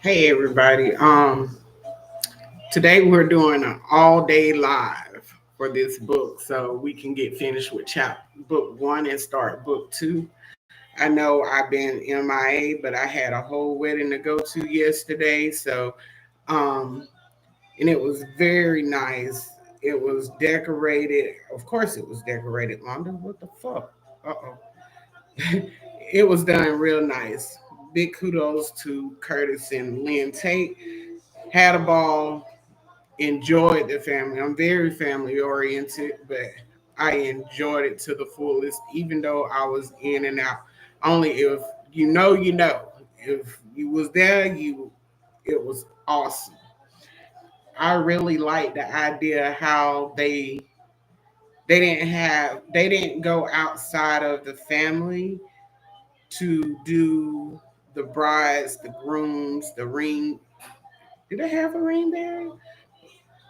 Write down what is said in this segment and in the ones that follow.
Hey everybody. Today we're doing an all day live for this book so we can get finished with book one and start book two. I know I've been MIA, but I had a whole wedding to go to yesterday, so um and it was very nice. It was decorated. Of course it was decorated, Londa. What the fuck? Uh-oh. It was done real nice. Big kudos to Curtis and Lynn Tate. Had a ball, enjoyed the family. I'm very family oriented, but I enjoyed it to the fullest, even though I was in and out. Only if you know, you know. If you was there, it was awesome. I really like the idea how they didn't go outside of the family to do the brides, the grooms, the ring. Did they have a ring there?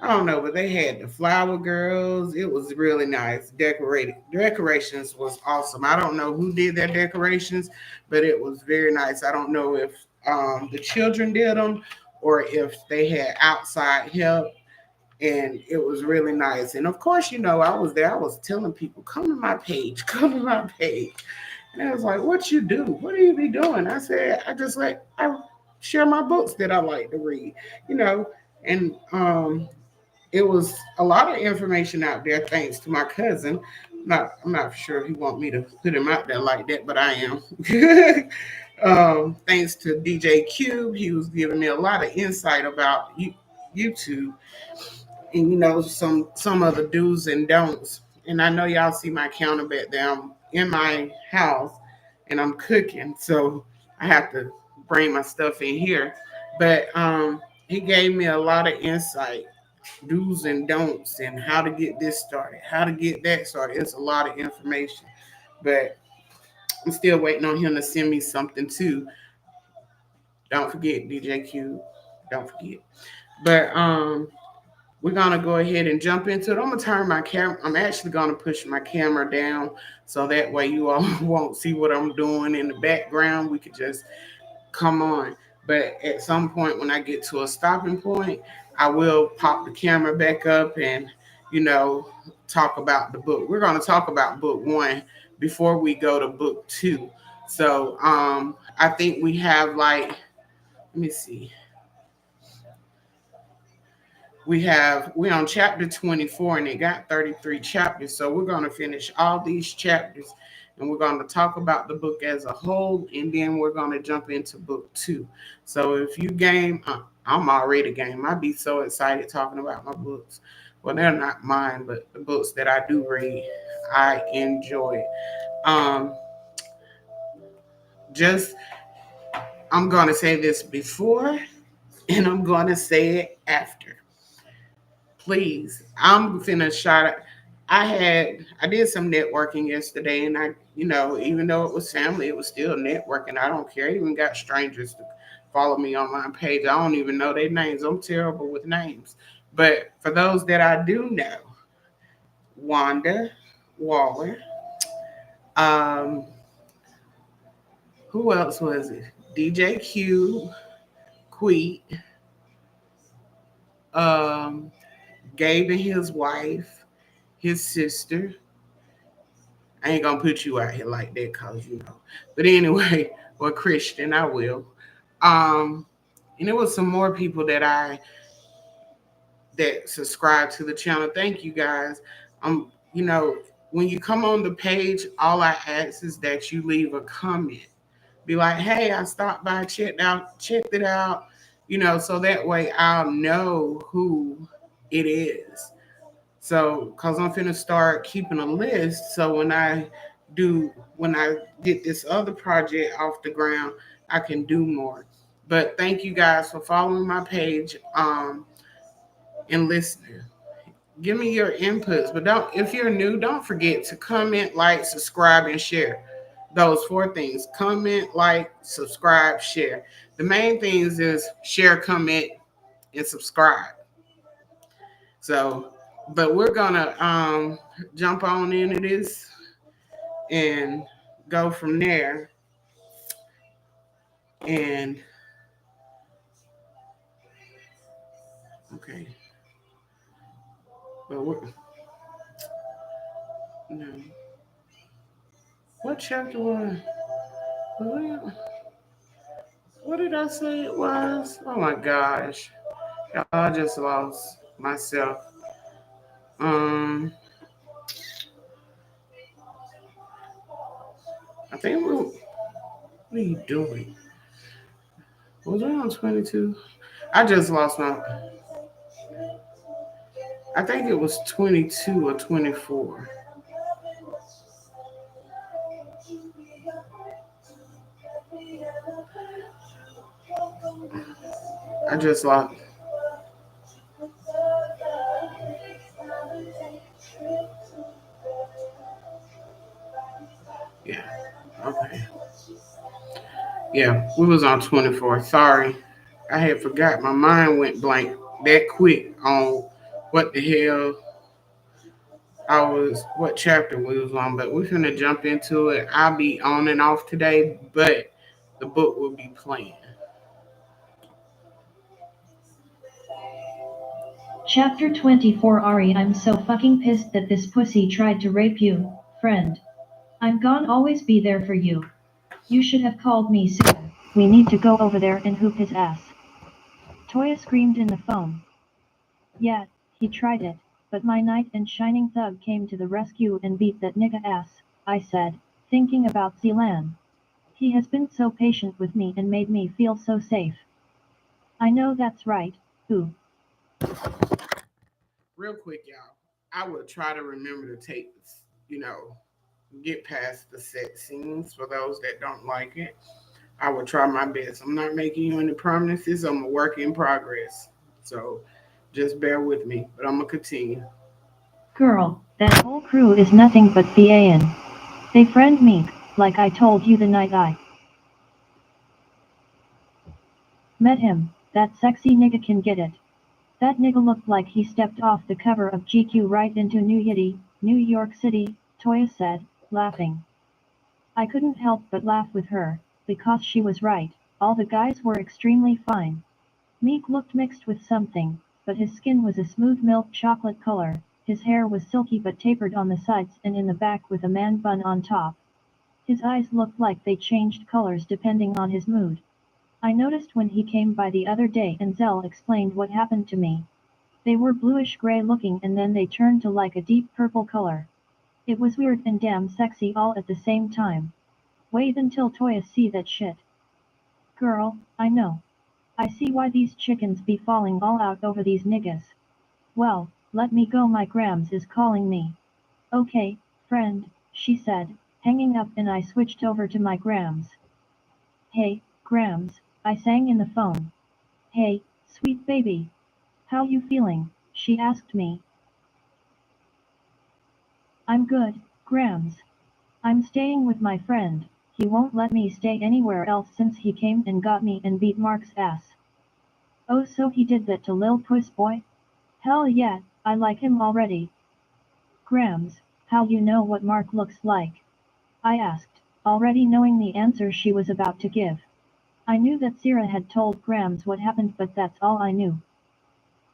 I don't know, but they had the flower girls. It was really nice. Decorated decorations was awesome. I don't know who did their decorations, but it was very nice. I don't know if the children did them or if they had outside help, and it was really nice. And of course, I was there. I was telling people, "Come to my page, come to my page." And I was like, "What you do? What do you be doing?" I said, I share my books that I like to read, you know, and it was a lot of information out there thanks to my cousin. I'm not sure he want me to put him out there like that, but I am. Thanks to DJ Cube, he was giving me a lot of insight about YouTube and some of the do's and don'ts. And I know y'all see my counter back there. I'm in my house and I'm cooking, so I have to bring my stuff in here. But he gave me a lot of insight, do's and don'ts, and how to get this started, how to get that started. It's a lot of information, but I'm still waiting on him to send me something too. Don't forget, DJ Q. Don't forget. But we're gonna go ahead and jump into it. I'm gonna turn my camera. I'm actually gonna push my camera down so that way you all won't see what I'm doing in the background. We could just come on. But at some point, when I get to a stopping point, I will pop the camera back up and, you know, talk about the book. We're going to talk about book one before we go to book two. So I think we have let me see. We're on chapter 24 and it got 33 chapters. So we're going to finish all these chapters and we're going to talk about the book as a whole and then we're going to jump into book two. So if you game, I'm already game. I'd be so excited talking about my books. Well, they're not mine, but the books that I do read, I enjoy. Um, just I'm going to say this before and I'm going to say it after. Please, I'm finna shout. I did some networking yesterday, and even though it was family, it was still networking. I don't care. I even got strangers to follow me on my page. I don't even know their names. I'm terrible with names. But for those that I do know, Wanda Waller, um, who else was it? DJ Q, Queet, um, Gabe and his wife, his sister. I ain't gonna put you out here like that, cause you know. But anyway, or Christian, I will. Um, and there was some more people that subscribe to the channel. Thank you guys. When you come on the page, all I ask is that you leave a comment. Be like, hey, I stopped by, checked it out, so that way I'll know who it is. So, cause I'm finna start keeping a list. So when I get this other project off the ground, I can do more. But thank you guys for following my page, and listening. Give me your inputs, but if you're new, don't forget to comment, like, subscribe, and share. Those four things: comment, like, subscribe, share. The main things is share, comment, and subscribe. So, but we're gonna jump on into this and go from there. And okay, but no, what chapter was it? What did I say it was? Oh my gosh, I just lost myself. Um, I think what are you doing? Was I on 22? I just lost my. I think it was 22 or 24. I just lost. Yeah. Okay. Yeah, we was on 24. Sorry, I had forgot. My mind went blank that quick on what the hell what chapter we was on. But we're gonna jump into it. I'll be on and off today, but the book will be playing. Chapter 24 Ari, I'm so fucking pissed that this pussy tried to rape you, friend. I'm gon' always be there for you. You should have called me sooner. We need to go over there and hoop his ass. Toya screamed in the phone. Yeah, he tried it, but my knight and shining thug came to the rescue and beat that nigga ass, I said, thinking about Zelan. He has been so patient with me and made me feel so safe. I know that's right, ooh. Real quick, y'all. I will try to remember to take, you know, get past the set scenes for those that don't like it. I will try my best. I'm not making you any promises. I'm a work in progress. So just bear with me, but I'm going to continue. Girl, that whole crew is nothing but BAN. They friend me, like I told you the night I met him. That sexy nigga can get it. That nigga looked like he stepped off the cover of GQ right into New York City, Toya said, laughing. I couldn't help but laugh with her, because she was right, all the guys were extremely fine. Meek looked mixed with something, but his skin was a smooth milk chocolate color, his hair was silky but tapered on the sides and in the back with a man bun on top. His eyes looked like they changed colors depending on his mood. I noticed when he came by the other day and Zell explained what happened to me. They were bluish gray looking and then they turned to like a deep purple color. It was weird and damn sexy all at the same time. Wait until Toya see that shit. Girl, I know. I see why these chickens be falling all out over these niggas. Well, let me go, my Grams is calling me. Okay, friend, she said, hanging up and I switched over to my Grams. Hey, Grams, I sang in the phone. Hey, sweet baby. How you feeling? She asked me. I'm good, Grams. I'm staying with my friend. He won't let me stay anywhere else since he came and got me and beat Mark's ass. Oh, so he did that to Lil Puss Boy? Hell yeah, I like him already. Grams, how you know what Mark looks like? I asked, already knowing the answer she was about to give. I knew that Sierra had told Grams what happened, but that's all I knew.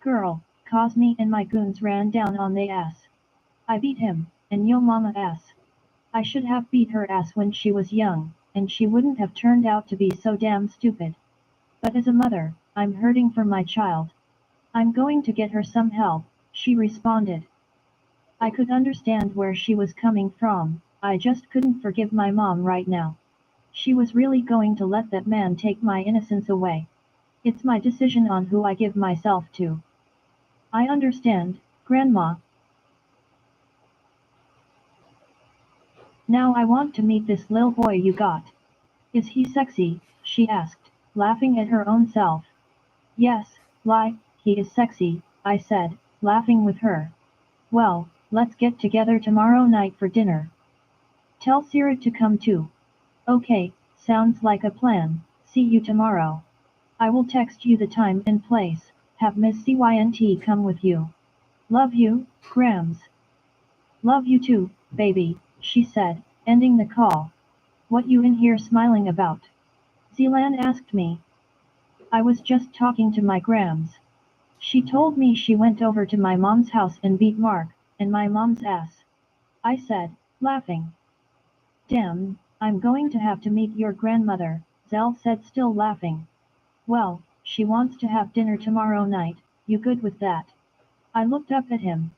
Girl, 'cause me and my goons ran down on they ass. I beat him, and yo mama ass. I should have beat her ass when she was young, and she wouldn't have turned out to be so damn stupid. But as a mother, I'm hurting for my child. I'm going to get her some help, she responded. I could understand where she was coming from, I just couldn't forgive my mom right now. She was really going to let that man take my innocence away. It's my decision on who I give myself to. I understand, Grandma. Now I want to meet this lil boy you got. Is he sexy? She asked, laughing at her own self. Yes, lie, he is sexy, I said, laughing with her. Well, let's get together tomorrow night for dinner. Tell Sierra to come too. Okay, sounds like a plan, see you tomorrow. I will text you the time and place, have Miss CYNT come with you. Love you, Grams. Love you too, baby, she said, ending the call. What you in here smiling about? Zelan asked me. I was just talking to my grams. She told me she went over to my mom's house and beat Mark, and my mom's ass. I said, laughing. Damn, I'm going to have to meet your grandmother, Zell said, still laughing. Well, she wants to have dinner tomorrow night, you good with that? I looked up at him.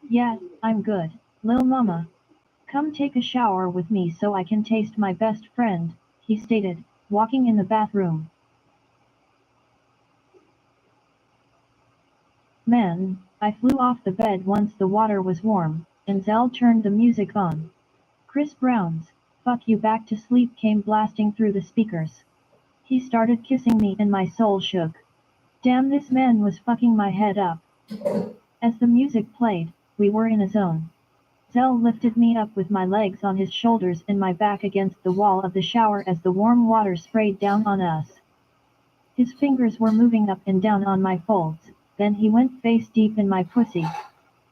Yeah, I'm good, lil mama. Come take a shower with me so I can taste my best friend, he stated, walking in the bathroom. Man, I flew off the bed once the water was warm, and Zell turned the music on. Chris Brown's "Fuck You Back to Sleep" came blasting through the speakers. He started kissing me and my soul shook. Damn, this man was fucking my head up. As the music played, we were in a zone. Zell lifted me up with my legs on his shoulders and my back against the wall of the shower as the warm water sprayed down on us. His fingers were moving up and down on my folds, then he went face deep in my pussy.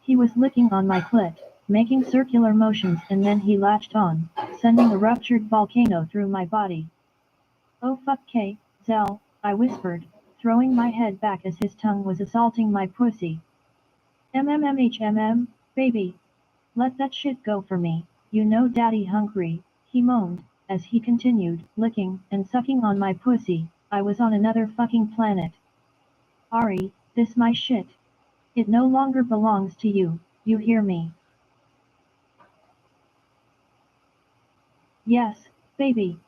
He was licking on my clit, making circular motions, and then he latched on, sending a ruptured volcano through my body. Oh fuck K, Zell, I whispered, throwing my head back as his tongue was assaulting my pussy. MMMHMM, baby. Let that shit go for me, you know daddy hungry, he moaned, as he continued, licking and sucking on my pussy. I was on another fucking planet. Ari, this my shit. It no longer belongs to you, you hear me? Yes, baby.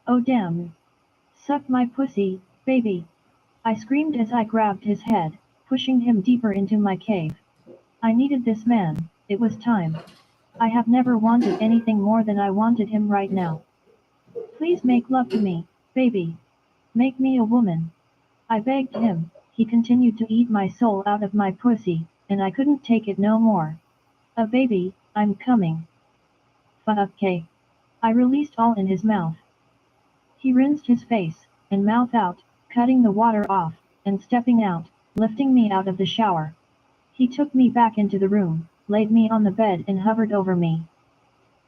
Oh damn. Suck my pussy, baby. I screamed as I grabbed his head, pushing him deeper into my cave. I needed this man, it was time. I have never wanted anything more than I wanted him right now. Please make love to me, baby. Make me a woman. I begged him. He continued to eat my soul out of my pussy, and I couldn't take it no more. Baby, I'm coming. Fuck K. I released all in his mouth. He rinsed his face and mouth out, cutting the water off, and stepping out, lifting me out of the shower. He took me back into the room, laid me on the bed and hovered over me.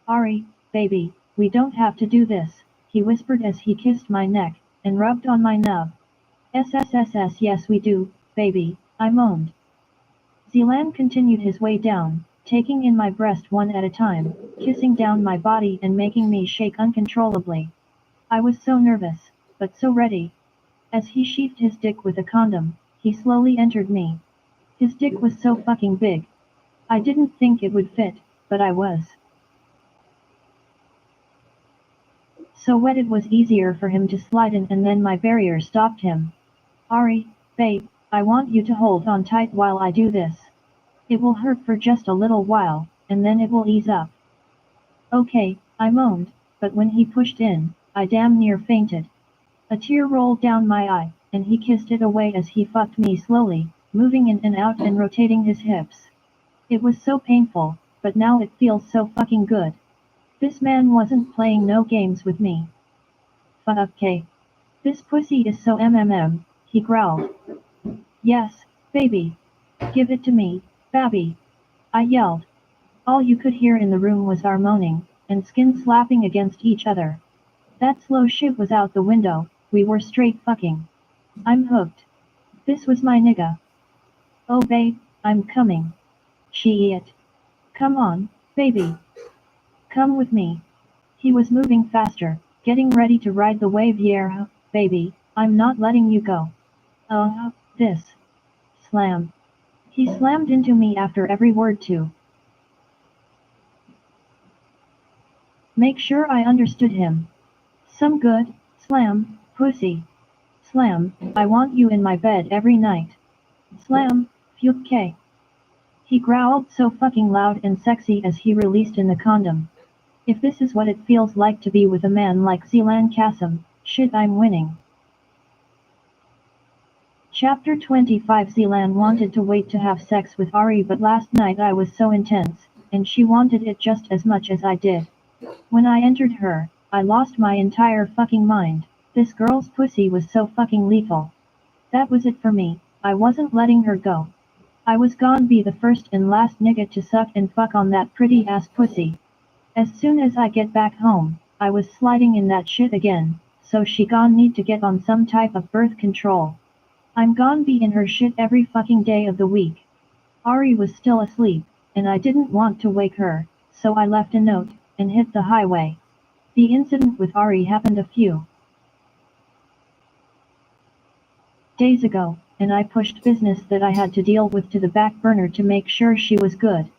Ari, baby, we don't have to do this, he whispered as he kissed my neck, and rubbed on my nub. SSSS, yes we do, baby, I moaned. Zelan continued his way down, taking in my breast one at a time, kissing down my body and making me shake uncontrollably. I was so nervous, but so ready. As he sheathed his dick with a condom, he slowly entered me. His dick was so fucking big. I didn't think it would fit, but I was so wet it was easier for him to slide in, and then my barrier stopped him. Ari, babe, I want you to hold on tight while I do this. It will hurt for just a little while, and then it will ease up. Okay, I moaned, but when he pushed in, I damn near fainted. A tear rolled down my eye, and he kissed it away as he fucked me slowly, moving in and out and rotating his hips. It was so painful, but now it feels so fucking good. This man wasn't playing no games with me. Fuck K. This pussy is so MMM, he growled. Yes, baby. Give it to me, babby. I yelled. All you could hear in the room was our moaning, and skin slapping against each other. That slow shit was out the window, we were straight fucking. I'm hooked. This was my nigga. Oh babe, I'm coming. Shit. Come on, baby. Come with me. He was moving faster, getting ready to ride the wave. Yeah, baby, I'm not letting you go. This. Slam. He slammed into me after every word to make sure I understood him. Some good, slam, pussy. Slam, I want you in my bed every night. Slam, fuck K. He growled so fucking loud and sexy as he released in the condom. If this is what it feels like to be with a man like Zelan Kassom, shit, I'm winning. Chapter 25. Zelan wanted to wait to have sex with Ari, but last night I was so intense, and she wanted it just as much as I did. When I entered her, I lost my entire fucking mind. This girl's pussy was so fucking lethal. That was it for me, I wasn't letting her go. I was gonna be the first and last nigga to suck and fuck on that pretty ass pussy. As soon as I get back home, I was sliding in that shit again, so she gon' need to get on some type of birth control. I'm gon' be in her shit every fucking day of the week. Ari was still asleep, and I didn't want to wake her, so I left a note, and hit the highway. The incident with Ari happened a few days ago, and I pushed business that I had to deal with to the back burner to make sure she was good.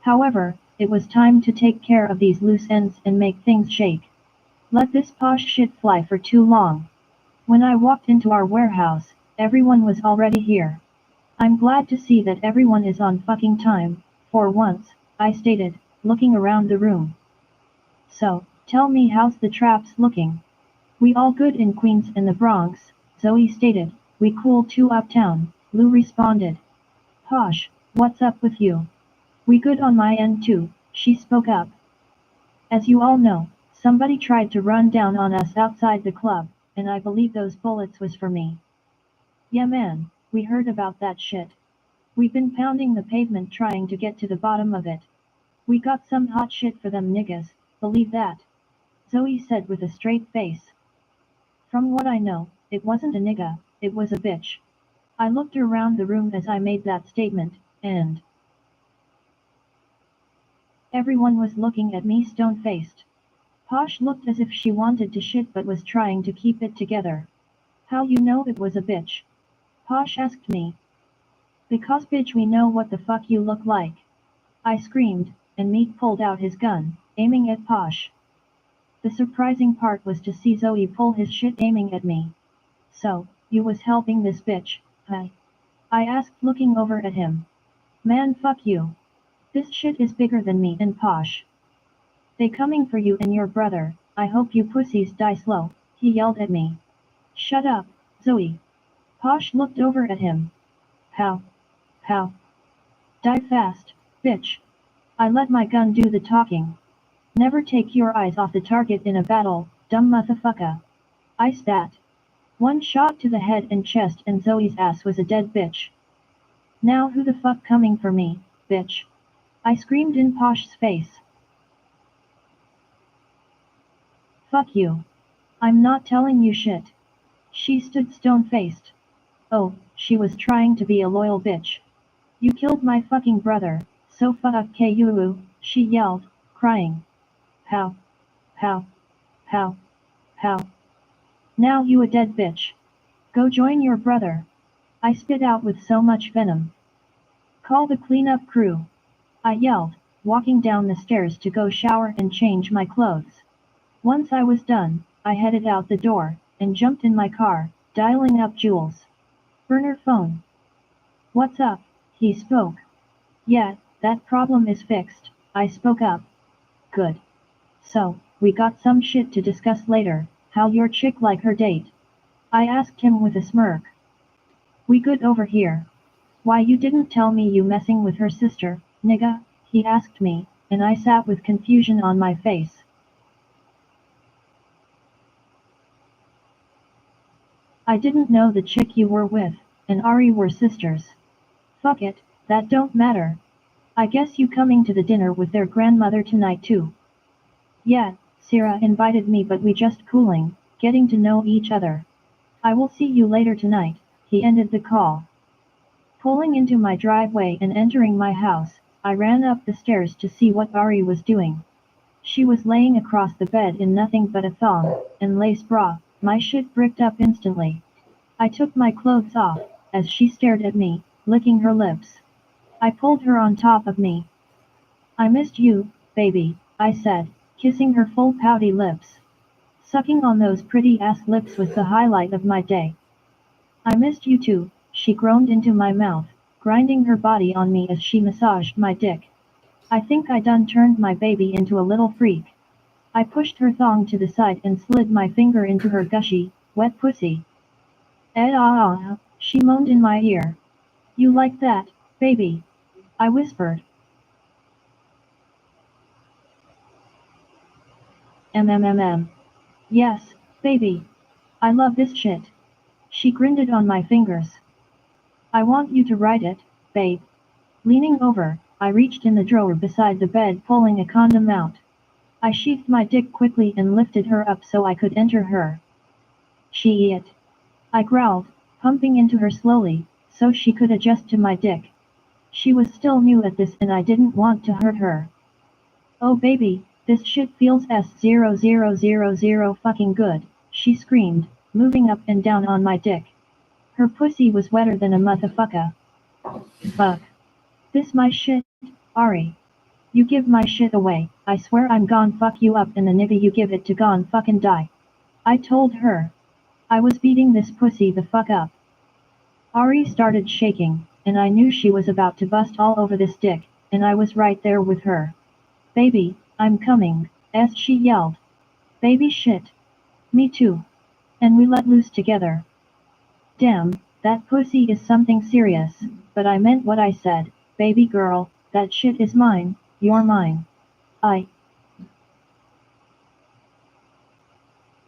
However, it was time to take care of these loose ends and make things shake. Let this posh shit fly for too long. When I walked into our warehouse, everyone was already here. I'm glad to see that everyone is on fucking time, for once, I stated, looking around the room. So, tell me how's the traps looking? We all good in Queens and the Bronx, Zoe stated. We cool too uptown, Lou responded. Posh, what's up with you? We good on my end too, she spoke up. As you all know, somebody tried to run down on us outside the club, and I believe those bullets was for me. Yeah man, we heard about that shit. We've been pounding the pavement trying to get to the bottom of it. We got some hot shit for them niggas, believe that? Zoe said with a straight face. From what I know, it wasn't a nigga, it was a bitch. I looked around the room as I made that statement, and everyone was looking at me stone-faced. Posh looked as if she wanted to shit but was trying to keep it together. How you know it was a bitch? Posh asked me. Because bitch we know what the fuck you look like. I screamed, and Meek pulled out his gun, aiming at Posh. The surprising part was to see Zoe pull his shit aiming at me. So, you was helping this bitch, huh? I asked looking over at him. Man fuck you. This shit is bigger than me and Posh. They coming for you and your brother, I hope you pussies die slow, he yelled at me. Shut up, Zoe. Posh looked over at him. How? How? Die fast, bitch. I let my gun do the talking. Never take your eyes off the target in a battle, dumb motherfucker. I spat. One shot to the head and chest and Zoe's ass was a dead bitch. Now who the fuck coming for me, bitch? I screamed in Posh's face. Fuck you. I'm not telling you shit. She stood stone-faced. Oh, she was trying to be a loyal bitch. You killed my fucking brother, so fuck you, she yelled, crying. How? How? How? How? Now you a dead bitch. Go join your brother. I spit out with so much venom. Call the cleanup crew. I yelled, walking down the stairs to go shower and change my clothes. Once I was done, I headed out the door, and jumped in my car, dialing up Jules. Burner phone. What's up? He spoke. Yeah, that problem is fixed, I spoke up. Good. So, we got some shit to discuss later, how your chick like her date. I asked him with a smirk. We good over here. Why you didn't tell me you messing with her sister, nigga, he asked me, and I sat with confusion on my face. I didn't know the chick you were with, and Ari were sisters. Fuck it, that don't matter. I guess you coming to the dinner with their grandmother tonight too. Yeah, Sarah invited me but we just cooling, getting to know each other. I will see you later tonight, he ended the call. Pulling into my driveway and entering my house, I ran up the stairs to see what Ari was doing. She was laying across the bed in nothing but a thong and lace bra, my shit bricked up instantly. I took my clothes off, as she stared at me, licking her lips. I pulled her on top of me. I missed you, baby, I said, kissing her full pouty lips. Sucking on those pretty ass lips was the highlight of my day. I missed you too, she groaned into my mouth, grinding her body on me as she massaged my dick. I think I done turned my baby into a little freak. I pushed her thong to the side and slid my finger into her gushy, wet pussy. She moaned in my ear. You like that, baby? I whispered. MMMM. Yes, baby. I love this shit. She grinned it on my fingers. I want you to write it, babe. Leaning over, I reached in the drawer beside the bed pulling a condom out. I sheathed my dick quickly and lifted her up so I could enter her. Shit. I growled, pumping into her slowly, so she could adjust to my dick. She was still new at this and I didn't want to hurt her. Oh baby, this shit feels S0000 fucking good, she screamed, moving up and down on my dick. Her pussy was wetter than a motherfucker. Fuck. This my shit, Ari. You give my shit away, I swear I'm gon' fuck you up and the nigga you give it to gon' fucking die. I told her. I was beating this pussy the fuck up. Ari started shaking, and I knew she was about to bust all over this dick, and I was right there with her. Baby, I'm coming, as she yelled. Baby shit. Me too. And we let loose together. Damn, that pussy is something serious, but I meant what I said, baby girl, that shit is mine, you're mine. I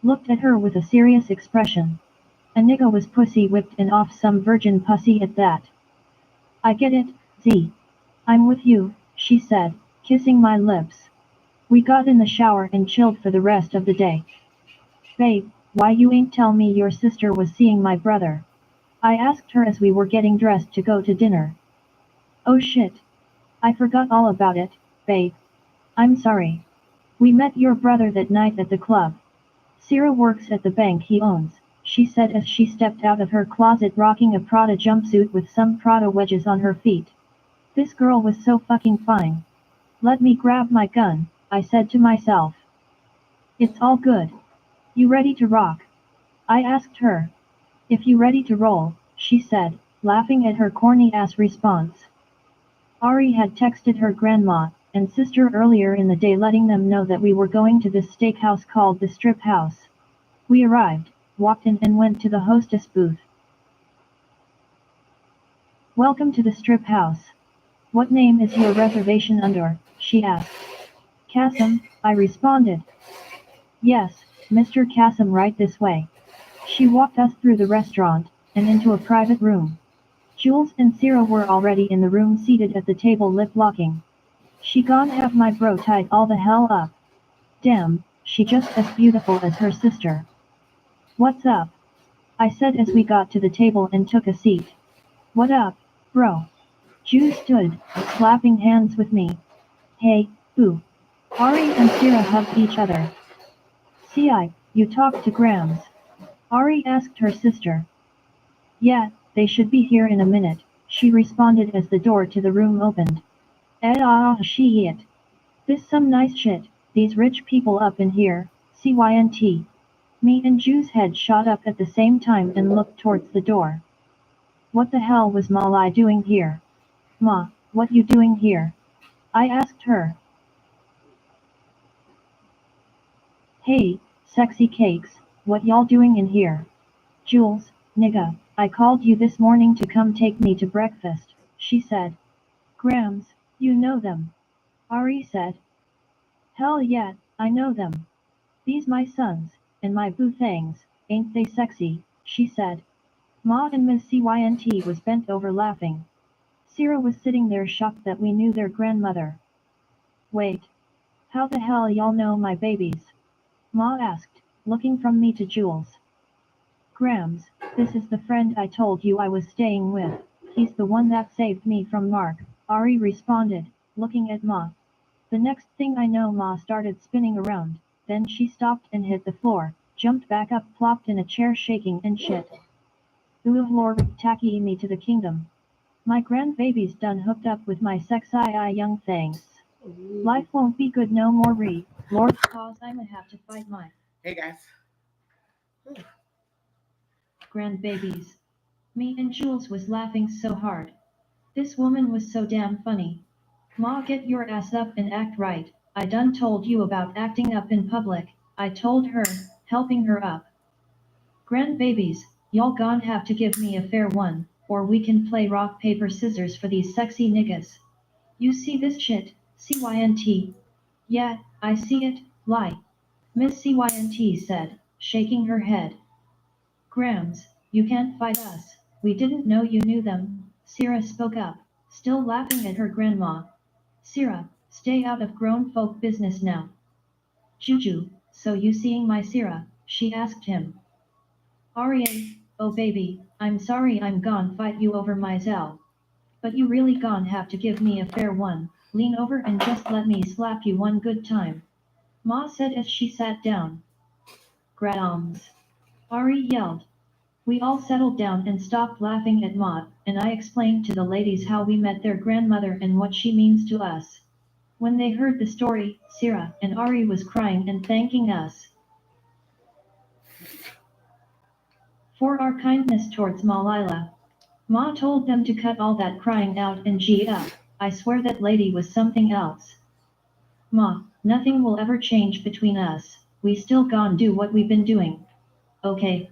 looked at her with a serious expression. A nigga was pussy whipped and off some virgin pussy at that. I get it, Z. I'm with you, she said, kissing my lips. We got in the shower and chilled for the rest of the day. Babe, why you ain't tell me your sister was seeing my brother? I asked her as we were getting dressed to go to dinner. Oh shit. I forgot all about it, babe. I'm sorry. We met your brother that night at the club. Sarah works at the bank he owns, she said as she stepped out of her closet rocking a Prada jumpsuit with some Prada wedges on her feet. This girl was so fucking fine. Let me grab my gun, I said to myself. It's all good. You ready to rock? I asked her. If you ready to roll, she said, laughing at her corny ass response. Ari had texted her grandma and sister earlier in the day letting them know that we were going to this steakhouse called the Strip House. We arrived, walked in and went to the hostess booth. Welcome to the Strip House. What name is your reservation under? She asked. Kassom, I responded. Yes, Mr. Kassom, right this way. She walked us through the restaurant, and into a private room. Jules and Sarah were already in the room seated at the table lip-locking. She gon' have my bro tied all the hell up. Damn, she just as beautiful as her sister. What's up? I said as we got to the table and took a seat. What up, bro? Jules stood, slapping hands with me. Hey, boo. Ari and Sarah hugged each other. You talked to Grams? Ari asked her sister. Yeah, they should be here in a minute, she responded as the door to the room opened. Shit. This some nice shit, these rich people up in here, CYNT. Me and Ju's head shot up at the same time and looked towards the door. What the hell was Malai doing here? Ma, what you doing here? I asked her. Hey, sexy cakes, what y'all doing in here? Jules, nigga, I called you this morning to come take me to breakfast, she said. Grams, you know them. Ari said. Hell yeah, I know them. These my sons, and my boo things, ain't they sexy, she said. Ma and Miss CYNT was bent over laughing. Sarah was sitting there shocked that we knew their grandmother. Wait. How the hell y'all know my babies? Ma asked, looking from me to Jules. Grams, this is the friend I told you I was staying with. He's the one that saved me from Mark, Ari responded, looking at Ma. The next thing I know Ma started spinning around, then she stopped and hit the floor, jumped back up, plopped in a chair shaking and shit. Ooh Lord, tacky me to the kingdom. My grandbaby's done hooked up with my sexy young things. Life won't be good no more Lord, cause I'ma have to fight my Hey guys. grandbabies. Me and Jules was laughing so hard. This woman was so damn funny. Ma, get your ass up and act right. I done told you about acting up in public, I told her, helping her up. Grandbabies, y'all gon' have to give me a fair one, or we can play rock paper scissors for these sexy niggas. You see this shit, CYNT? Yeah, I see it, lie. Miss CYNT said, shaking her head. Grams, you can't fight us, we didn't know you knew them, Sarah spoke up, still laughing at her grandma. Sarah, stay out of grown folk business now. Juju, so you seeing my Syrah? She asked him. Arya, oh baby, I'm sorry I'm gon' fight you over my Zell. But you really gon' have to give me a fair one, lean over and just let me slap you one good time. Ma said as she sat down. Grams. Ari yelled. We all settled down and stopped laughing at Ma, and I explained to the ladies how we met their grandmother and what she means to us. When they heard the story, Syrah and Ari was crying and thanking us for our kindness towards Malila. Ma told them to cut all that crying out and gee up. I swear that lady was something else. Ma, nothing will ever change between us. We still gon' do what we've been doing. Okay.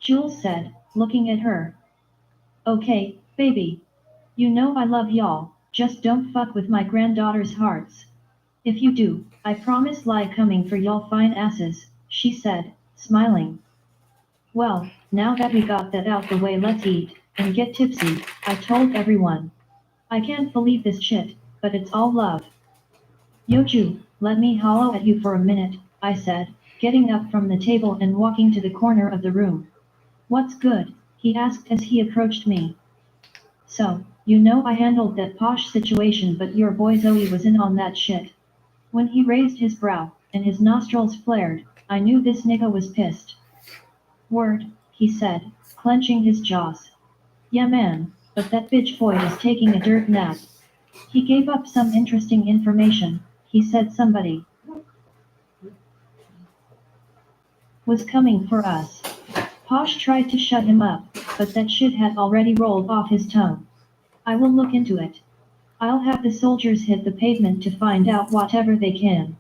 Jules said, looking at her. Okay, baby. You know I love y'all, just don't fuck with my granddaughter's hearts. If you do, I promise lie coming for y'all fine asses, she said, smiling. Well, now that we got that out the way, let's eat and get tipsy, I told everyone. I can't believe this shit, but it's all love. Yoju, let me hollow at you for a minute, I said, getting up from the table and walking to the corner of the room. What's good? He asked as he approached me. So, you know I handled that posh situation, but your boy Zoe was in on that shit. When he raised his brow, and his nostrils flared, I knew this nigga was pissed. Word, he said, clenching his jaws. Yeah man, but that bitch boy is taking a dirt nap. He gave up some interesting information, he said somebody was coming for us. Posh tried to shut him up, but that shit had already rolled off his tongue. I will look into it. I'll have the soldiers hit the pavement to find out whatever they can.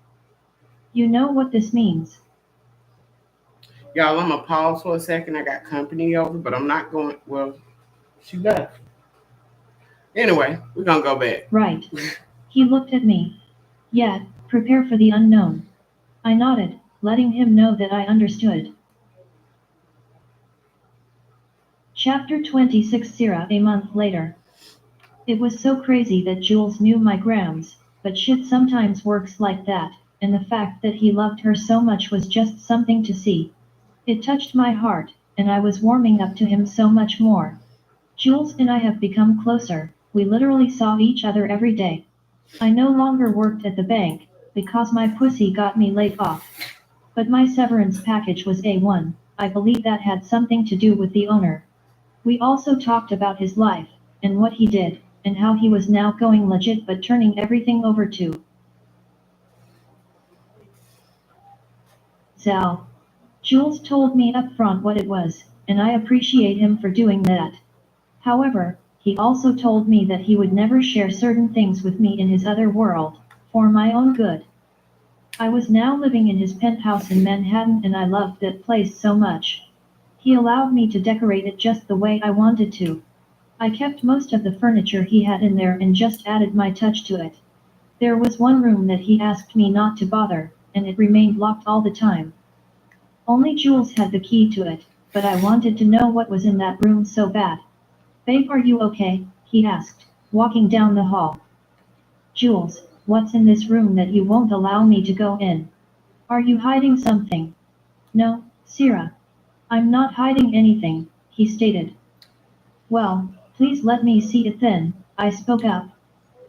You know what this means. Y'all, I'm gonna pause for a second. I got company over, but I'm not going. Well, she left. Anyway, we're gonna go back. Right. He looked at me. Yeah, prepare for the unknown. I nodded, letting him know that I understood. Chapter 26 Syrah a month later. It was so crazy that Jules knew my grams, but shit sometimes works like that, and the fact that he loved her so much was just something to see. It touched my heart, and I was warming up to him so much more. Jules and I have become closer, we literally saw each other every day. I no longer worked at the bank, because my pussy got me laid off. But my severance package was A1, I believe that had something to do with the owner. We also talked about his life, and what he did, and how he was now going legit but turning everything over to Zal. Jules told me up front what it was, and I appreciate him for doing that. However, he also told me that he would never share certain things with me in his other world, for my own good. I was now living in his penthouse in Manhattan and I loved that place so much. He allowed me to decorate it just the way I wanted to. I kept most of the furniture he had in there and just added my touch to it. There was one room that he asked me not to bother, and it remained locked all the time. Only Jules had the key to it, but I wanted to know what was in that room so bad. Babe, are you okay? He asked, walking down the hall. Jules, what's in this room that you won't allow me to go in? Are you hiding something? No, Syrah. I'm not hiding anything, he stated. Well, please let me see it then, I spoke up.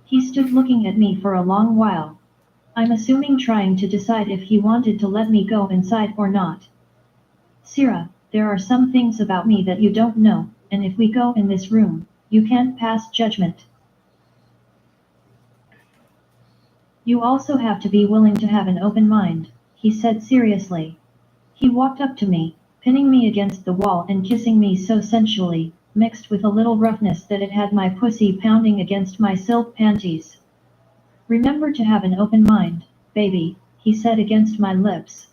He stood looking at me for a long while. I'm assuming trying to decide if he wanted to let me go inside or not. Syrah, there are some things about me that you don't know, and if we go in this room, you can't pass judgment. You also have to be willing to have an open mind, he said seriously. He walked up to me, pinning me against the wall and kissing me so sensually, mixed with a little roughness that it had my pussy pounding against my silk panties. Remember to have an open mind, baby, he said against my lips.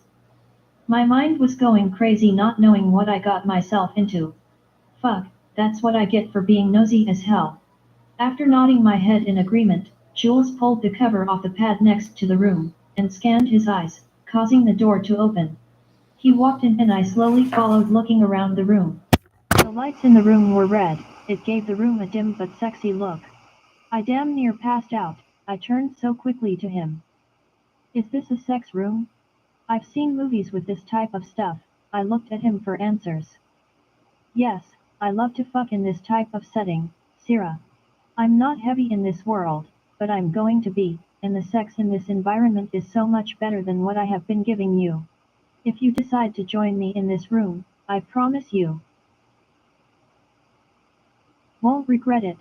My mind was going crazy not knowing what I got myself into. Fuck, that's what I get for being nosy as hell. After nodding my head in agreement, Jules pulled the cover off the pad next to the room, and scanned his eyes, causing the door to open. He walked in and I slowly followed looking around the room. The lights in the room were red, it gave the room a dim but sexy look. I damn near passed out, I turned so quickly to him. Is this a sex room? I've seen movies with this type of stuff. I looked at him for answers. Yes, I love to fuck in this type of setting, Syrah. I'm not heavy in this world, but I'm going to be, and the sex in this environment is so much better than what I have been giving you. If you decide to join me in this room, I promise you won't regret it.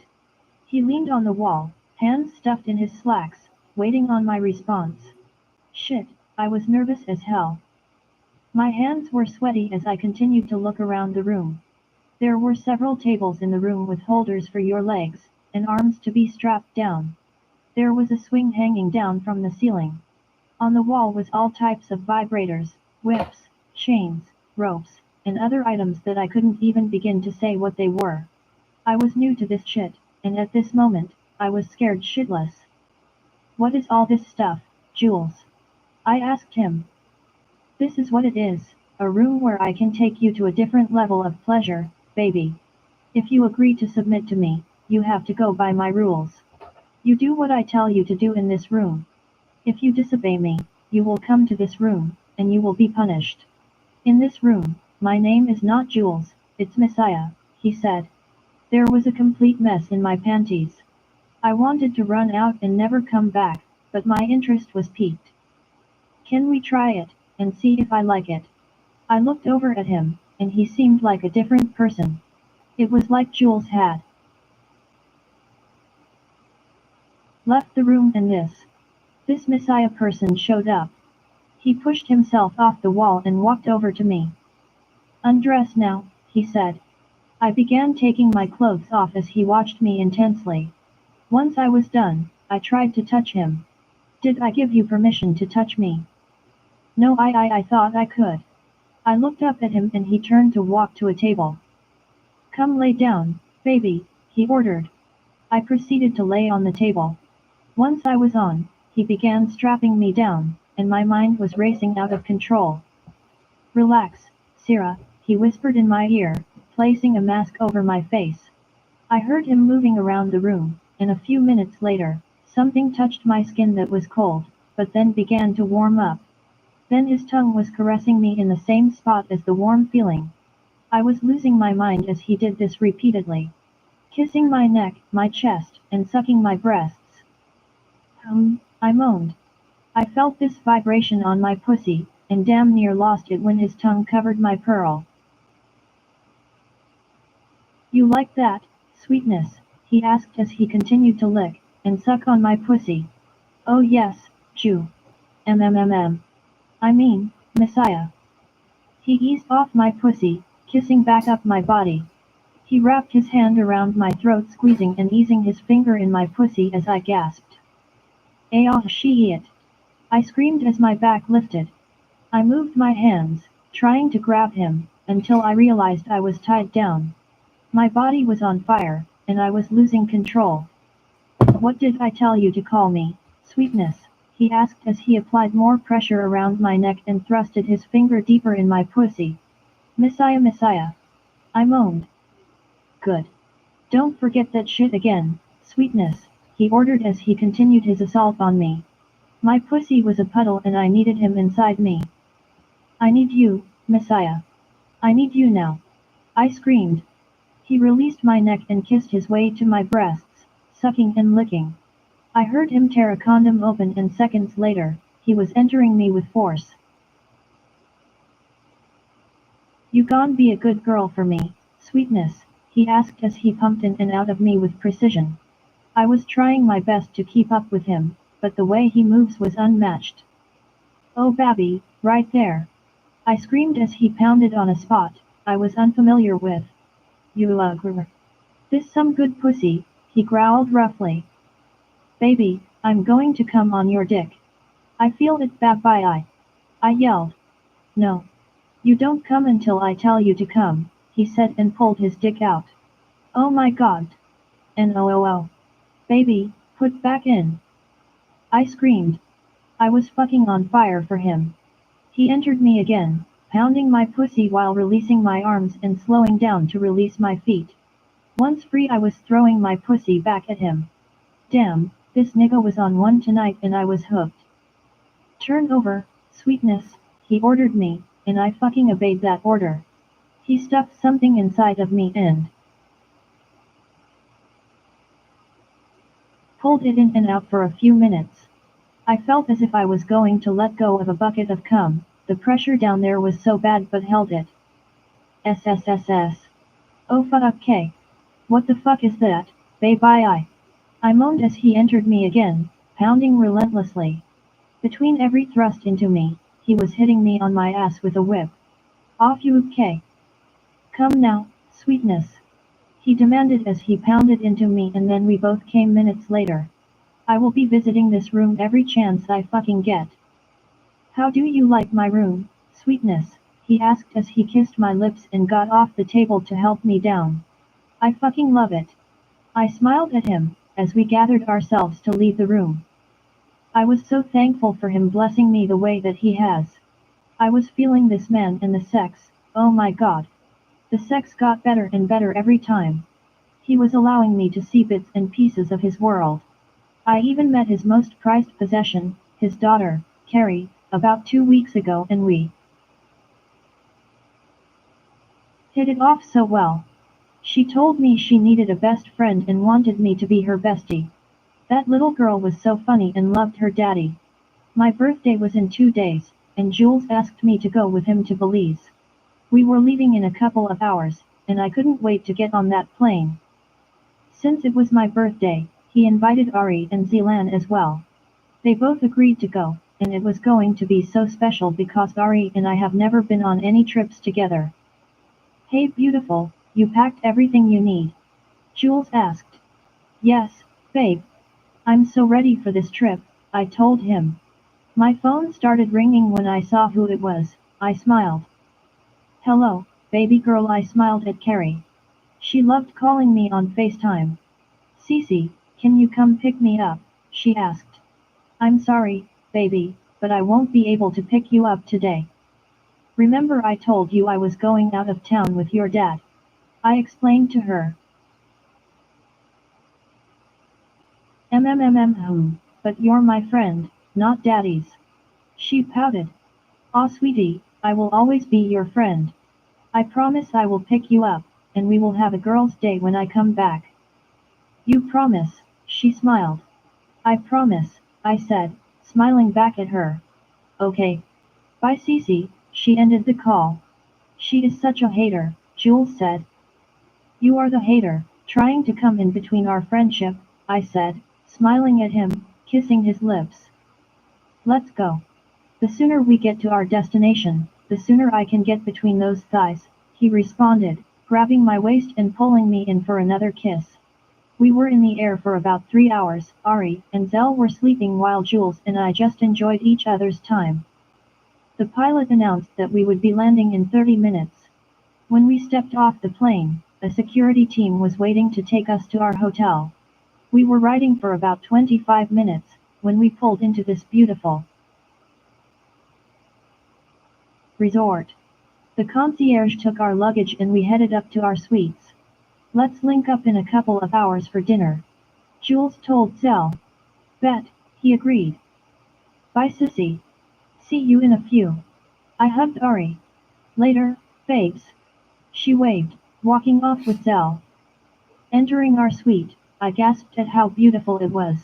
He leaned on the wall, hands stuffed in his slacks, waiting on my response. Shit, I was nervous as hell. My hands were sweaty as I continued to look around the room. There were several tables in the room with holders for your legs, and arms to be strapped down. There was a swing hanging down from the ceiling. On the wall was all types of vibrators, whips, chains, ropes, and other items that I couldn't even begin to say what they were. I was new to this shit, and at this moment, I was scared shitless. What is all this stuff, Jules? I asked him. This is what it is, a room where I can take you to a different level of pleasure, baby. If you agree to submit to me, you have to go by my rules. You do what I tell you to do in this room. If you disobey me, you will come to this room, and you will be punished. In this room, my name is not Jules, it's Messiah, he said. There was a complete mess in my panties. I wanted to run out and never come back, but my interest was piqued. Can we try it, and see if I like it? I looked over at him, and he seemed like a different person. It was like Jules had left the room and this Messiah person showed up. He pushed himself off the wall and walked over to me. Undress now, he said. I began taking my clothes off as he watched me intensely. Once I was done, I tried to touch him. Did I give you permission to touch me? No, I thought I could. I looked up at him and he turned to walk to a table. Come lay down, baby, he ordered. I proceeded to lay on the table. Once I was on, he began strapping me down, and my mind was racing out of control. Relax, Syrah, he whispered in my ear, placing a mask over my face. I heard him moving around the room, and a few minutes later, something touched my skin that was cold, but then began to warm up. Then his tongue was caressing me in the same spot as the warm feeling. I was losing my mind as he did this repeatedly. Kissing my neck, my chest, and sucking my breasts. I moaned. I felt this vibration on my pussy, and damn near lost it when his tongue covered my pearl. You like that, sweetness? He asked as he continued to lick and suck on my pussy. Oh yes, Jew. MMMM. I mean, Messiah. He eased off my pussy, kissing back up my body. He wrapped his hand around my throat, squeezing and easing his finger in my pussy as I gasped. Ah shit. I screamed as my back lifted. I moved my hands, trying to grab him, until I realized I was tied down. My body was on fire, and I was losing control. What did I tell you to call me, sweetness? He asked as he applied more pressure around my neck and thrusted his finger deeper in my pussy. Messiah, Messiah. I moaned. Good. Don't forget that shit again, sweetness, he ordered as he continued his assault on me. My pussy was a puddle and I needed him inside me. I need you, Messiah. I need you now. I screamed. He released my neck and kissed his way to my breasts, sucking and licking. I heard him tear a condom open and seconds later, he was entering me with force. You gon' be a good girl for me, sweetness, he asked as he pumped in and out of me with precision. I was trying my best to keep up with him, but the way he moves was unmatched. Oh babby, right there. I screamed as he pounded on a spot I was unfamiliar with. You ugger. This some good pussy, he growled roughly. Baby, I'm going to come on your dick. I feel it baby. I yelled. No. You don't come until I tell you to come, he said and pulled his dick out. Oh my god. No. Baby, put back in. I screamed. I was fucking on fire for him. He entered me again, pounding my pussy while releasing my arms and slowing down to release my feet. Once free I was throwing my pussy back at him. Damn, this nigga was on one tonight and I was hooked. Turn over, sweetness, He ordered me, and I fucking obeyed that order. He stuffed something inside of me and pulled it in and out for a few minutes. I felt as if I was going to let go of a bucket of cum. The pressure down there was so bad but held it. SSSS. Oh fuck K. What the fuck is that, babe I moaned as he entered me again, pounding relentlessly. Between every thrust into me, he was hitting me on my ass with a whip. Off you K. Come now, sweetness. He demanded as he pounded into me and then we both came minutes later. I will be visiting this room every chance I fucking get. How do you like my room, sweetness? He asked as he kissed my lips and got off the table to help me down. I fucking love it. I smiled at him, as we gathered ourselves to leave the room. I was so thankful for him blessing me the way that he has. I was feeling this man and the sex, oh my god. The sex got better and better every time. He was allowing me to see bits and pieces of his world. I even met his most prized possession, his daughter, Carrie, about 2 weeks ago and we hit it off so well. She told me she needed a best friend and wanted me to be her bestie. That little girl was so funny and loved her daddy. My birthday was in 2 days, and Jules asked me to go with him to Belize. We were leaving in a couple of hours, and I couldn't wait to get on that plane. Since it was my birthday, he invited Ari and Zelan as well. They both agreed to go, and it was going to be so special because Ari and I have never been on any trips together. Hey beautiful, you packed everything you need? Jules asked. Yes, babe. I'm so ready for this trip, I told him. My phone started ringing when I saw who it was. I smiled. Hello, baby girl, I smiled at Carrie. She loved calling me on FaceTime. Cece, can you come pick me up? She asked. I'm sorry, baby, but I won't be able to pick you up today. Remember I told you I was going out of town with your dad? I explained to her. But you're my friend, not daddy's. She pouted. Aw sweetie, I will always be your friend. I promise I will pick you up, and we will have a girls' day when I come back. You promise, she smiled. I promise, I said, smiling back at her. Okay. Bye Cece, she ended the call. She is such a hater, Jules said. You are the hater, trying to come in between our friendship, I said, smiling at him, kissing his lips. Let's go. The sooner we get to our destination, the sooner I can get between those thighs, he responded, grabbing my waist and pulling me in for another kiss. We were in the air for about 3 hours. Ari and Zell were sleeping while Jules and I just enjoyed each other's time. The pilot announced that we would be landing in 30 minutes. When we stepped off the plane, a security team was waiting to take us to our hotel. We were riding for about 25 minutes, when we pulled into this beautiful resort. The concierge took our luggage and we headed up to our suites. Let's link up in a couple of hours for dinner. Jules told Zell. Bet, he agreed. Bye sissy. See you in a few. I hugged Ari. Later, babes. She waved, walking off with Zell. Entering our suite, I gasped at how beautiful it was.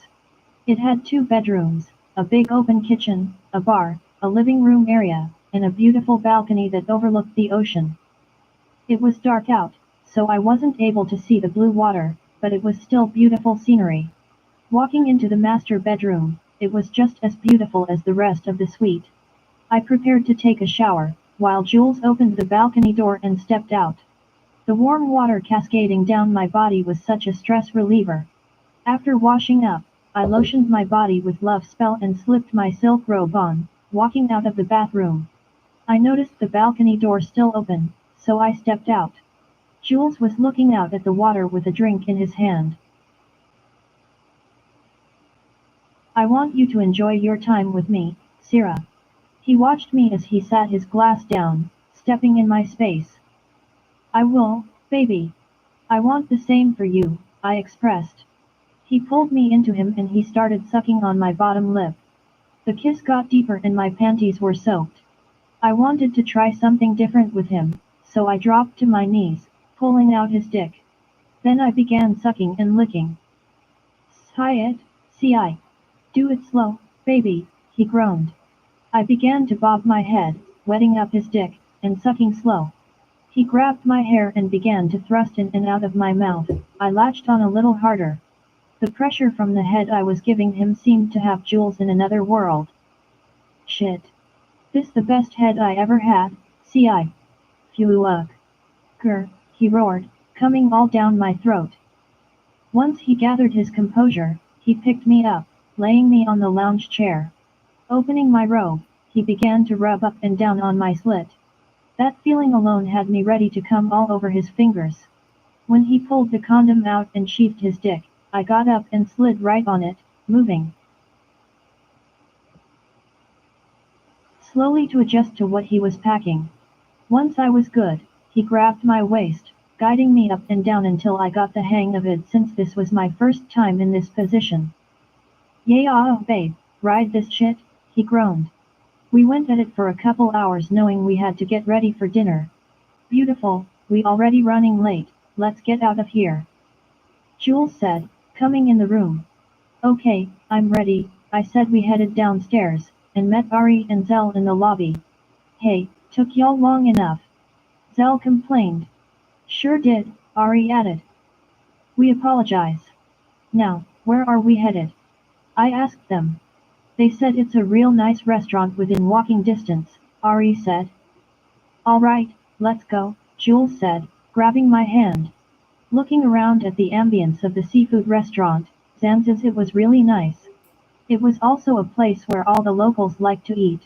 It had 2 bedrooms, a big open kitchen, a bar, a living room area, and a beautiful balcony that overlooked the ocean. It was dark out, so I wasn't able to see the blue water, but it was still beautiful scenery. Walking into the master bedroom, it was just as beautiful as the rest of the suite. I prepared to take a shower, while Jules opened the balcony door and stepped out. The warm water cascading down my body was such a stress reliever. After washing up, I lotioned my body with Love Spell and slipped my silk robe on, walking out of the bathroom. I noticed the balcony door still open, so I stepped out. Jules was looking out at the water with a drink in his hand. I want you to enjoy your time with me, Syrah. He watched me as he sat his glass down, stepping in my space. I will, baby. I want the same for you, I expressed. He pulled me into him and he started sucking on my bottom lip. The kiss got deeper and my panties were soaked. I wanted to try something different with him, so I dropped to my knees, pulling out his dick. Then I began sucking and licking. "Sigh it, see. Do it slow, baby," he groaned. I began to bob my head, wetting up his dick, and sucking slow. He grabbed my hair and began to thrust in and out of my mouth. I latched on a little harder. The pressure from the head I was giving him seemed to have Jules in another world. "Shit. This the best head I ever had, see. Phew ugh. Grr," he roared, coming all down my throat. Once he gathered his composure, he picked me up, laying me on the lounge chair. Opening my robe, he began to rub up and down on my slit. That feeling alone had me ready to come all over his fingers. When he pulled the condom out and sheathed his dick, I got up and slid right on it, moving slowly to adjust to what he was packing. Once I was good, he grabbed my waist, guiding me up and down until I got the hang of it since this was my first time in this position. "Yeah, babe, ride this shit," he groaned. We went at it for a couple hours knowing we had to get ready for dinner. "Beautiful, we already running late, let's get out of here," Jules said, coming in the room. "Okay, I'm ready," I said. We headed downstairs, and met Ari and Zell in the lobby. "Hey, took y'all long enough," Zell complained. "Sure did," Ari added. "We apologize. Now, where are we headed?" I asked them. "They said it's a real nice restaurant within walking distance," Ari said. "Alright, let's go," Jules said, grabbing my hand. Looking around at the ambience of the seafood restaurant, Zanzi's, it was really nice. It was also a place where all the locals like to eat.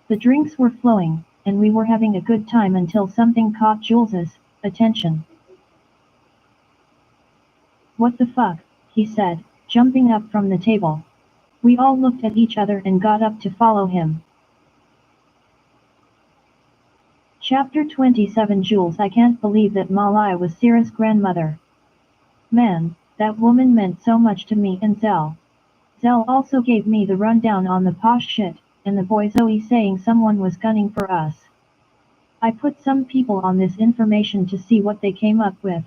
The drinks were flowing, and we were having a good time until something caught Jules's attention. "What the fuck?" he said, jumping up from the table. We all looked at each other and got up to follow him. Chapter 27. Jules, I can't believe that Malai was Syrah's grandmother. Man, that woman meant so much to me and Zell. Zell also gave me the rundown on the posh shit, and the boy Zoe saying someone was gunning for us. I put some people on this information to see what they came up with.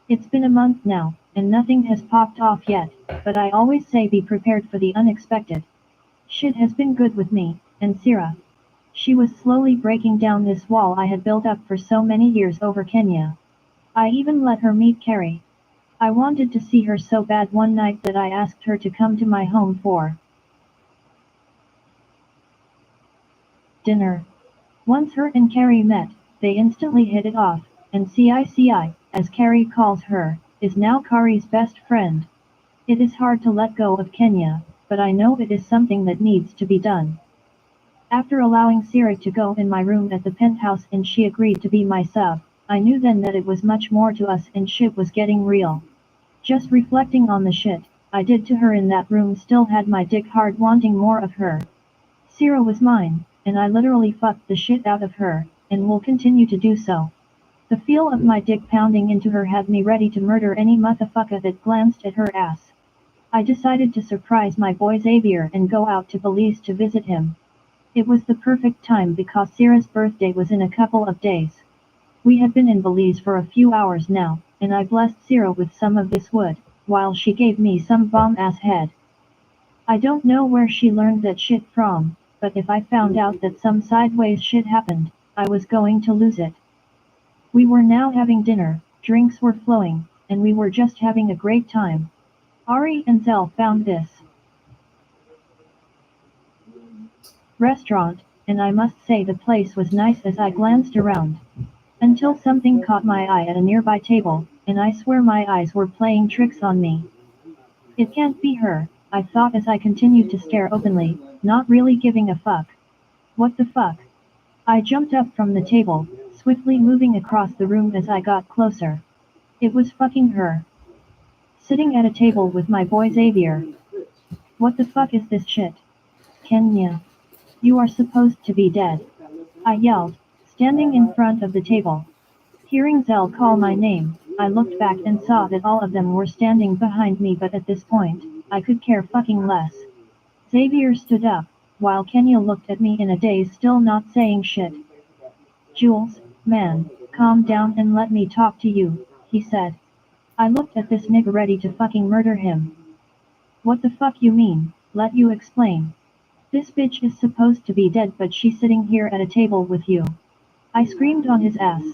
It's been a month now, and nothing has popped off yet, but I always say be prepared for the unexpected. Shit has been good with me, and Syrah. She was slowly breaking down this wall I had built up for so many years over Kenya. I even let her meet Carrie. I wanted to see her so bad one night that I asked her to come to my home for dinner. Once her and Carrie met, they instantly hit it off, and CICI, as Carrie calls her, is now Kari's best friend. It is hard to let go of Kenya, but I know it is something that needs to be done. After allowing Syrah to go in my room at the penthouse and she agreed to be my sub, I knew then that it was much more to us and shit was getting real. Just reflecting on the shit I did to her in that room still had my dick hard wanting more of her. Syrah was mine, and I literally fucked the shit out of her, and will continue to do so. The feel of my dick pounding into her had me ready to murder any motherfucker that glanced at her ass. I decided to surprise my boy Xavier and go out to Belize to visit him. It was the perfect time because Syrah's birthday was in a couple of days. We had been in Belize for a few hours now, and I blessed Syrah with some of this wood, while she gave me some bomb-ass head. I don't know where she learned that shit from, but if I found out that some sideways shit happened, I was going to lose it. We were now having dinner, drinks were flowing, and we were just having a great time. Ari and Zell found this restaurant, and I must say the place was nice as I glanced around. Until something caught my eye at a nearby table, and I swear my eyes were playing tricks on me. It can't be her, I thought as I continued to stare openly, not really giving a fuck. What the fuck? I jumped up from the table, swiftly moving across the room as I got closer. It was fucking her. Sitting at a table with my boy Xavier. What the fuck is this shit? Kenya. You are supposed to be dead. I yelled, standing in front of the table. Hearing Zell call my name, I looked back and saw that all of them were standing behind me, but at this point, I could care fucking less. Xavier stood up, while Kenya looked at me in a daze, still not saying shit. Jules, man, calm down and let me talk to you, he said. I looked at this nigga ready to fucking murder him. What the fuck you mean? Let you explain. This bitch is supposed to be dead, but she's sitting here at a table with you. I screamed on his ass.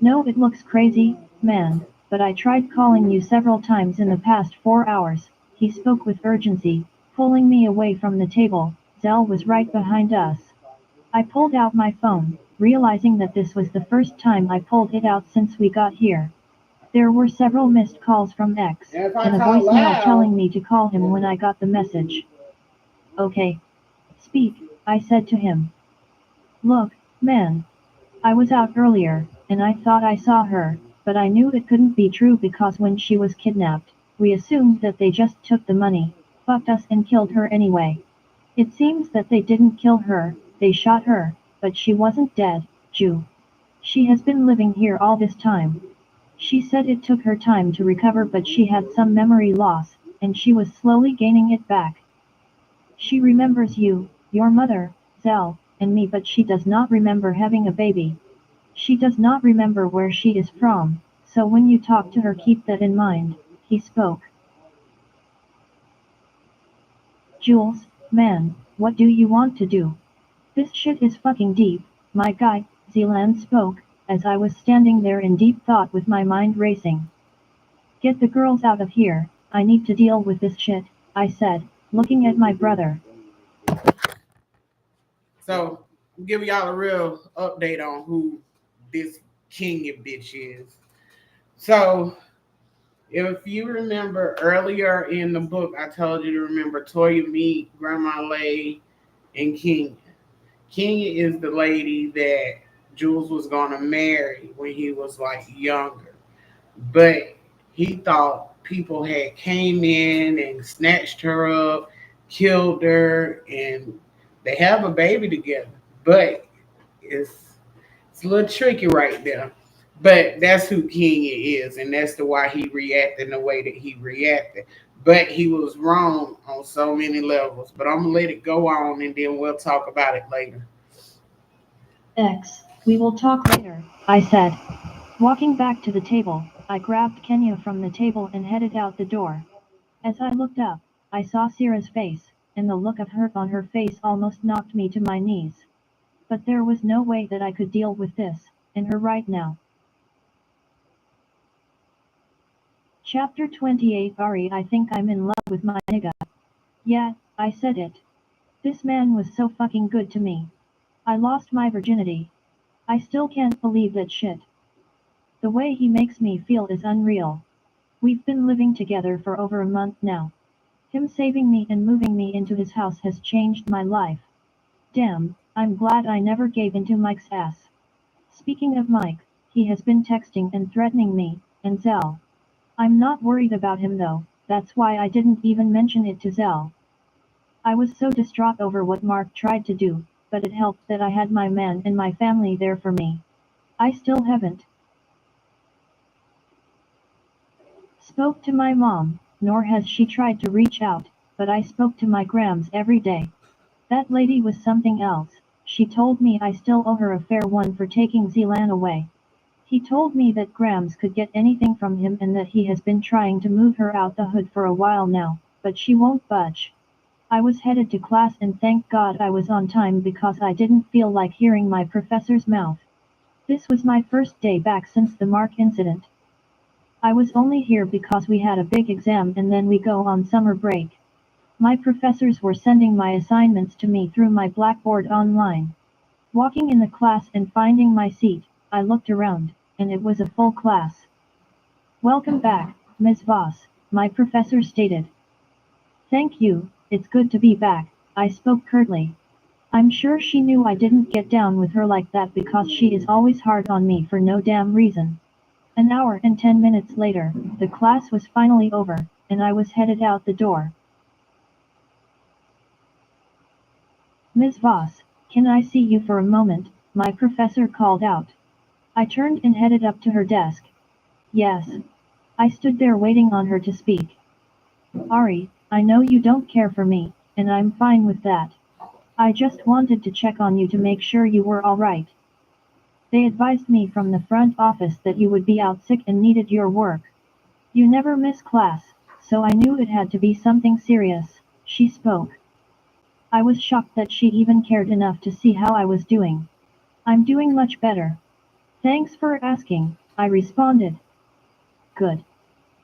Know it looks crazy, man, but I tried calling you several times in the past 4 hours, he spoke with urgency, pulling me away from the table. Zell was right behind us. I pulled out my phone, realizing that this was the first time I pulled it out since we got here. There were several missed calls from X, And if I and a talk voicemail telling loud, me to call him when I got the message. Okay. Speak, I said to him. Look, man. I was out earlier, and I thought I saw her, but I knew it couldn't be true because when she was kidnapped, we assumed that they just took the money, fucked us and killed her anyway. It seems that they didn't kill her, they shot her, but she wasn't dead, Jew. She has been living here all this time. She said it took her time to recover, but she had some memory loss, and she was slowly gaining it back. She remembers you, your mother, Zell, and me, but she does not remember having a baby. She does not remember where she is from, so when you talk to her, keep that in mind, he spoke. Jules, man, what do you want to do? This shit is fucking deep, my guy, Zealand spoke, as I was standing there in deep thought with my mind racing. Get the girls out of here, I need to deal with this shit, I said, looking at my brother. so I'm giving y'all a real update on who this Kenya bitch is. So if you remember earlier in the book, I told you to remember Toya Mead, Grandma Lay, and Kenya. Kenya is the lady that Jules was gonna marry when he was like younger, but he thought people had came in and snatched her up, killed her, and they have a baby together. But it's a little tricky right there. But that's who Kenya is, and that's the why he reacted the way that he reacted. But he was wrong on so many levels. But I'm gonna let it go on, and then we'll talk about it later. X, we will talk later, I said. Walking back to the table, I grabbed Kenya from the table and headed out the door. As I looked up, I saw Sierra's face, and the look of hurt on her face almost knocked me to my knees. But there was no way that I could deal with this, and her right now. Chapter 28 Ari, I think I'm in love with my nigga. Yeah, I said it. This man was so fucking good to me. I lost my virginity. I still can't believe that shit. The way he makes me feel is unreal. We've been living together for over a month now. Him saving me and moving me into his house has changed my life. Damn, I'm glad I never gave into Mike's ass. Speaking of Mike, he has been texting and threatening me, and Zell. I'm not worried about him though, that's why I didn't even mention it to Zell. I was so distraught over what Mark tried to do, but it helped that I had my man and my family there for me. I still haven't spoke to my mom, nor has she tried to reach out, but I spoke to my Grams every day. That lady was something else. She told me I still owe her a fair one for taking Zelan away. He told me that Grams could get anything from him and that he has been trying to move her out the hood for a while now, but she won't budge. I was headed to class and thank God I was on time because I didn't feel like hearing my professor's mouth. This was my first day back since the Mark incident. I was only here because we had a big exam and then we go on summer break. My professors were sending my assignments to me through my Blackboard online. Walking in the class and finding my seat, I looked around, and it was a full class. Welcome back, Ms. Voss, my professor stated. Thank you, it's good to be back, I spoke curtly. I'm sure she knew I didn't get down with her like that because she is always hard on me for no damn reason. An hour and 10 minutes later, the class was finally over, and I was headed out the door. Ms. Voss, can I see you for a moment? My professor called out. I turned and headed up to her desk. Yes. I stood there waiting on her to speak. Ari, I know you don't care for me, and I'm fine with that. I just wanted to check on you to make sure you were alright. They advised me from the front office that you would be out sick and needed your work. You never miss class, so I knew it had to be something serious, she spoke. I was shocked that she even cared enough to see how I was doing. I'm doing much better. Thanks for asking, I responded. Good.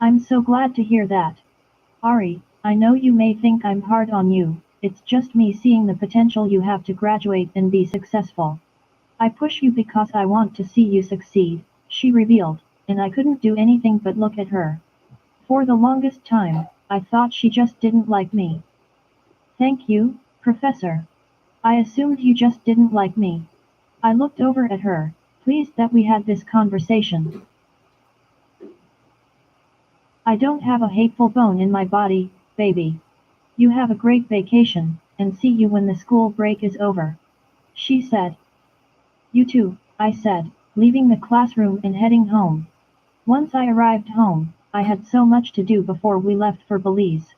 I'm so glad to hear that. Ari, I know you may think I'm hard on you, it's just me seeing the potential you have to graduate and be successful. I push you because I want to see you succeed, she revealed, and I couldn't do anything but look at her. For the longest time, I thought she just didn't like me. Thank you, Professor. I assumed you just didn't like me. I looked over at her, pleased that we had this conversation. I don't have a hateful bone in my body, baby. You have a great vacation, and see you when the school break is over. She said. You too, I said, leaving the classroom and heading home. Once I arrived home, I had so much to do before we left for Belize.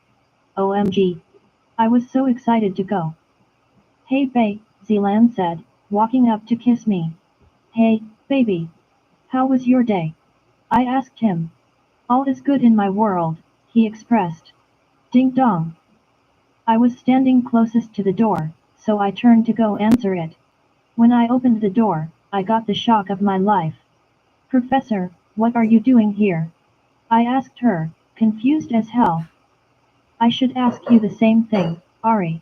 OMG. I was so excited to go. Hey bae, Zealand said, walking up to kiss me. Hey, baby. How was your day? I asked him. All is good in my world, he expressed. Ding dong. I was standing closest to the door, so I turned to go answer it. When I opened the door, I got the shock of my life. Professor, what are you doing here? I asked her, confused as hell. I should ask you the same thing, Ari.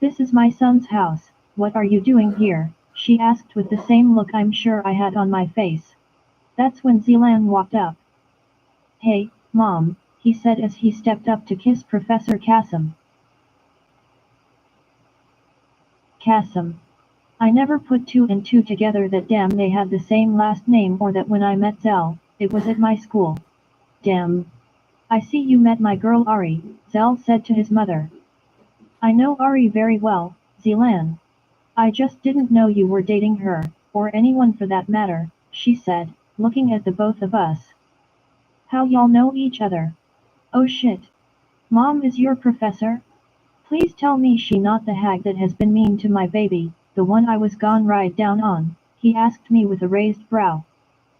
This is my son's house, what are you doing here? She asked with the same look I'm sure I had on my face. That's when Zealand walked up. Hey, Mom, he said as he stepped up to kiss Professor Kassom. Kassom. I never put two and two together that damn they had the same last name or that when I met Zell, it was at my school. Damn. I see you met my girl Ari, Zell said to his mother. I know Ari very well, Zealand. I just didn't know you were dating her, or anyone for that matter, she said, looking at the both of us. How y'all know each other? Oh shit. Mom is your professor? Please tell me she not the hag that has been mean to my baby, the one I was gone ride down on, he asked me with a raised brow.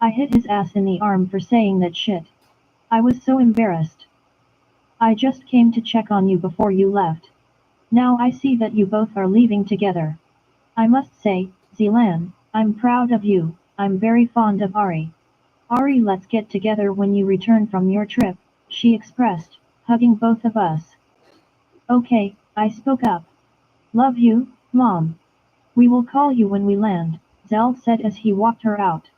I hit his ass in the arm for saying that shit. I was so embarrassed. I just came to check on you before you left. Now I see that you both are leaving together. I must say, Zealand, I'm proud of you, I'm very fond of Ari. Ari, let's get together when you return from your trip, she expressed, hugging both of us. Okay, I spoke up. Love you, Mom. We will call you when we land, Zell said as he walked her out.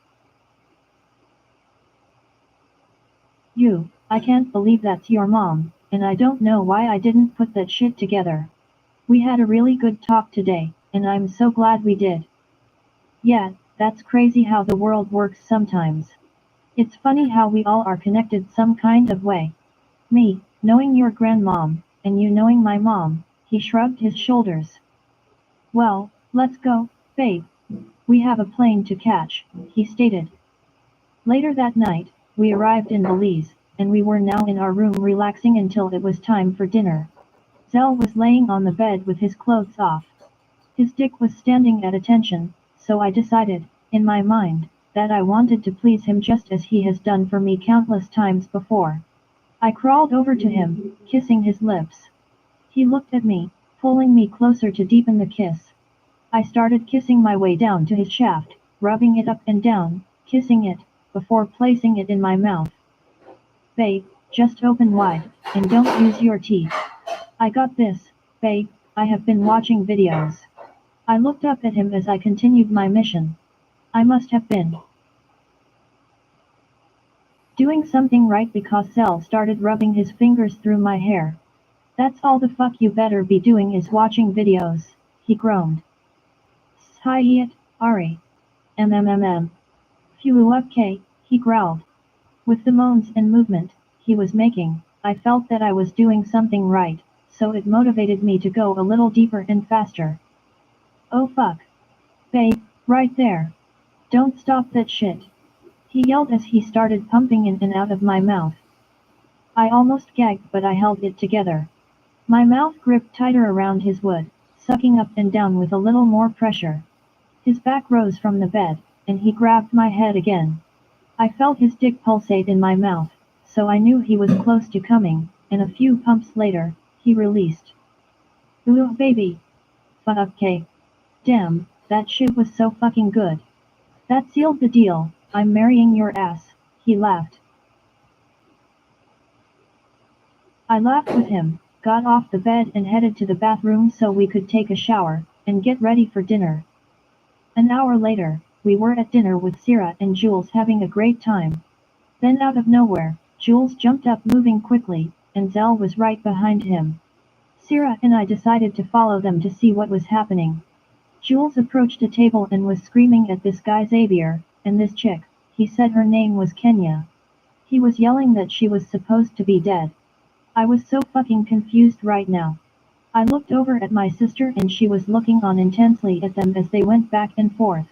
I can't believe that's your mom, and I don't know why I didn't put that shit together. We had a really good talk today, and I'm so glad we did. Yeah, that's crazy how the world works sometimes. It's funny how we all are connected some kind of way. Me, knowing your grandmom, and you knowing my mom, he shrugged his shoulders. Well, let's go, babe. We have a plane to catch, he stated. Later that night, we arrived in Belize, and we were now in our room relaxing until it was time for dinner. Zell was laying on the bed with his clothes off. His dick was standing at attention, so I decided, in my mind, that I wanted to please him just as he has done for me countless times before. I crawled over to him, kissing his lips. He looked at me, pulling me closer to deepen the kiss. I started kissing my way down to his shaft, rubbing it up and down, kissing it, before placing it in my mouth. Babe, just open wide, and don't use your teeth. I got this, babe, I have been watching videos. I looked up at him as I continued my mission. I must have been doing something right because Zell started rubbing his fingers through my hair. That's all the fuck you better be doing is watching videos, he groaned. Shyet, Ari. MMMM. Phew okay, he growled. With the moans and movement he was making, I felt that I was doing something right, so it motivated me to go a little deeper and faster. Oh fuck. Babe, right there. Don't stop that shit. He yelled as he started pumping in and out of my mouth. I almost gagged but I held it together. My mouth gripped tighter around his wood, sucking up and down with a little more pressure. His back rose from the bed, and he grabbed my head again. I felt his dick pulsate in my mouth, so I knew he was close to coming, and a few pumps later, he released. Ooh baby. Fuck okay. Damn, that shit was so fucking good. That sealed the deal, I'm marrying your ass, he laughed. I laughed with him, got off the bed and headed to the bathroom so we could take a shower, and get ready for dinner. An hour later, we were at dinner with Sierra and Jules having a great time. Then out of nowhere, Jules jumped up moving quickly, and Zell was right behind him. Sierra and I decided to follow them to see what was happening. Jules approached a table and was screaming at this guy Xavier, and this chick, he said her name was Kenya. He was yelling that she was supposed to be dead. I was so fucking confused right now. I looked over at my sister and she was looking on intensely at them as they went back and forth.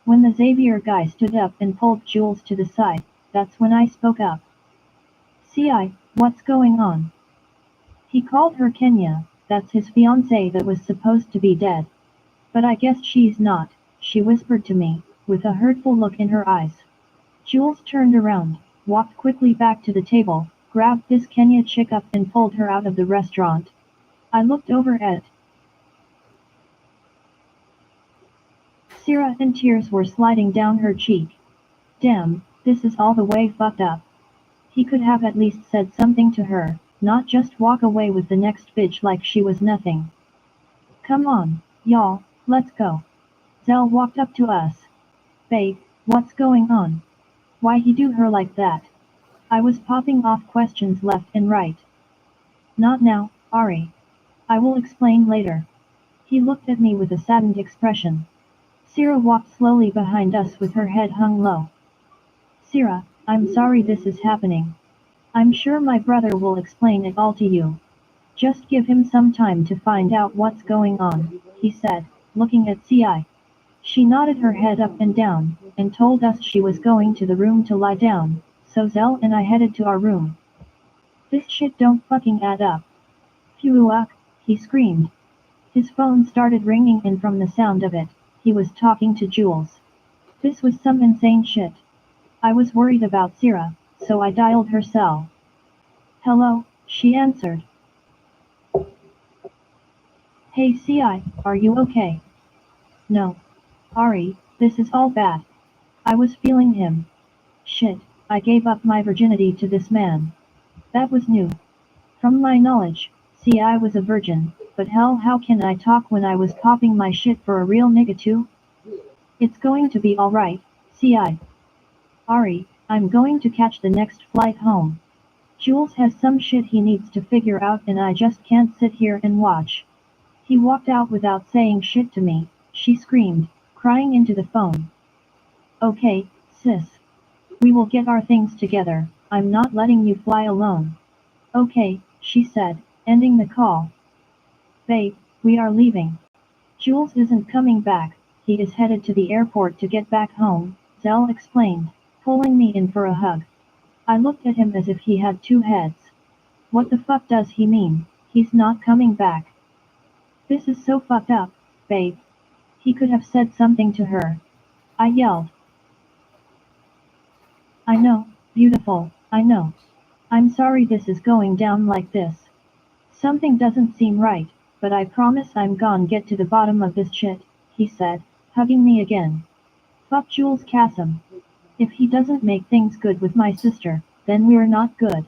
When the Xavier guy stood up and pulled Jules to the side, that's when I spoke up. "CI, what's going on?" He called her Kenya, that's his fiancée that was supposed to be dead. "But I guess she's not," she whispered to me, with a hurtful look in her eyes. Jules turned around, walked quickly back to the table, grabbed this Kenya chick up and pulled her out of the restaurant. I looked over at Sierra and tears were sliding down her cheek. Damn, this is all the way fucked up. He could have at least said something to her, not just walk away with the next bitch like she was nothing. "Come on, y'all, let's go." Zell walked up to us. "Babe, what's going on? Why he do her like that?" I was popping off questions left and right. "Not now, Ari. I will explain later." He looked at me with a saddened expression. Sierra walked slowly behind us with her head hung low. "Sierra, I'm sorry this is happening. I'm sure my brother will explain it all to you. Just give him some time to find out what's going on," he said, looking at CI. She nodded her head up and down, and told us she was going to the room to lie down, so Zell and I headed to our room. "This shit don't fucking add up." "Phew, he screamed. His phone started ringing and from the sound of it, he was talking to Jules. This was some insane shit. I was worried about Sierra, so I dialed her cell. "Hello," she answered. "Hey CI, are you okay?" "No. Ari, this is all bad. I was feeling him. Shit, I gave up my virginity to this man. That was new. From my knowledge, CI was a virgin, but hell how can I talk when I was popping my shit for a real nigga too? It's going to be alright, CI. Ari, I'm going to catch the next flight home. Jules has some shit he needs to figure out and I just can't sit here and watch." He walked out without saying shit to me, she screamed, crying into the phone. "Okay, sis. We will get our things together, I'm not letting you fly alone." "Okay," she said, ending the call. "Babe, we are leaving. Jules isn't coming back, he is headed to the airport to get back home," Zell explained, pulling me in for a hug. I looked at him as if he had two heads. What the fuck does he mean, he's not coming back? This is so fucked up, babe. He could have said something to her. I yelled. "I know, beautiful, I know. I'm sorry this is going down like this. Something doesn't seem right, but I promise I'm gon' get to the bottom of this shit," he said, hugging me again. Fuck Jules Kassom. If he doesn't make things good with my sister, then we're not good.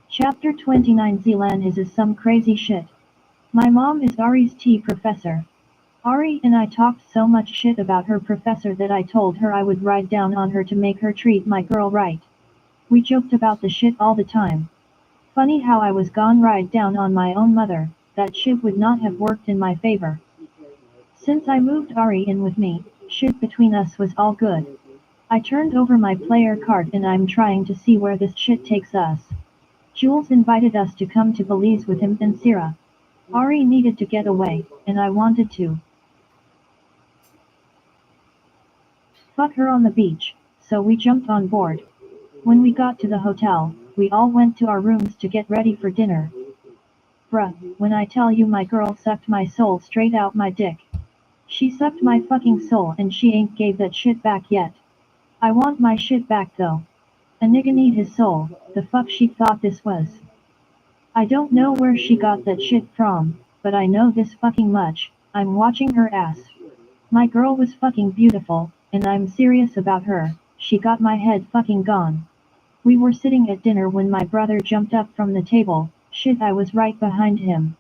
Chapter 29 Zealand is some crazy shit. My mom is Ari's tea professor. Ari and I talked so much shit about her professor that I told her I would ride down on her to make her treat my girl right. We joked about the shit all the time. Funny how I was gone ride down on my own mother, that shit would not have worked in my favor. Since I moved Ari in with me, shit between us was all good. I turned over my player card and I'm trying to see where this shit takes us. Jules invited us to come to Belize with him and Sierra. Ari needed to get away, and I wanted to fuck her on the beach, so we jumped on board. When we got to the hotel, we all went to our rooms to get ready for dinner. Bruh, when I tell you my girl sucked my soul straight out my dick. She sucked my fucking soul and she ain't gave that shit back yet. I want my shit back though. A nigga need his soul, the fuck she thought this was. I don't know where she got that shit from, but I know this fucking much, I'm watching her ass. My girl was fucking beautiful, and I'm serious about her, she got my head fucking gone. We were sitting at dinner when my brother jumped up from the table, shit I was right behind him.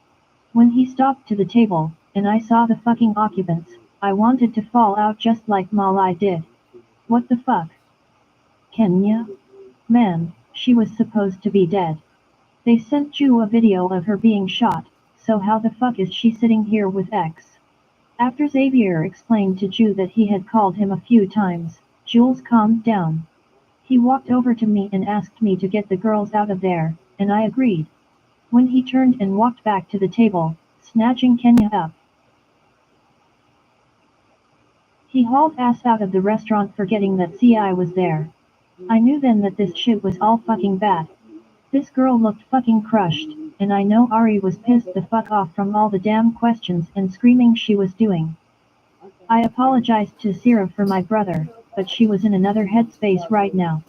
When he stopped to the table, and I saw the fucking occupants, I wanted to fall out just like Malai did. What the fuck? Kenya? Man, she was supposed to be dead. They sent Ju a video of her being shot, so how the fuck is she sitting here with X? After Xavier explained to Ju that he had called him a few times, Jules calmed down. He walked over to me and asked me to get the girls out of there, and I agreed. When he turned and walked back to the table, snatching Kenya up, he hauled ass out of the restaurant forgetting that CI was there. I knew then that this shit was all fucking bad. This girl looked fucking crushed, and I know Ari was pissed the fuck off from all the damn questions and screaming she was doing. I apologized to Sierra for my brother, but she was in another headspace right now.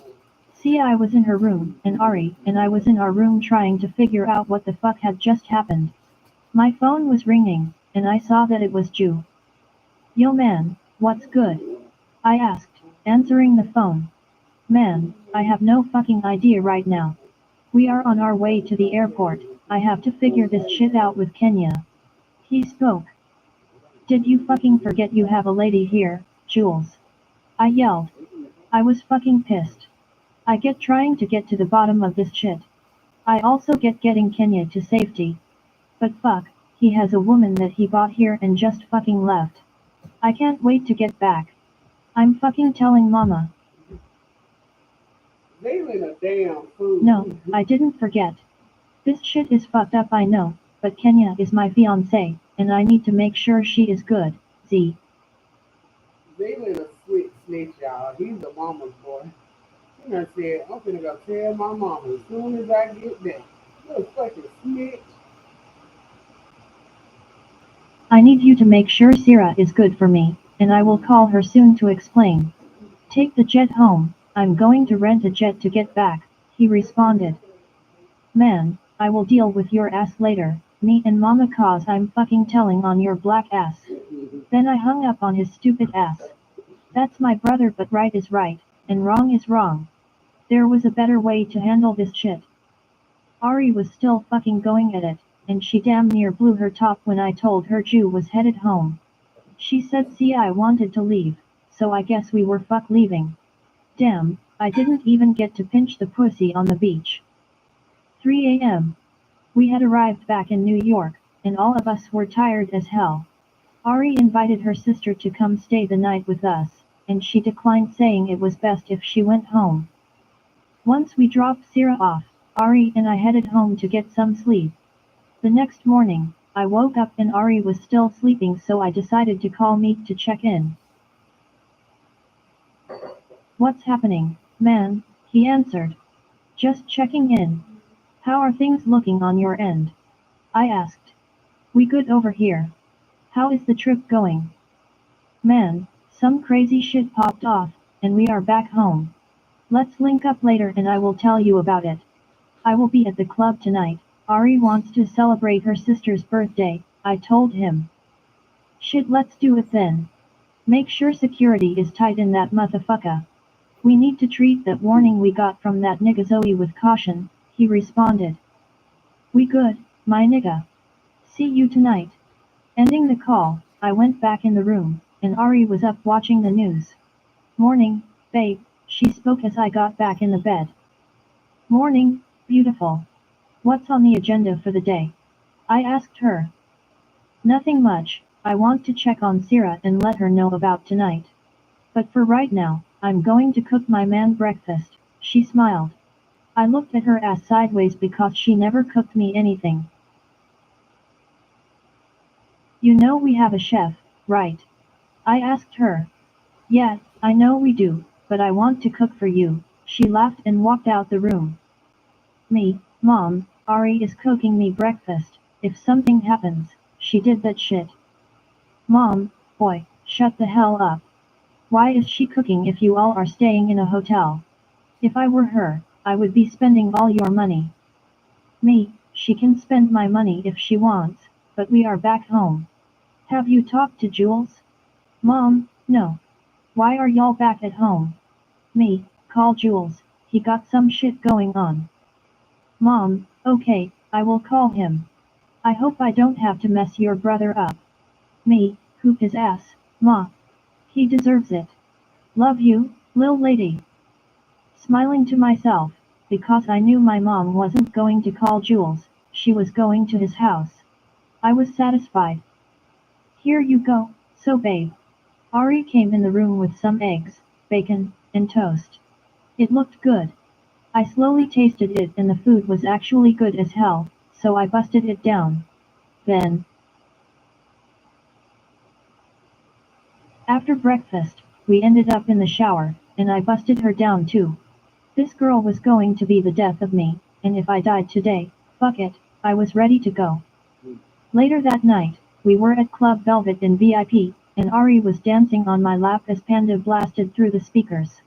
CI was in her room, and Ari and I was in our room trying to figure out what the fuck had just happened. My phone was ringing, and I saw that it was Ju. Yo man, what's good? I asked, answering the phone. Man, I have no fucking idea right now. We are on our way to the airport, I have to figure this shit out with Kenya. He spoke. Did you fucking forget you have a lady here, Jules? I yelled. I was fucking pissed. I get trying to get to the bottom of this shit. I also get getting Kenya to safety. But fuck, he has a woman that he bought here and just fucking left. I can't wait to get back. I'm fucking telling mama. They in a damn food. No, I didn't forget. This shit is fucked up I know, but Kenya is my fiancé, and I need to make sure she is good, Z. They in a sweet snitch, y'all. He's a mama's boy. He done said, I'm finna go tell my mama as soon as I get there. Little fucking snitch. I need you to make sure Sierra is good for me, and I will call her soon to explain. Take the jet home, I'm going to rent a jet to get back, he responded. Man, I will deal with your ass later, me and mama cause I'm fucking telling on your black ass. Then I hung up on his stupid ass. That's my brother but right is right, and wrong is wrong. There was a better way to handle this shit. Ari was still fucking going at it, and she damn near blew her top when I told her Ju was headed home. She said see I wanted to leave, so I guess we were fuck leaving. Damn, I didn't even get to pinch the pussy on the beach. 3 a.m. We had arrived back in New York, and all of us were tired as hell. Ari invited her sister to come stay the night with us, and she declined saying it was best if she went home. Once we dropped Sierra off, Ari and I headed home to get some sleep. The next morning, I woke up and Ari was still sleeping so I decided to call Meek to check in. What's happening, man? He answered. Just checking in. How are things looking on your end? I asked. We good over here. How is the trip going? Man, some crazy shit popped off, and we are back home. Let's link up later and I will tell you about it. I will be at the club tonight. Ari wants to celebrate her sister's birthday, I told him. Shit, let's do it then. Make sure security is tight in that motherfucker. We need to treat that warning we got from that nigga Zoe with caution, he responded. We good, my nigga. See you tonight. Ending the call, I went back in the room, and Ari was up watching the news. Morning, babe, she spoke as I got back in the bed. Morning, beautiful. What's on the agenda for the day? I asked her. Nothing much, I want to check on Sierra and let her know about tonight. But for right now, I'm going to cook my man breakfast, she smiled. I looked at her ass sideways because she never cooked me anything. You know we have a chef, right? I asked her. Yeah, I know we do, but I want to cook for you, she laughed and walked out the room. Me, Mom, Ari is cooking me breakfast. If something happens, she did that shit. Mom, boy, shut the hell up. Why is she cooking if you all are staying in a hotel? If I were her, I would be spending all your money. Me, she can spend my money if she wants, but we are back home. Have you talked to Jules? Mom, no. Why are y'all back at home? Me, call Jules, he got some shit going on. Mom, okay, I will call him. I hope I don't have to mess your brother up. Me, hoop his ass, ma. He deserves it. Love you, lil lady. Smiling to myself, because I knew my mom wasn't going to call Jules, she was going to his house. I was satisfied. Here you go, so babe. Ari came in the room with some eggs, bacon, and toast. It looked good. I slowly tasted it and the food was actually good as hell, so I busted it down. Then, after breakfast, we ended up in the shower, and I busted her down too. This girl was going to be the death of me, and if I died today, fuck it, I was ready to go. Later that night, we were at Club Velvet in VIP, and Ari was dancing on my lap as Panda blasted through the speakers.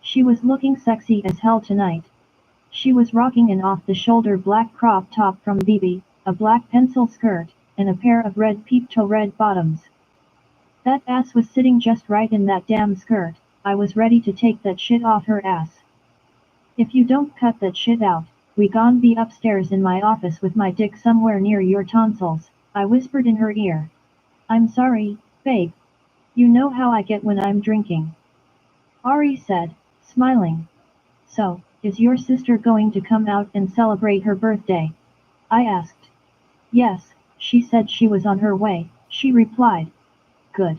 She was looking sexy as hell tonight. She was rocking an off-the-shoulder black crop top from BB, a black pencil skirt, and a pair of red peep-toe red bottoms. That ass was sitting just right in that damn skirt. I was ready to take that shit off her ass. If you don't cut that shit out, we gon' be upstairs in my office with my dick somewhere near your tonsils, I whispered in her ear. I'm sorry, babe. You know how I get when I'm drinking. Ari said, smiling. So, is your sister going to come out and celebrate her birthday? I asked. Yes, she said she was on her way, she replied. Good.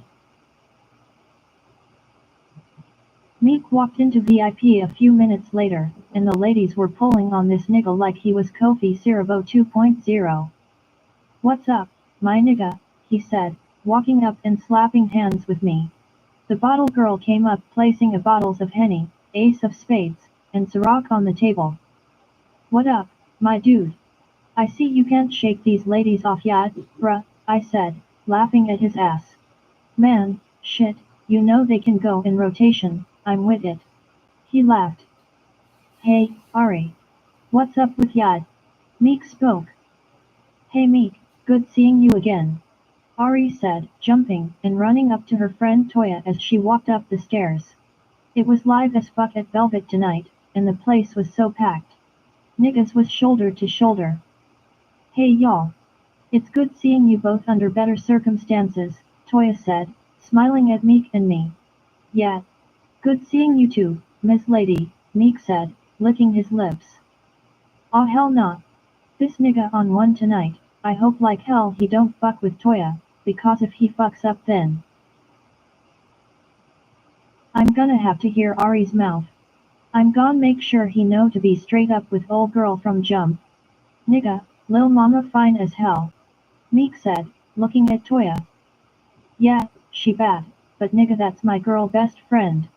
Meek walked into VIP a few minutes later, and the ladies were pulling on this nigga like he was Kofi Siriboe 2.0. What's up, my nigga, he said, walking up and slapping hands with me. The bottle girl came up placing a bottles of Henny, Ace of Spades, and Ciroc on the table. What up, my dude? I see you can't shake these ladies off yet, bruh, I said, laughing at his ass. Man, shit, you know they can go in rotation, I'm with it. He laughed. Hey, Ari. What's up with Yad? Meek spoke. Hey Meek, good seeing you again. Ari said, jumping and running up to her friend Toya as she walked up the stairs. It was live as fuck at Velvet tonight, and the place was so packed. Niggas was shoulder to shoulder. Hey y'all. It's good seeing you both under better circumstances, Toya said, smiling at Meek and me. Yeah. Good seeing you too, Miss Lady, Meek said, licking his lips. Aw hell nah. This nigga on one tonight, I hope like hell he don't fuck with Toya, because if he fucks up then I'm gonna have to hear Ari's mouth. I'm gon' make sure he know to be straight up with old girl from jump. Nigga, lil mama fine as hell. Meek said, looking at Toya. Yeah, she bad, but nigga that's my girl best friend.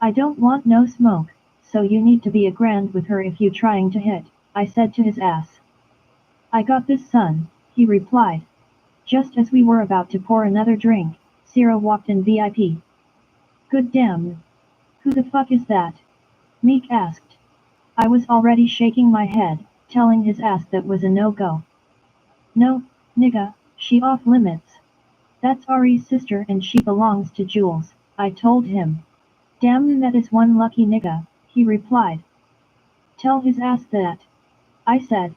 I don't want no smoke, so you need to be a grand with her if you trying to hit, I said to his ass. I got this son, he replied. Just as we were about to pour another drink, Sierra walked in VIP. Good damn. Who the fuck is that? Meek asked. I was already shaking my head, telling his ass that was a no-go. No, nigga, she off limits. That's Ari's sister and she belongs to Jules, I told him. Damn that is one lucky nigga, he replied. Tell his ass that. I said.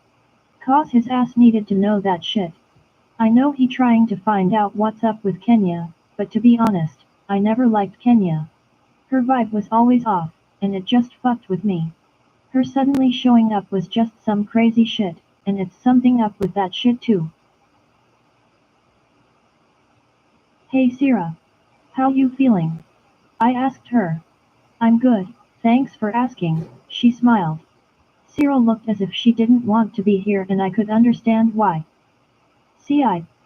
Cause his ass needed to know that shit. I know he trying to find out what's up with Kenya, but to be honest, I never liked Kenya. Her vibe was always off, and it just fucked with me. Her suddenly showing up was just some crazy shit, and it's something up with that shit too. Hey Sierra. How you feeling? I asked her. I'm good, thanks for asking, she smiled. Sierra looked as if she didn't want to be here and I could understand why.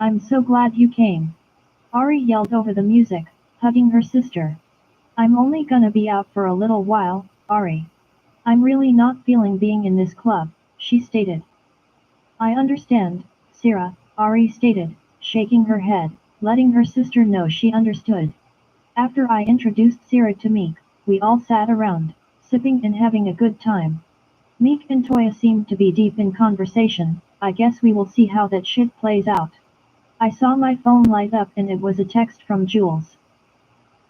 I'm so glad you came. Ari yelled over the music, hugging her sister. I'm only gonna be out for a little while, Ari. I'm really not feeling being in this club, she stated. I understand, Sierra, Ari stated, shaking her head, letting her sister know she understood. After I introduced Sierra to Meek, we all sat around, sipping and having a good time. Meek and Toya seemed to be deep in conversation. I guess we will see how that shit plays out. I saw my phone light up and it was a text from Jules.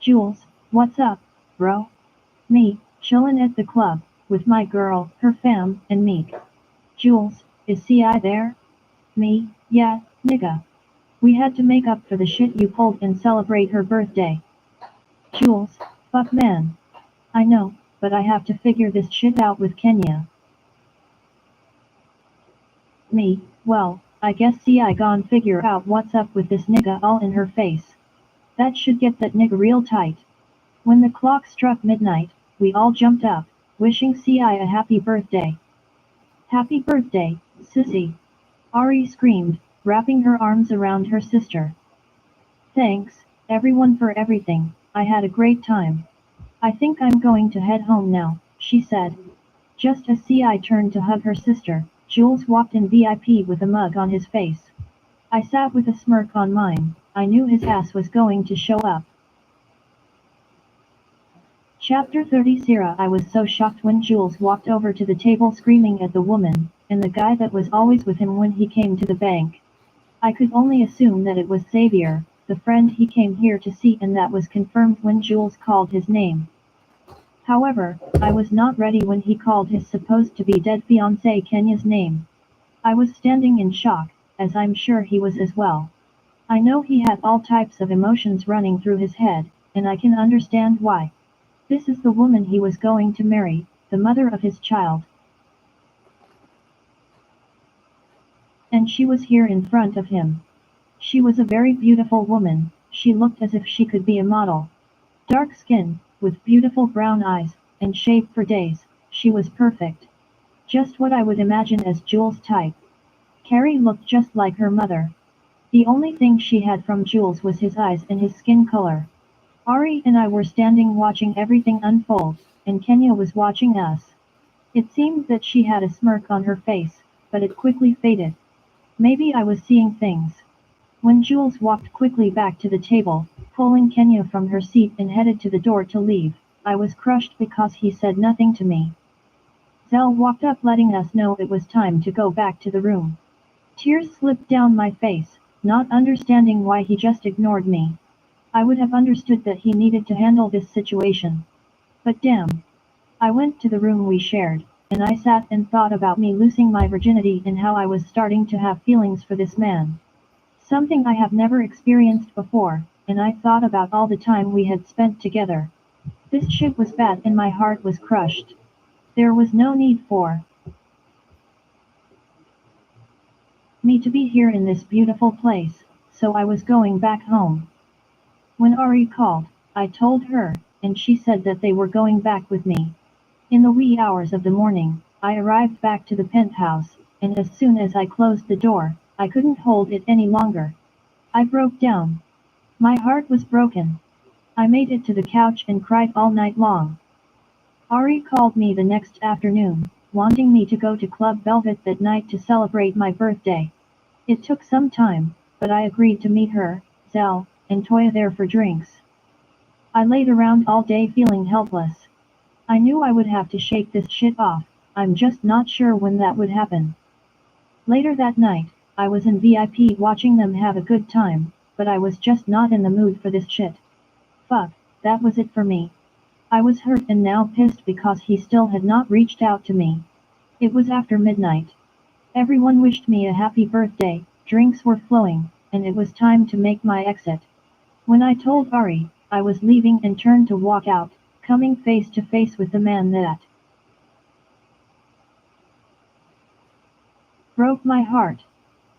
Jules, what's up, bro? Me, chillin' at the club, with my girl, her fam, and Meek. Jules, is CI there? Me, yeah, nigga. We had to make up for the shit you pulled and celebrate her birthday. Jules, fuck man. I know, but I have to figure this shit out with Kenya. Me, well, I guess CI gon' figure out what's up with this nigga all in her face. That should get that nigga real tight. When the clock struck midnight, we all jumped up, wishing CI a happy birthday. Happy birthday, sissy. Ari screamed, wrapping her arms around her sister. Thanks, everyone for everything, I had a great time. I think I'm going to head home now, she said. Just as CI turned to hug her sister, Jules walked in VIP with a mug on his face. I sat with a smirk on mine, I knew his ass was going to show up. Chapter 30 Sierra I was so shocked when Jules walked over to the table screaming at the woman, and the guy that was always with him when he came to the bank. I could only assume that it was Xavier, the friend he came here to see, and that was confirmed when Jules called his name. However, I was not ready when he called his supposed to be dead fiancée Kenya's name. I was standing in shock, as I'm sure he was as well. I know he had all types of emotions running through his head, and I can understand why. This is the woman he was going to marry, the mother of his child. And she was here in front of him. She was a very beautiful woman, she looked as if she could be a model. Dark skin, with beautiful brown eyes, and shaved for days, she was perfect. Just what I would imagine as Jules' type. Carrie looked just like her mother. The only thing she had from Jules was his eyes and his skin color. Ari and I were standing watching everything unfold, and Kenya was watching us. It seemed that she had a smirk on her face, but it quickly faded. Maybe I was seeing things. When Jules walked quickly back to the table, pulling Kenya from her seat and headed to the door to leave, I was crushed because he said nothing to me. Zell walked up letting us know it was time to go back to the room. Tears slipped down my face, not understanding why he just ignored me. I would have understood that he needed to handle this situation. But damn. I went to the room we shared, and I sat and thought about me losing my virginity and how I was starting to have feelings for this man. Something I have never experienced before, and I thought about all the time we had spent together. This shit was bad and my heart was crushed. There was no need for me to be here in this beautiful place, so I was going back home. When Ari called, I told her, and she said that they were going back with me. In the wee hours of the morning, I arrived back to the penthouse, and as soon as I closed the door, I couldn't hold it any longer. I broke down. My heart was broken. I made it to the couch and cried all night long. Ari called me the next afternoon, wanting me to go to Club Velvet that night to celebrate my birthday. It took some time, but I agreed to meet her, Zell, and Toya there for drinks. I laid around all day feeling helpless. I knew I would have to shake this shit off, I'm just not sure when that would happen. Later that night, I was in VIP watching them have a good time, but I was just not in the mood for this shit. Fuck, that was it for me. I was hurt and now pissed because he still had not reached out to me. It was after midnight. Everyone wished me a happy birthday, drinks were flowing, and it was time to make my exit. When I told Ari, I was leaving and turned to walk out, coming face to face with the man that broke my heart.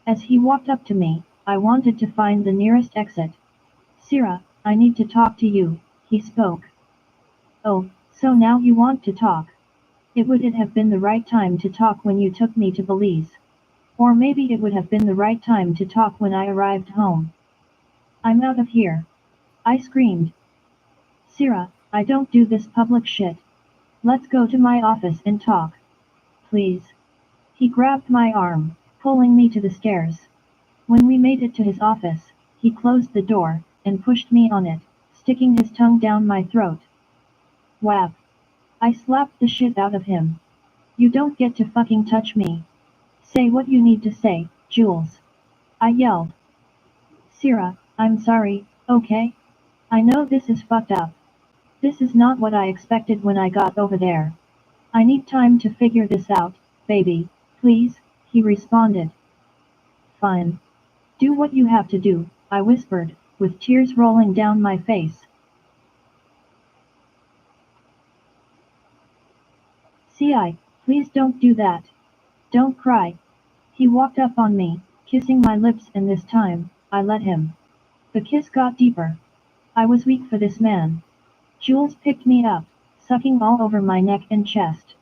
As he walked up to me, I wanted to find the nearest exit. Sierra, I need to talk to you, he spoke. Oh, so now you want to talk? Would it have been the right time to talk when you took me to Belize? Or maybe it would have been the right time to talk when I arrived home. I'm out of here. I screamed. Sierra, I don't do this public shit. Let's go to my office and talk. Please. He grabbed my arm, pulling me to the stairs. When we made it to his office, he closed the door, and pushed me on it, sticking his tongue down my throat. Whap! I slapped the shit out of him. You don't get to fucking touch me. Say what you need to say, Jules. I yelled. Sierra, I'm sorry, okay? I know this is fucked up. This is not what I expected when I got over there. I need time to figure this out, baby, please, he responded. Fine. Do what you have to do, I whispered, with tears rolling down my face. C.I., please don't do that. Don't cry. He walked up on me, kissing my lips, and this time, I let him. The kiss got deeper. I was weak for this man. Jules picked me up, sucking all over my neck and chest.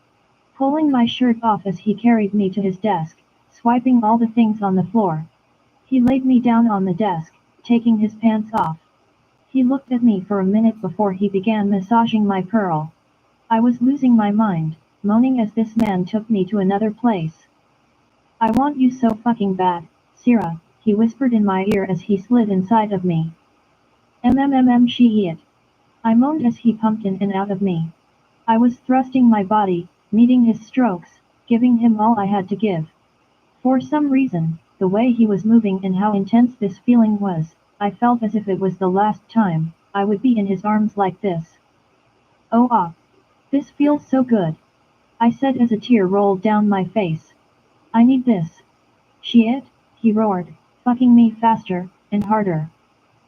Pulling my shirt off as he carried me to his desk, swiping all the things on the floor. He laid me down on the desk, taking his pants off. He looked at me for a minute before he began massaging my pearl. I was losing my mind, moaning as this man took me to another place. I want you so fucking bad, Sierra, he whispered in my ear as he slid inside of me. She it. I moaned as he pumped in and out of me. I was thrusting my body, meeting his strokes, giving him all I had to give. For some reason, the way he was moving and how intense this feeling was, I felt as if it was the last time I would be in his arms like this. Oh ah. This feels so good. I said as a tear rolled down my face. I need this. Shit, he roared, fucking me faster and harder.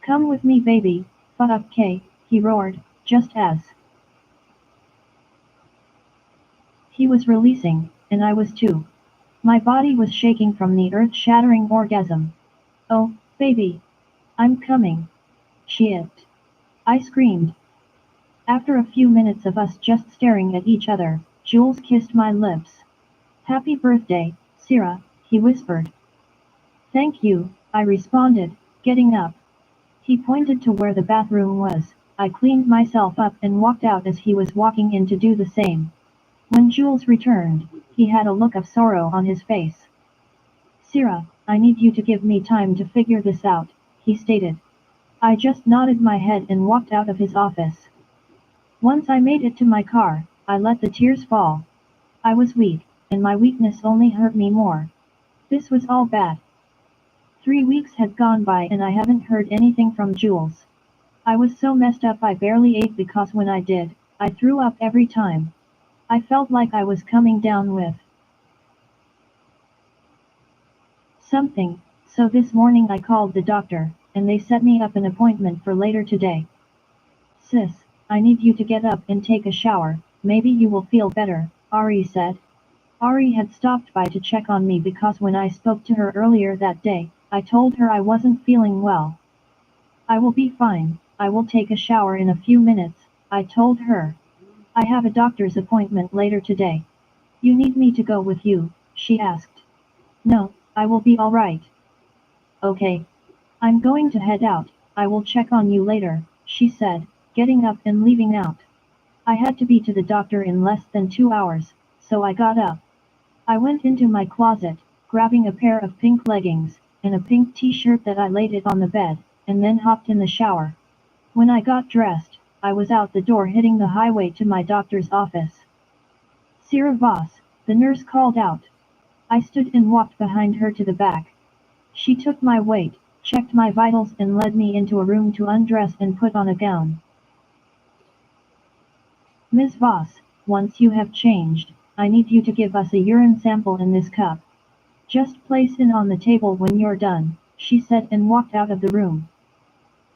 Come with me, baby, fuck K, he roared, just as he was releasing, and I was too. My body was shaking from the earth-shattering orgasm. Oh, baby. I'm coming. Shit. I screamed. After a few minutes of us just staring at each other, Jules kissed my lips. Happy birthday, Sierra, he whispered. Thank you, I responded, getting up. He pointed to where the bathroom was. I cleaned myself up and walked out as he was walking in to do the same. When Jules returned, he had a look of sorrow on his face. Sierra, I need you to give me time to figure this out, he stated. I just nodded my head and walked out of his office. Once I made it to my car, I let the tears fall. I was weak, and my weakness only hurt me more. This was all bad. 3 weeks had gone by and I haven't heard anything from Jules. I was so messed up I barely ate because when I did, I threw up every time. I felt like I was coming down with something, so this morning I called the doctor, and they set me up an appointment for later today. Sis, I need you to get up and take a shower, maybe you will feel better, Ari said. Ari had stopped by to check on me because when I spoke to her earlier that day, I told her I wasn't feeling well. I will be fine, I will take a shower in a few minutes, I told her. I have a doctor's appointment later today. You need me to go with you, she asked. No, I will be alright. Okay. I'm going to head out, I will check on you later, she said, getting up and leaving out. I had to be to the doctor in less than 2 hours, so I got up. I went into my closet, grabbing a pair of pink leggings, and a pink t-shirt that I laid it on the bed, and then hopped in the shower. When I got dressed, I was out the door hitting the highway to my doctor's office. Sierra Voss, the nurse called out. I stood and walked behind her to the back. She took my weight, checked my vitals and led me into a room to undress and put on a gown. Ms. Voss, once you have changed, I need you to give us a urine sample in this cup. Just place it on the table when you're done, she said and walked out of the room.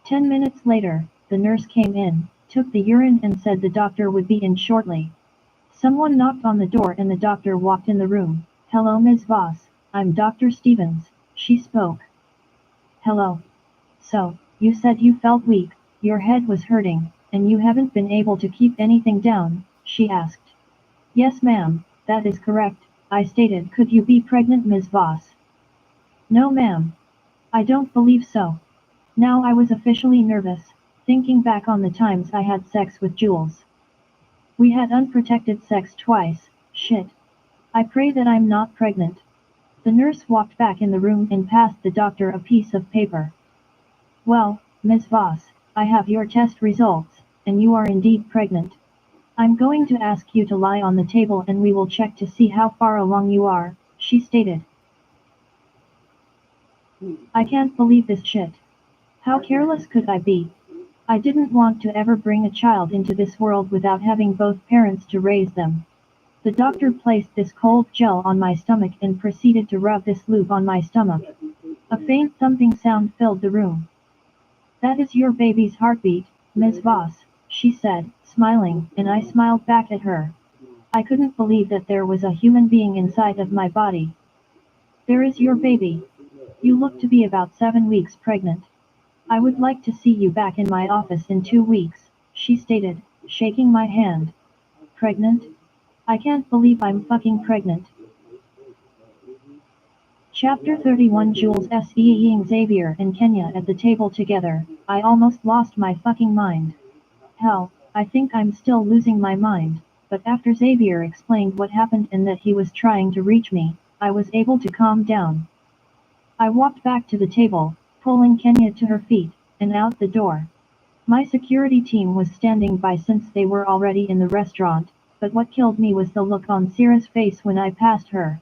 10 minutes later, the nurse came in, took the urine and said the doctor would be in shortly. Someone knocked on the door and the doctor walked in the room. Hello Ms. Voss, I'm Dr. Stevens, she spoke. Hello. So, you said you felt weak, your head was hurting, and you haven't been able to keep anything down, she asked. Yes ma'am, that is correct, I stated. Could you be pregnant Ms. Voss? No ma'am. I don't believe so. Now I was officially nervous, thinking back on the times I had sex with Jules. We had unprotected sex twice, shit. I pray that I'm not pregnant. The nurse walked back in the room and passed the doctor a piece of paper. Well, Miss Voss, I have your test results, and you are indeed pregnant. I'm going to ask you to lie on the table and we will check to see how far along you are, she stated. I can't believe this shit. How careless could I be? I didn't want to ever bring a child into this world without having both parents to raise them. The doctor placed this cold gel on my stomach and proceeded to rub this lube on my stomach. A faint thumping sound filled the room. That is your baby's heartbeat, Ms. Voss, she said, smiling, and I smiled back at her. I couldn't believe that there was a human being inside of my body. There is your baby. You look to be about 7 weeks pregnant. I would like to see you back in my office in 2 weeks, she stated, shaking my hand. Pregnant? I can't believe I'm fucking pregnant. Chapter 31 Jules seeing Xavier and Kenya at the table together, I almost lost my fucking mind. Hell, I think I'm still losing my mind, but after Xavier explained what happened and that he was trying to reach me, I was able to calm down. I walked back to the table, pulling Kenya to her feet, and out the door. My security team was standing by since they were already in the restaurant, but what killed me was the look on Sierra's face when I passed her.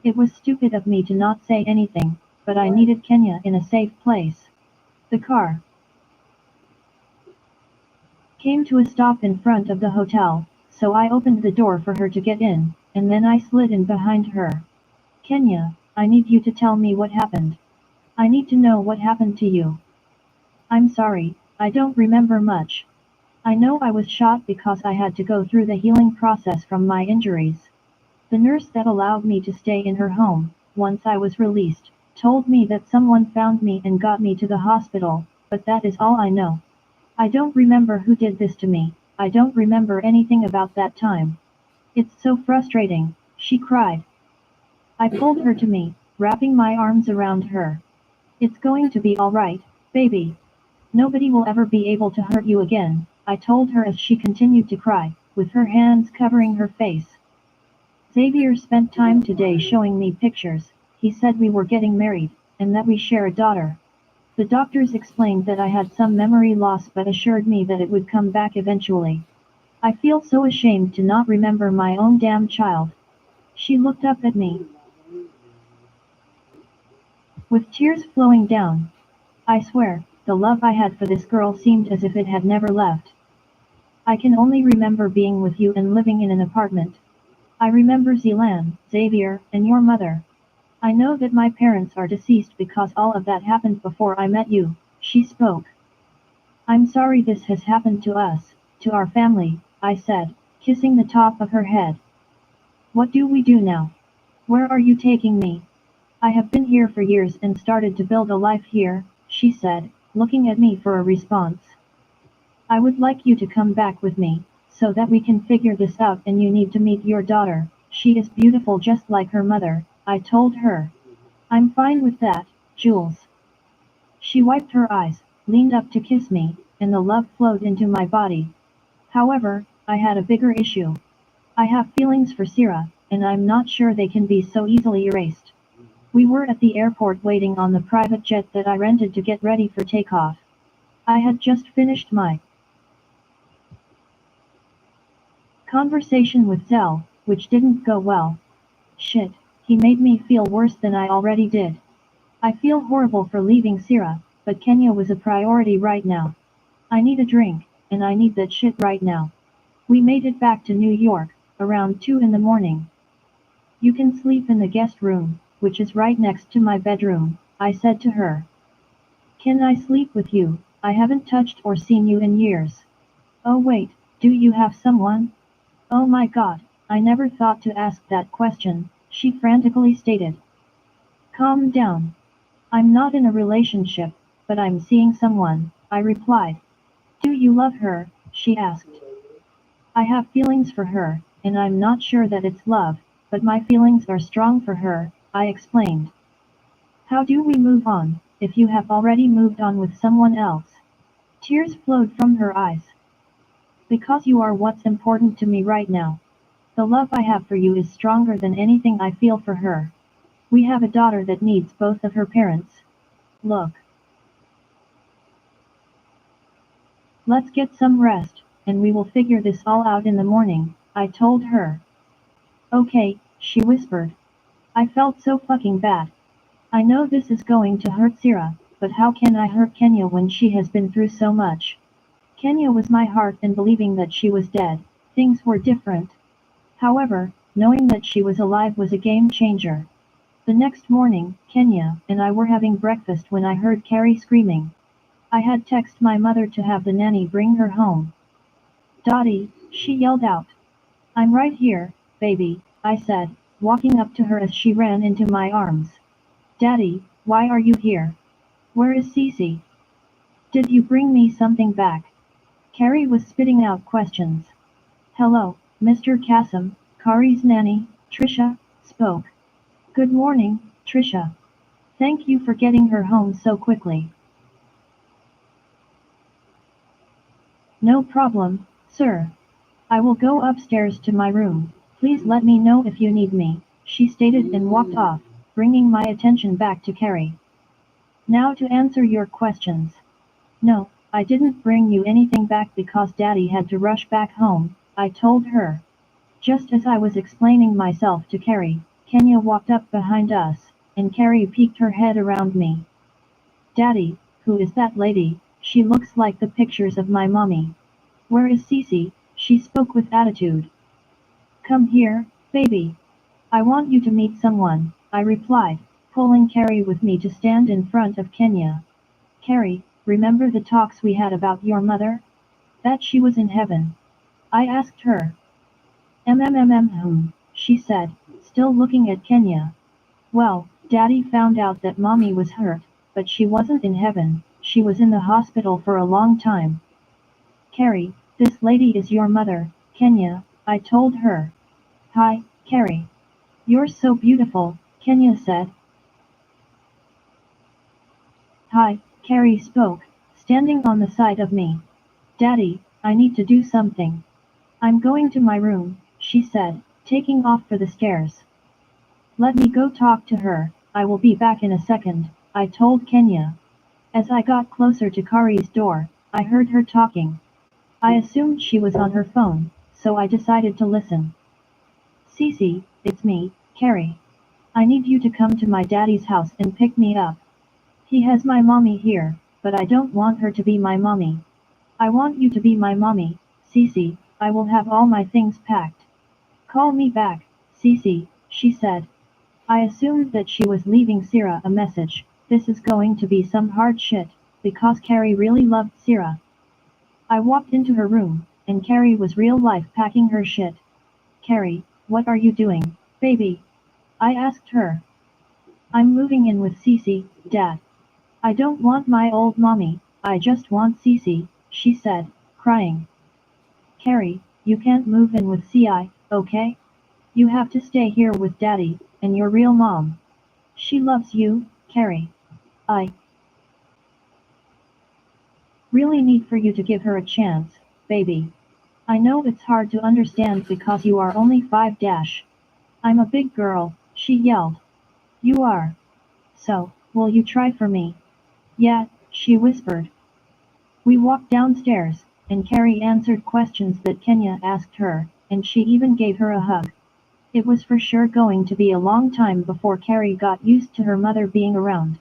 It was stupid of me to not say anything, but I needed Kenya in a safe place. The car came to a stop in front of the hotel, so I opened the door for her to get in, and then I slid in behind her. Kenya, I need you to tell me what happened. I need to know what happened to you. I'm sorry, I don't remember much. I know I was shot because I had to go through the healing process from my injuries. The nurse that allowed me to stay in her home, once I was released, told me that someone found me and got me to the hospital, but that is all I know. I don't remember who did this to me, I don't remember anything about that time. It's so frustrating, she cried. I pulled her to me, wrapping my arms around her. It's going to be alright, baby. Nobody will ever be able to hurt you again, I told her as she continued to cry, with her hands covering her face. Xavier spent time today showing me pictures. He said we were getting married, and that we share a daughter. The doctors explained that I had some memory loss but assured me that it would come back eventually. I feel so ashamed to not remember my own damn child. She looked up at me, with tears flowing down. I swear, the love I had for this girl seemed as if it had never left. I can only remember being with you and living in an apartment. I remember Zelan, Xavier, and your mother. I know that my parents are deceased because all of that happened before I met you, she spoke. I'm sorry this has happened to us, to our family, I said, kissing the top of her head. What do we do now? Where are you taking me? I have been here for years and started to build a life here, she said, looking at me for a response. I would like you to come back with me, so that we can figure this out and you need to meet your daughter. She is beautiful just like her mother, I told her. I'm fine with that, Jules. She wiped her eyes, leaned up to kiss me, and the love flowed into my body. However, I had a bigger issue. I have feelings for Sierra, and I'm not sure they can be so easily erased. We were at the airport waiting on the private jet that I rented to get ready for takeoff. I had just finished my conversation with Zell, which didn't go well. Shit, he made me feel worse than I already did. I feel horrible for leaving Sierra, but Kenya was a priority right now. I need a drink, and I need that shit right now. We made it back to New York, around 2 in the morning. You can sleep in the guest room, which is right next to my bedroom, I said to her. Can I sleep with you? I haven't touched or seen you in years. Oh wait, do you have someone? Oh my god, I never thought to ask that question, she frantically stated. Calm down. I'm not in a relationship, but I'm seeing someone, I replied. Do you love her? She asked. I have feelings for her, and I'm not sure that it's love, but my feelings are strong for her, I explained. How do we move on, if you have already moved on with someone else? Tears flowed from her eyes. Because you are what's important to me right now. The love I have for you is stronger than anything I feel for her. We have a daughter that needs both of her parents. Look. Let's get some rest, and we will figure this all out in the morning, I told her. Okay, she whispered. I felt so fucking bad. I know this is going to hurt Sierra, but how can I hurt Kenya when she has been through so much? Kenya was my heart, and believing that she was dead, things were different. However, knowing that she was alive was a game changer. The next morning, Kenya and I were having breakfast when I heard Carrie screaming. I had texted my mother to have the nanny bring her home. Dottie, she yelled out. I'm right here, baby, I said, walking up to her as she ran into my arms. Daddy, why are you here? Where is Cece? Did you bring me something back? Carrie was spitting out questions. Hello, Mr. Kassom, Kari's nanny, Trisha, spoke. Good morning, Trisha. Thank you for getting her home so quickly. No problem, sir. I will go upstairs to my room. Please let me know if you need me, she stated and walked off, bringing my attention back to Carrie. Now to answer your questions. No, I didn't bring you anything back because Daddy had to rush back home, I told her. Just as I was explaining myself to Carrie, Kenya walked up behind us, and Carrie peeked her head around me. Daddy, who is that lady? She looks like the pictures of my mommy. Where is Cece? She spoke with attitude. Come here, baby. I want you to meet someone, I replied, pulling Carrie with me to stand in front of Kenya. Carrie, remember the talks we had about your mother? That she was in heaven. I asked her. She said, still looking at Kenya. Well, Daddy found out that Mommy was hurt, but she wasn't in heaven, she was in the hospital for a long time. Carrie, this lady is your mother, Kenya, I told her. Hi, Carrie. You're so beautiful, Kenya said. Hi, Carrie spoke, standing on the side of me. Daddy, I need to do something. I'm going to my room, she said, taking off for the stairs. Let me go talk to her, I will be back in a second, I told Kenya. As I got closer to Kari's door, I heard her talking. I assumed she was on her phone, so I decided to listen. Cece, it's me, Carrie. I need you to come to my daddy's house and pick me up. He has my mommy here, but I don't want her to be my mommy. I want you to be my mommy, Cece. I will have all my things packed. Call me back, Cece, she said. I assumed that she was leaving Sierra a message. This is going to be some hard shit, because Carrie really loved Sierra. I walked into her room, and Carrie was real life packing her shit. Carrie, what are you doing, baby? I asked her. I'm moving in with Cece, Dad. I don't want my old mommy, I just want Cece, she said, crying. Carrie, you can't move in with Ci, okay? You have to stay here with Daddy, and your real mom. She loves you, Carrie. I really need for you to give her a chance, baby. I know it's hard to understand because you are only 5 dash. I'm a big girl, she yelled. You are. So, will you try for me? Yeah, she whispered. We walked downstairs, and Carrie answered questions that Kenya asked her, and she even gave her a hug. It was for sure going to be a long time before Carrie got used to her mother being around.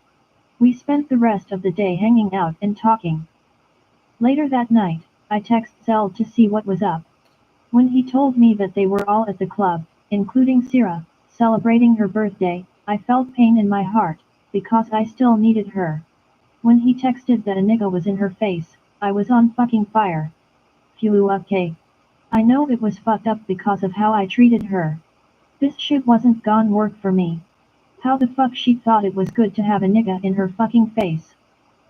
We spent the rest of the day hanging out and talking. Later that night, I texted Zell to see what was up. When he told me that they were all at the club, including Sierra, celebrating her birthday, I felt pain in my heart, because I still needed her. When he texted that a nigga was in her face, I was on fucking fire. Phew, okay. I know it was fucked up because of how I treated her. This shit wasn't gonna work for me. How the fuck she thought it was good to have a nigga in her fucking face.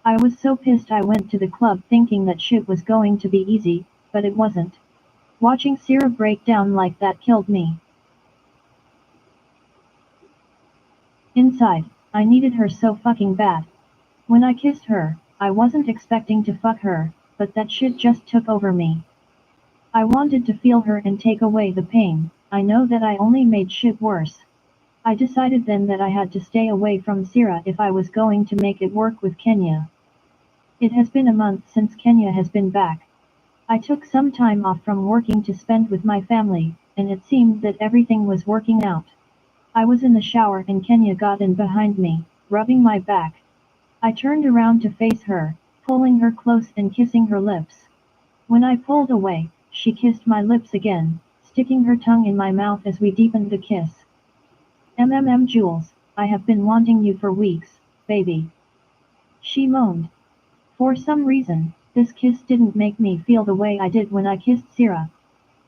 I was so pissed I went to the club thinking that shit was going to be easy, but it wasn't. Watching Sierra break down like that killed me. Inside, I needed her so fucking bad. When I kissed her, I wasn't expecting to fuck her, but that shit just took over me. I wanted to feel her and take away the pain, I know that I only made shit worse. I decided then that I had to stay away from Sierra if I was going to make it work with Kenya. It has been a month since Kenya has been back. I took some time off from working to spend with my family, and it seemed that everything was working out. I was in the shower and Kenya got in behind me, rubbing my back. I turned around to face her, pulling her close and kissing her lips. When I pulled away, she kissed my lips again, sticking her tongue in my mouth as we deepened the kiss. Jules, I have been wanting you for weeks, baby. She moaned. For some reason, this kiss didn't make me feel the way I did when I kissed Sierra.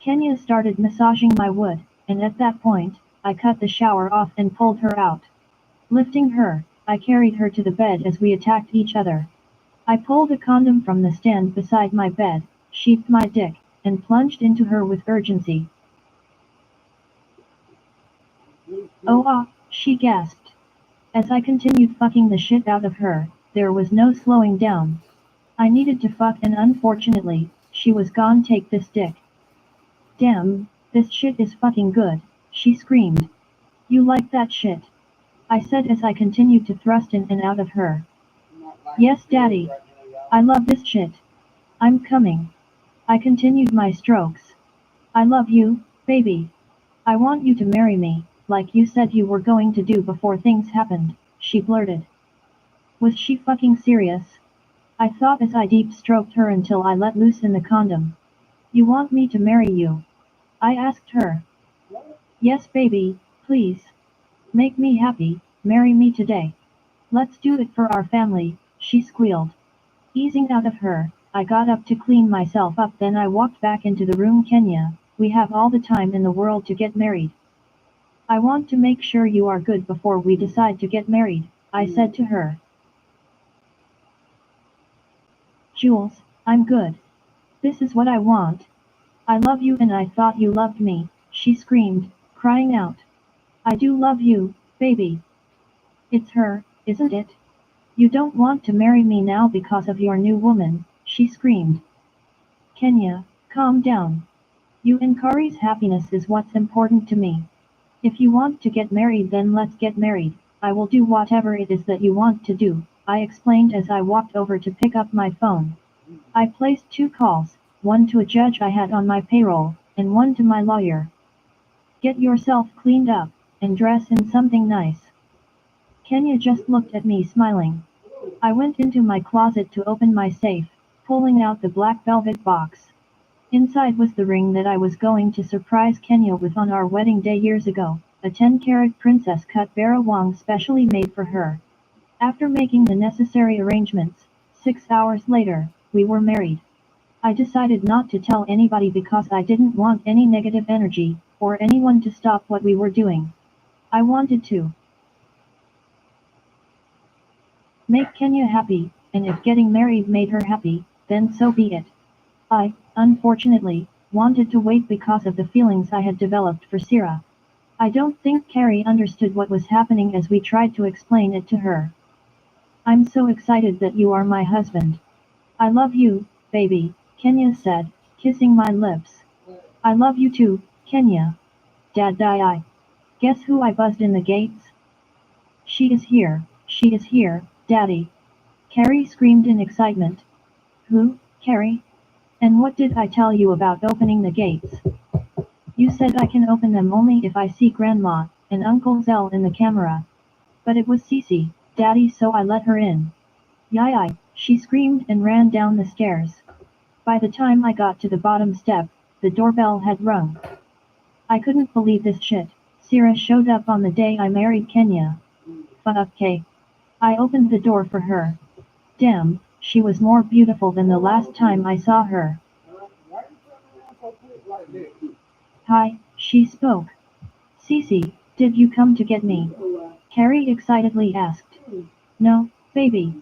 Kenya started massaging my wood, and at that point, I cut the shower off and pulled her out. Lifting her, I carried her to the bed as we attacked each other. I pulled a condom from the stand beside my bed, sheathed my dick, and plunged into her with urgency. Oh ah, she gasped. As I continued fucking the shit out of her, there was no slowing down. I needed to fuck and unfortunately, she was gone take this dick. Damn, this shit is fucking good, she screamed. You like that shit? I said as I continued to thrust in and out of her. Yes, daddy. I love this shit. I'm coming. I continued my strokes. I love you, baby. I want you to marry me, like you said you were going to do before things happened, she blurted. Was she fucking serious? I thought as I deep stroked her until I let loose in the condom. You want me to marry you? I asked her. Yes, baby, please. Make me happy, marry me today. Let's do it for our family, she squealed. Easing out of her, I got up to clean myself up then I walked back into the room. Kenya, we have all the time in the world to get married. I want to make sure you are good before we decide to get married, I said to her. Jules, I'm good. This is what I want. I love you and I thought you loved me, she screamed, crying out. I do love you, baby. It's her, isn't it? You don't want to marry me now because of your new woman, she screamed. Kenya, calm down. You and Kari's happiness is what's important to me. If you want to get married then let's get married, I will do whatever it is that you want to do, I explained as I walked over to pick up my phone. I placed 2 calls, one to a judge I had on my payroll, and one to my lawyer. Get yourself cleaned up, and dress in something nice. Kenya just looked at me smiling. I went into my closet to open my safe, pulling out the black velvet box. Inside was the ring that I was going to surprise Kenya with on our wedding day years ago, a 10-carat princess cut Bara Wong specially made for her. After making the necessary arrangements, 6 hours later, we were married. I decided not to tell anybody because I didn't want any negative energy, or anyone to stop what we were doing. I wanted to make Kenya happy, and if getting married made her happy, then so be it. I, unfortunately, wanted to wait because of the feelings I had developed for Sierra. I don't think Carrie understood what was happening as we tried to explain it to her. I'm so excited that you are my husband. I love you, baby, Kenya said, kissing my lips. I love you too, Kenya. Dad I. Guess who I buzzed in the gates? She is here, Daddy. Carrie screamed in excitement. Who, Carrie? And what did I tell you about opening the gates? You said I can open them only if I see Grandma and Uncle Zell in the camera. But it was Cece, Daddy, so I let her in. Yai, she screamed and ran down the stairs. By the time I got to the bottom step, the doorbell had rung. I couldn't believe this shit. Sierra showed up on the day I married Kenya. Fuck K. I opened the door for her. Damn, she was more beautiful than the last time I saw her. Hi, she spoke. Cece, did you come to get me? Carrie excitedly asked. No, baby.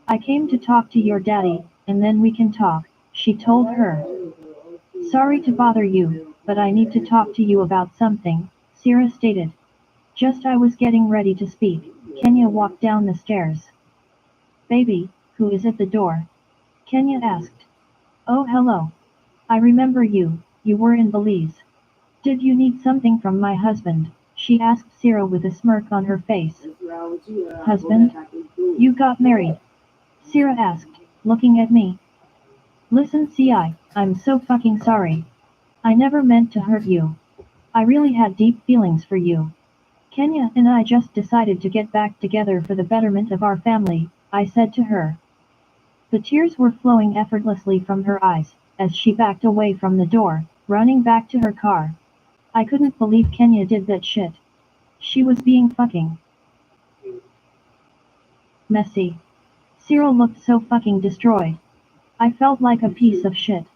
I came to talk to your daddy, and then we can talk, she told her. Sorry to bother you, but I need to talk to you about something, Sierra stated. Just I was getting ready to speak, Kenya walked down the stairs. Baby, who is at the door? Kenya asked. Oh hello. I remember you, you were in Belize. Did you need something from my husband? She asked Cyril with a smirk on her face. Husband? You got married? Cyril asked, looking at me. Listen, I'm so fucking sorry. I never meant to hurt you. I really had deep feelings for you. Kenya and I just decided to get back together for the betterment of our family, I said to her. The tears were flowing effortlessly from her eyes, as she backed away from the door, running back to her car. I couldn't believe Kenya did that shit. She was being fucking messy. Cyril looked so fucking destroyed. I felt like a piece of shit.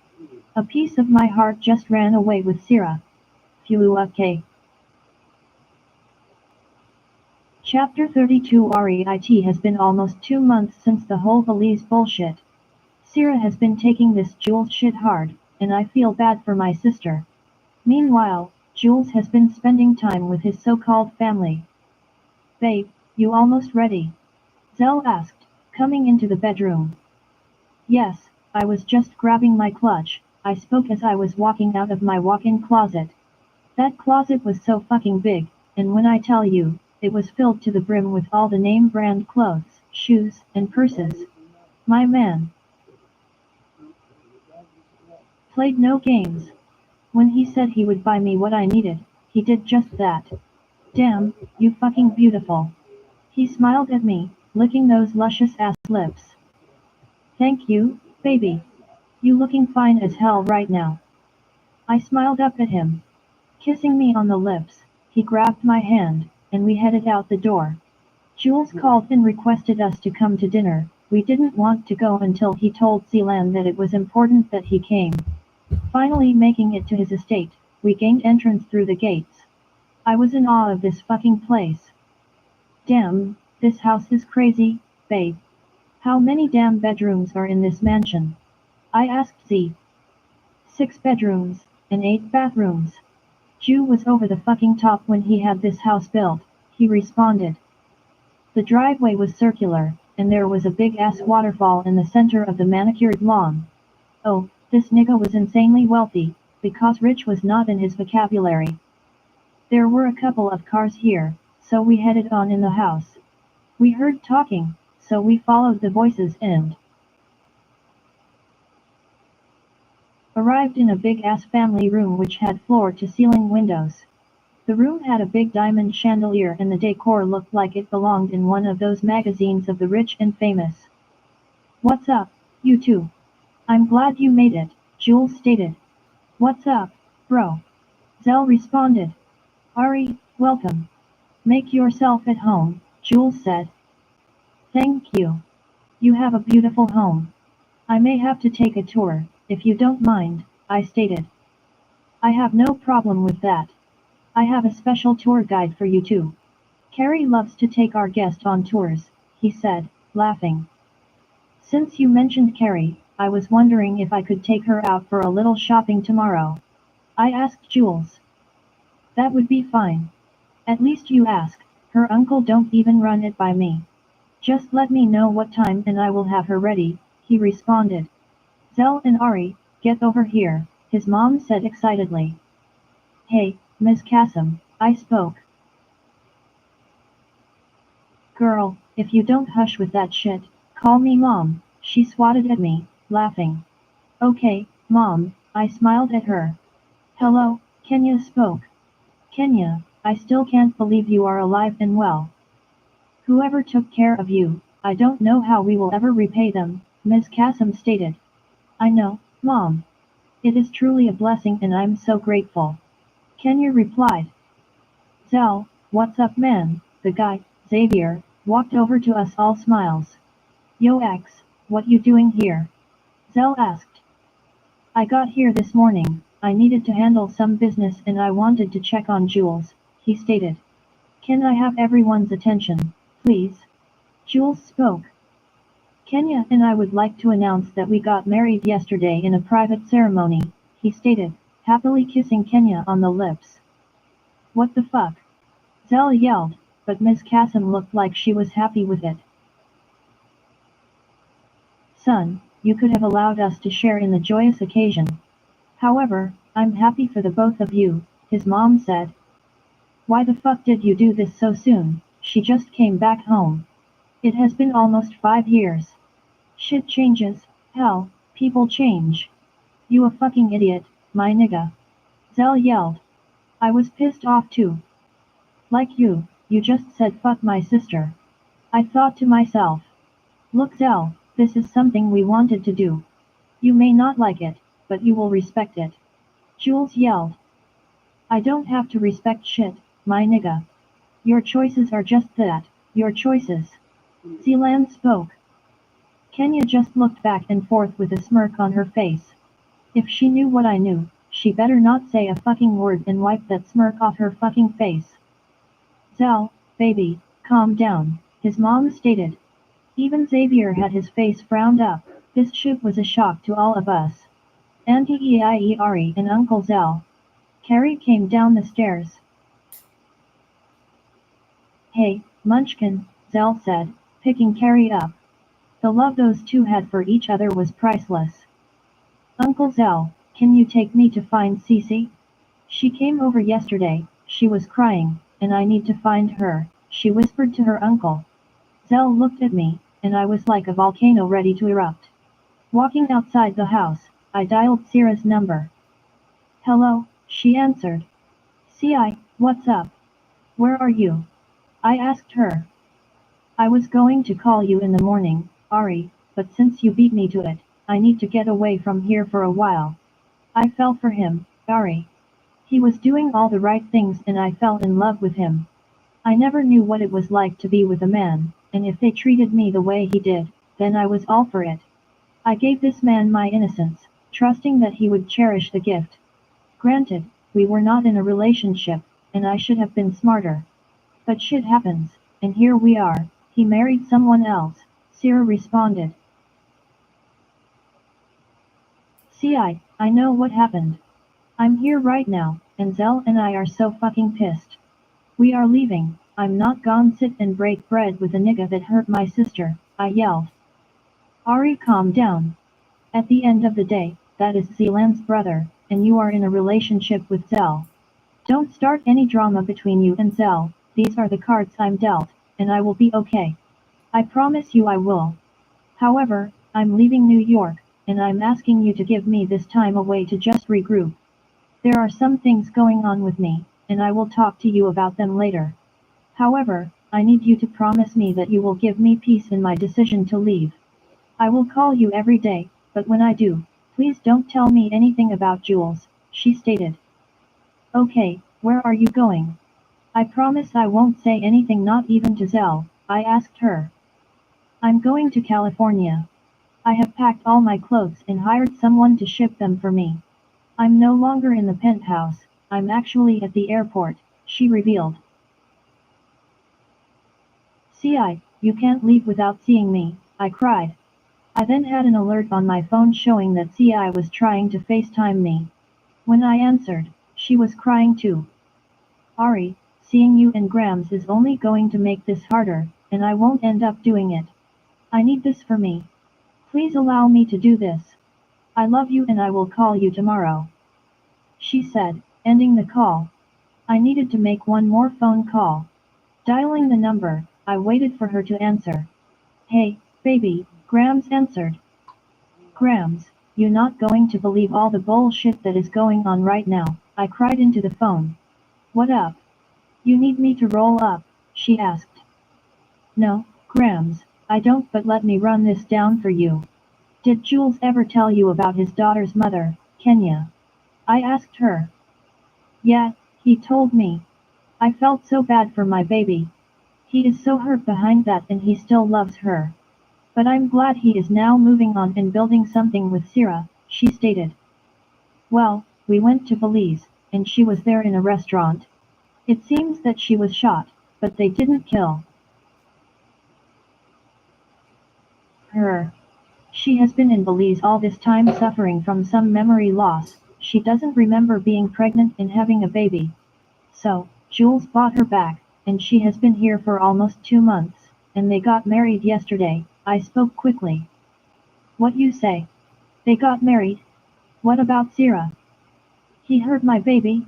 A piece of my heart just ran away with Syrah. Phew, okay. Chapter 32 REIT has been almost 2 months since the whole Belize bullshit. Syrah has been taking this Jules shit hard, and I feel bad for my sister. Meanwhile, Jules has been spending time with his so-called family. Babe, you almost ready? Zell asked, coming into the bedroom. Yes, I was just grabbing my clutch, I spoke as I was walking out of my walk-in closet. That closet was so fucking big, and when I tell you, it was filled to the brim with all the name brand clothes, shoes, and purses. My man played no games. When he said he would buy me what I needed, he did just that. Damn, you fucking beautiful. He smiled at me, licking those luscious ass lips. Thank you, baby. You looking fine as hell right now. I smiled up at him. Kissing me on the lips, he grabbed my hand, and we headed out the door. Jules called and requested us to come to dinner. We didn't want to go until he told Zealand that it was important that he came. Finally making it to his estate, we gained entrance through the gates. I was in awe of this fucking place. Damn, this house is crazy, babe. How many damn bedrooms are in this mansion? I asked Z. 6 bedrooms, and 8 bathrooms. Jew was over the fucking top when he had this house built, he responded. The driveway was circular, and there was a big ass waterfall in the center of the manicured lawn. Oh, this nigga was insanely wealthy, because rich was not in his vocabulary. There were a couple of cars here, so we headed on in the house. We heard talking, so we followed the voices and arrived in a big-ass family room which had floor-to-ceiling windows. The room had a big diamond chandelier and the decor looked like it belonged in one of those magazines of the rich and famous. What's up, you two? I'm glad you made it, Jules stated. What's up, bro? Zell responded. Ari, welcome. Make yourself at home, Jules said. Thank you. You have a beautiful home. I may have to take a tour, if you don't mind, I stated. I have no problem with that. I have a special tour guide for you too. Carrie loves to take our guest on tours, he said, laughing. Since you mentioned Carrie, I was wondering if I could take her out for a little shopping tomorrow. I asked Jules. That would be fine. At least you ask, her uncle don't even run it by me. Just let me know what time and I will have her ready, he responded. Zell and Ari, get over here, his mom said excitedly. Hey, Miss Kassom, I spoke. Girl, if you don't hush with that shit, call me mom, she swatted at me, laughing. Okay, mom, I smiled at her. Hello, Kenya spoke. Kenya, I still can't believe you are alive and well. Whoever took care of you, I don't know how we will ever repay them, Ms. Kassom stated. I know, Mom. It is truly a blessing and I'm so grateful. Kenya replied. Zell, what's up man? The guy, Xavier, walked over to us all smiles. Yo X, what you doing here? Zell asked. I got here this morning, I needed to handle some business and I wanted to check on Jules, he stated. Can I have everyone's attention, please? Jules spoke. Kenya and I would like to announce that we got married yesterday in a private ceremony, he stated, happily kissing Kenya on the lips. What the fuck? Zell yelled, but Miss Kassom looked like she was happy with it. Son, you could have allowed us to share in the joyous occasion. However, I'm happy for the both of you, his mom said. Why the fuck did you do this so soon? She just came back home. It has been almost 5 years. Shit changes, hell, people change. You a fucking idiot, my nigga. Zell yelled. I was pissed off too. Like you just said fuck my sister. I thought to myself. Look Zell, this is something we wanted to do. You may not like it, but you will respect it. Jules yelled. I don't have to respect shit, my nigga. Your choices are just that, your choices. Zealand spoke. Kenya just looked back and forth with a smirk on her face. If she knew what I knew, she better not say a fucking word and wipe that smirk off her fucking face. Zell, baby, calm down, his mom stated. Even Xavier had his face frowned up. This shit was a shock to all of us. Auntie Ieri and Uncle Zell. Carrie came down the stairs. Hey, Munchkin, Zell said, picking Carrie up. The love those two had for each other was priceless. Uncle Zell, can you take me to find Cece? She came over yesterday, she was crying, and I need to find her, she whispered to her uncle. Zell looked at me, and I was like a volcano ready to erupt. Walking outside the house, I dialed Sierra's number. Hello, she answered. CI, what's up? Where are you? I asked her. I was going to call you in the morning, Ari, but since you beat me to it, I need to get away from here for a while. I fell for him, Ari. He was doing all the right things and I fell in love with him. I never knew what it was like to be with a man, and if they treated me the way he did, then I was all for it. I gave this man my innocence, trusting that he would cherish the gift. Granted, we were not in a relationship, and I should have been smarter. But shit happens, and here we are. He married someone else, Sierra responded. See, I know what happened. I'm here right now, and Zell and I are so fucking pissed. We are leaving. I'm not gonna sit and break bread with a nigga that hurt my sister, I yelled. Ari, calm down. At the end of the day, that is Zealand's brother, and you are in a relationship with Zell. Don't start any drama between you and Zell, these are the cards I'm dealt, and I will be okay. I promise you I will. However, I'm leaving New York, and I'm asking you to give me this time away to just regroup. There are some things going on with me, and I will talk to you about them later. However, I need you to promise me that you will give me peace in my decision to leave. I will call you every day, but when I do, please don't tell me anything about Jules, she stated. Okay, where are you going? I promise I won't say anything, not even to Zell, I asked her. I'm going to California. I have packed all my clothes and hired someone to ship them for me. I'm no longer in the penthouse, I'm actually at the airport, she revealed. CI, you can't leave without seeing me, I cried. I then had an alert on my phone showing that CI was trying to FaceTime me. When I answered, she was crying too. Ari, seeing you and Grams is only going to make this harder, and I won't end up doing it. I need this for me. Please allow me to do this. I love you and I will call you tomorrow. She said, ending the call. I needed to make one more phone call. Dialing the number, I waited for her to answer. Hey, baby, Grams answered. Grams, you're not going to believe all the bullshit that is going on right now, I cried into the phone. What up? You need me to roll up, she asked. No, Grams, I don't, but let me run this down for you. Did Jules ever tell you about his daughter's mother, Kenya? I asked her. Yeah, he told me. I felt so bad for my baby. He is so hurt behind that and he still loves her. But I'm glad he is now moving on and building something with Sierra, she stated. Well, we went to Belize, and she was there in a restaurant. It seems that she was shot, but they didn't kill her. She has been in Belize all this time suffering from some memory loss. She doesn't remember being pregnant and having a baby. So, Jules bought her back, and she has been here for almost 2 months, and they got married yesterday, I spoke quickly. What you say? They got married? What about Sierra? He hurt my baby?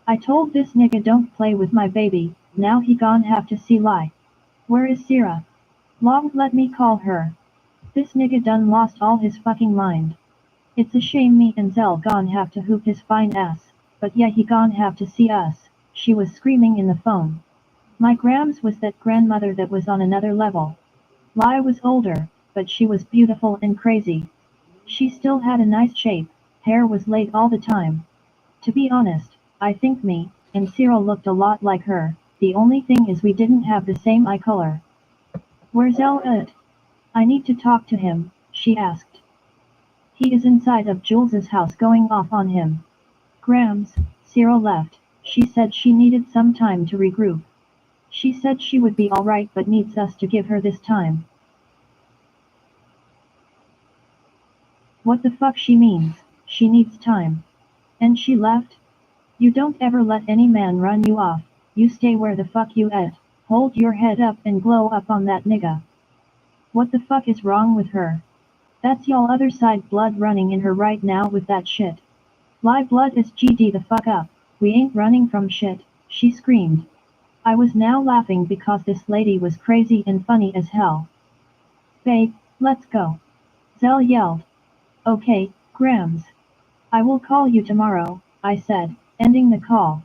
I told this nigga don't play with my baby, now he gon' have to see lie. Where is Sierra? Long let me call her. This nigga done lost all his fucking mind. It's a shame me and Zell gon' have to hoop his fine ass, but yeah he gon' have to see us, she was screaming in the phone. My Grams was that grandmother that was on another level. Lai was older, but she was beautiful and crazy. She still had a nice shape, hair was laid all the time. To be honest, I think me and Cyril looked a lot like her, the only thing is we didn't have the same eye color. Where's El at? I need to talk to him, she asked. He is inside of Jules's house going off on him. Grams, Cyril left. She said she needed some time to regroup. She said she would be alright but needs us to give her this time. What the fuck she means, she needs time. And she left? You don't ever let any man run you off, you stay where the fuck you at, hold your head up and glow up on that nigga. What the fuck is wrong with her? That's y'all other side blood running in her right now with that shit. Live blood is GD the fuck up, we ain't running from shit, she screamed. I was now laughing because this lady was crazy and funny as hell. Babe, let's go. Zell yelled. Okay, Grams. I will call you tomorrow, I said, ending the call.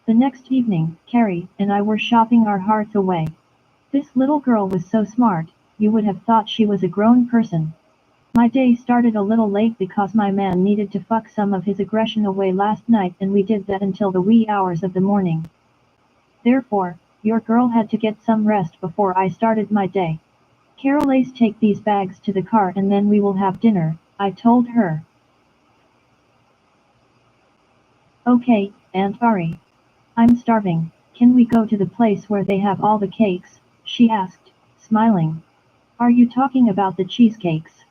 The next evening, Carrie and I were shopping our hearts away. This little girl was so smart, you would have thought she was a grown person. My day started a little late because my man needed to fuck some of his aggression away last night and we did that until the wee hours of the morning. Therefore, your girl had to get some rest before I started my day. Carol Ace, take these bags to the car and then we will have dinner, I told her. Okay, Aunt Ari. I'm starving, can we go to the place where they have all the cakes? She asked, smiling. Are you talking about the cheesecakes?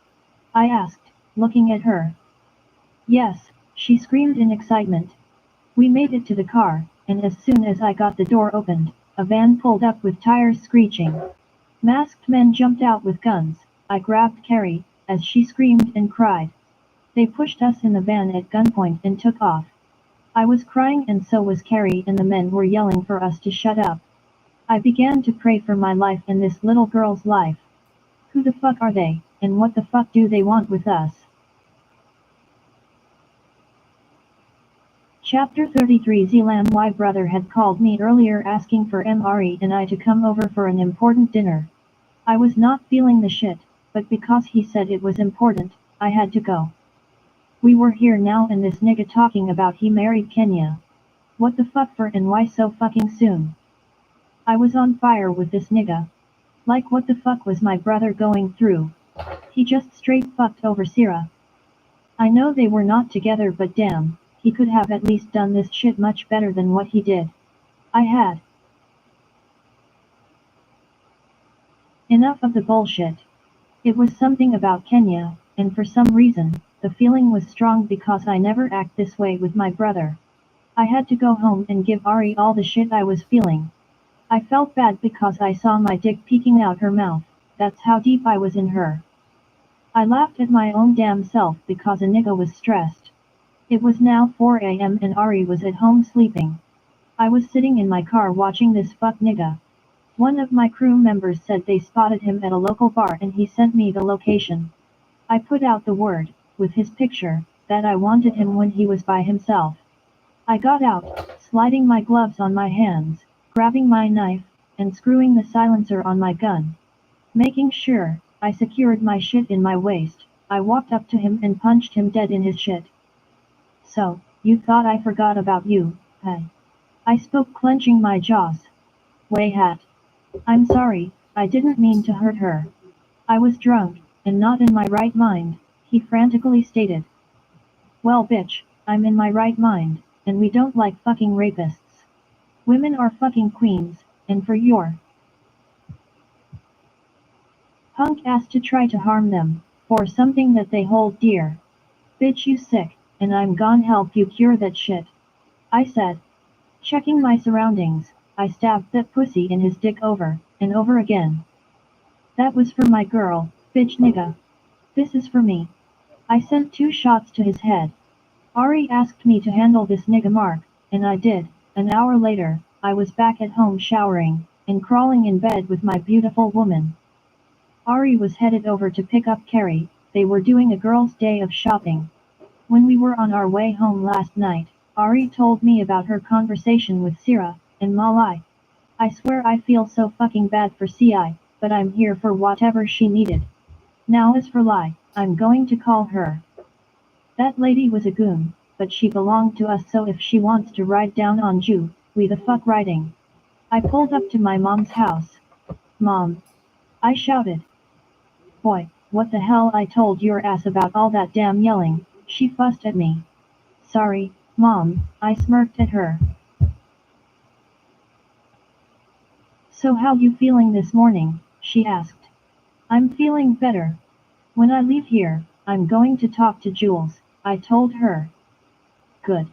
I asked, looking at her. Yes, she screamed in excitement. We made it to the car, and as soon as I got the door opened, a van pulled up with tires screeching. Masked men jumped out with guns. I grabbed Carrie, as she screamed and cried. They pushed us in the van at gunpoint and took off. I was crying and so was Carrie and the men were yelling for us to shut up. I began to pray for my life and this little girl's life. Who the fuck are they, and what the fuck do they want with us? Chapter 33 Zelam Y brother had called me earlier asking for Mre and I to come over for an important dinner. I was not feeling the shit, but because he said it was important, I had to go. We were here now and this nigga talking about he married Kenya. What the fuck for and why so fucking soon? I was on fire with this nigga. Like what the fuck was my brother going through? He just straight fucked over Sierra. I know they were not together but damn, he could have at least done this shit much better than what he did. I had enough of the bullshit. It was something about Kenya, and for some reason, the feeling was strong because I never act this way with my brother. I had to go home and give Ari all the shit I was feeling. I felt bad because I saw my dick peeking out her mouth, that's how deep I was in her. I laughed at my own damn self because a nigga was stressed. It was now 4 a.m. and Ari was at home sleeping. I was sitting in my car watching this fuck nigga. One of my crew members said they spotted him at a local bar and he sent me the location. I put out the word, with his picture, that I wanted him when he was by himself. I got out, sliding my gloves on my hands, grabbing my knife, and screwing the silencer on my gun. Making sure I secured my shit in my waist, I walked up to him and punched him dead in his shit. So, you thought I forgot about you, hey? I spoke clenching my jaws. Way hat. I'm sorry, I didn't mean to hurt her. I was drunk, and not in my right mind, he frantically stated. Well bitch, I'm in my right mind, and we don't like fucking rapists. Women are fucking queens, and for your punk ass to try to harm them, for something that they hold dear. Bitch you sick, and I'm gon' help you cure that shit. I said. Checking my surroundings, I stabbed that pussy in his dick over, and over again. That was for my girl, bitch nigga. This is for me. I sent 2 shots to his head. Ari asked me to handle this nigga Mark, And I did. An hour later, I was back at home showering, and crawling in bed with my beautiful woman. Ari was headed over to pick up Carrie, they were doing a girls' day of shopping. When we were on our way home last night, Ari told me about her conversation with Sira, and Malai. I swear I feel so fucking bad for CI, but I'm here for whatever she needed. Now as for Lai, I'm going to call her. That lady was a goon, but she belonged to us, so if she wants to ride down on Ju, we the fuck riding. I pulled up to my mom's house. Mom! I shouted. Boy, what the hell, I told your ass about all that damn yelling, she fussed at me. Sorry, Mom, I smirked at her. So how you feeling this morning, she asked. I'm feeling better. When I leave here, I'm going to talk to Jules, I told her. Good.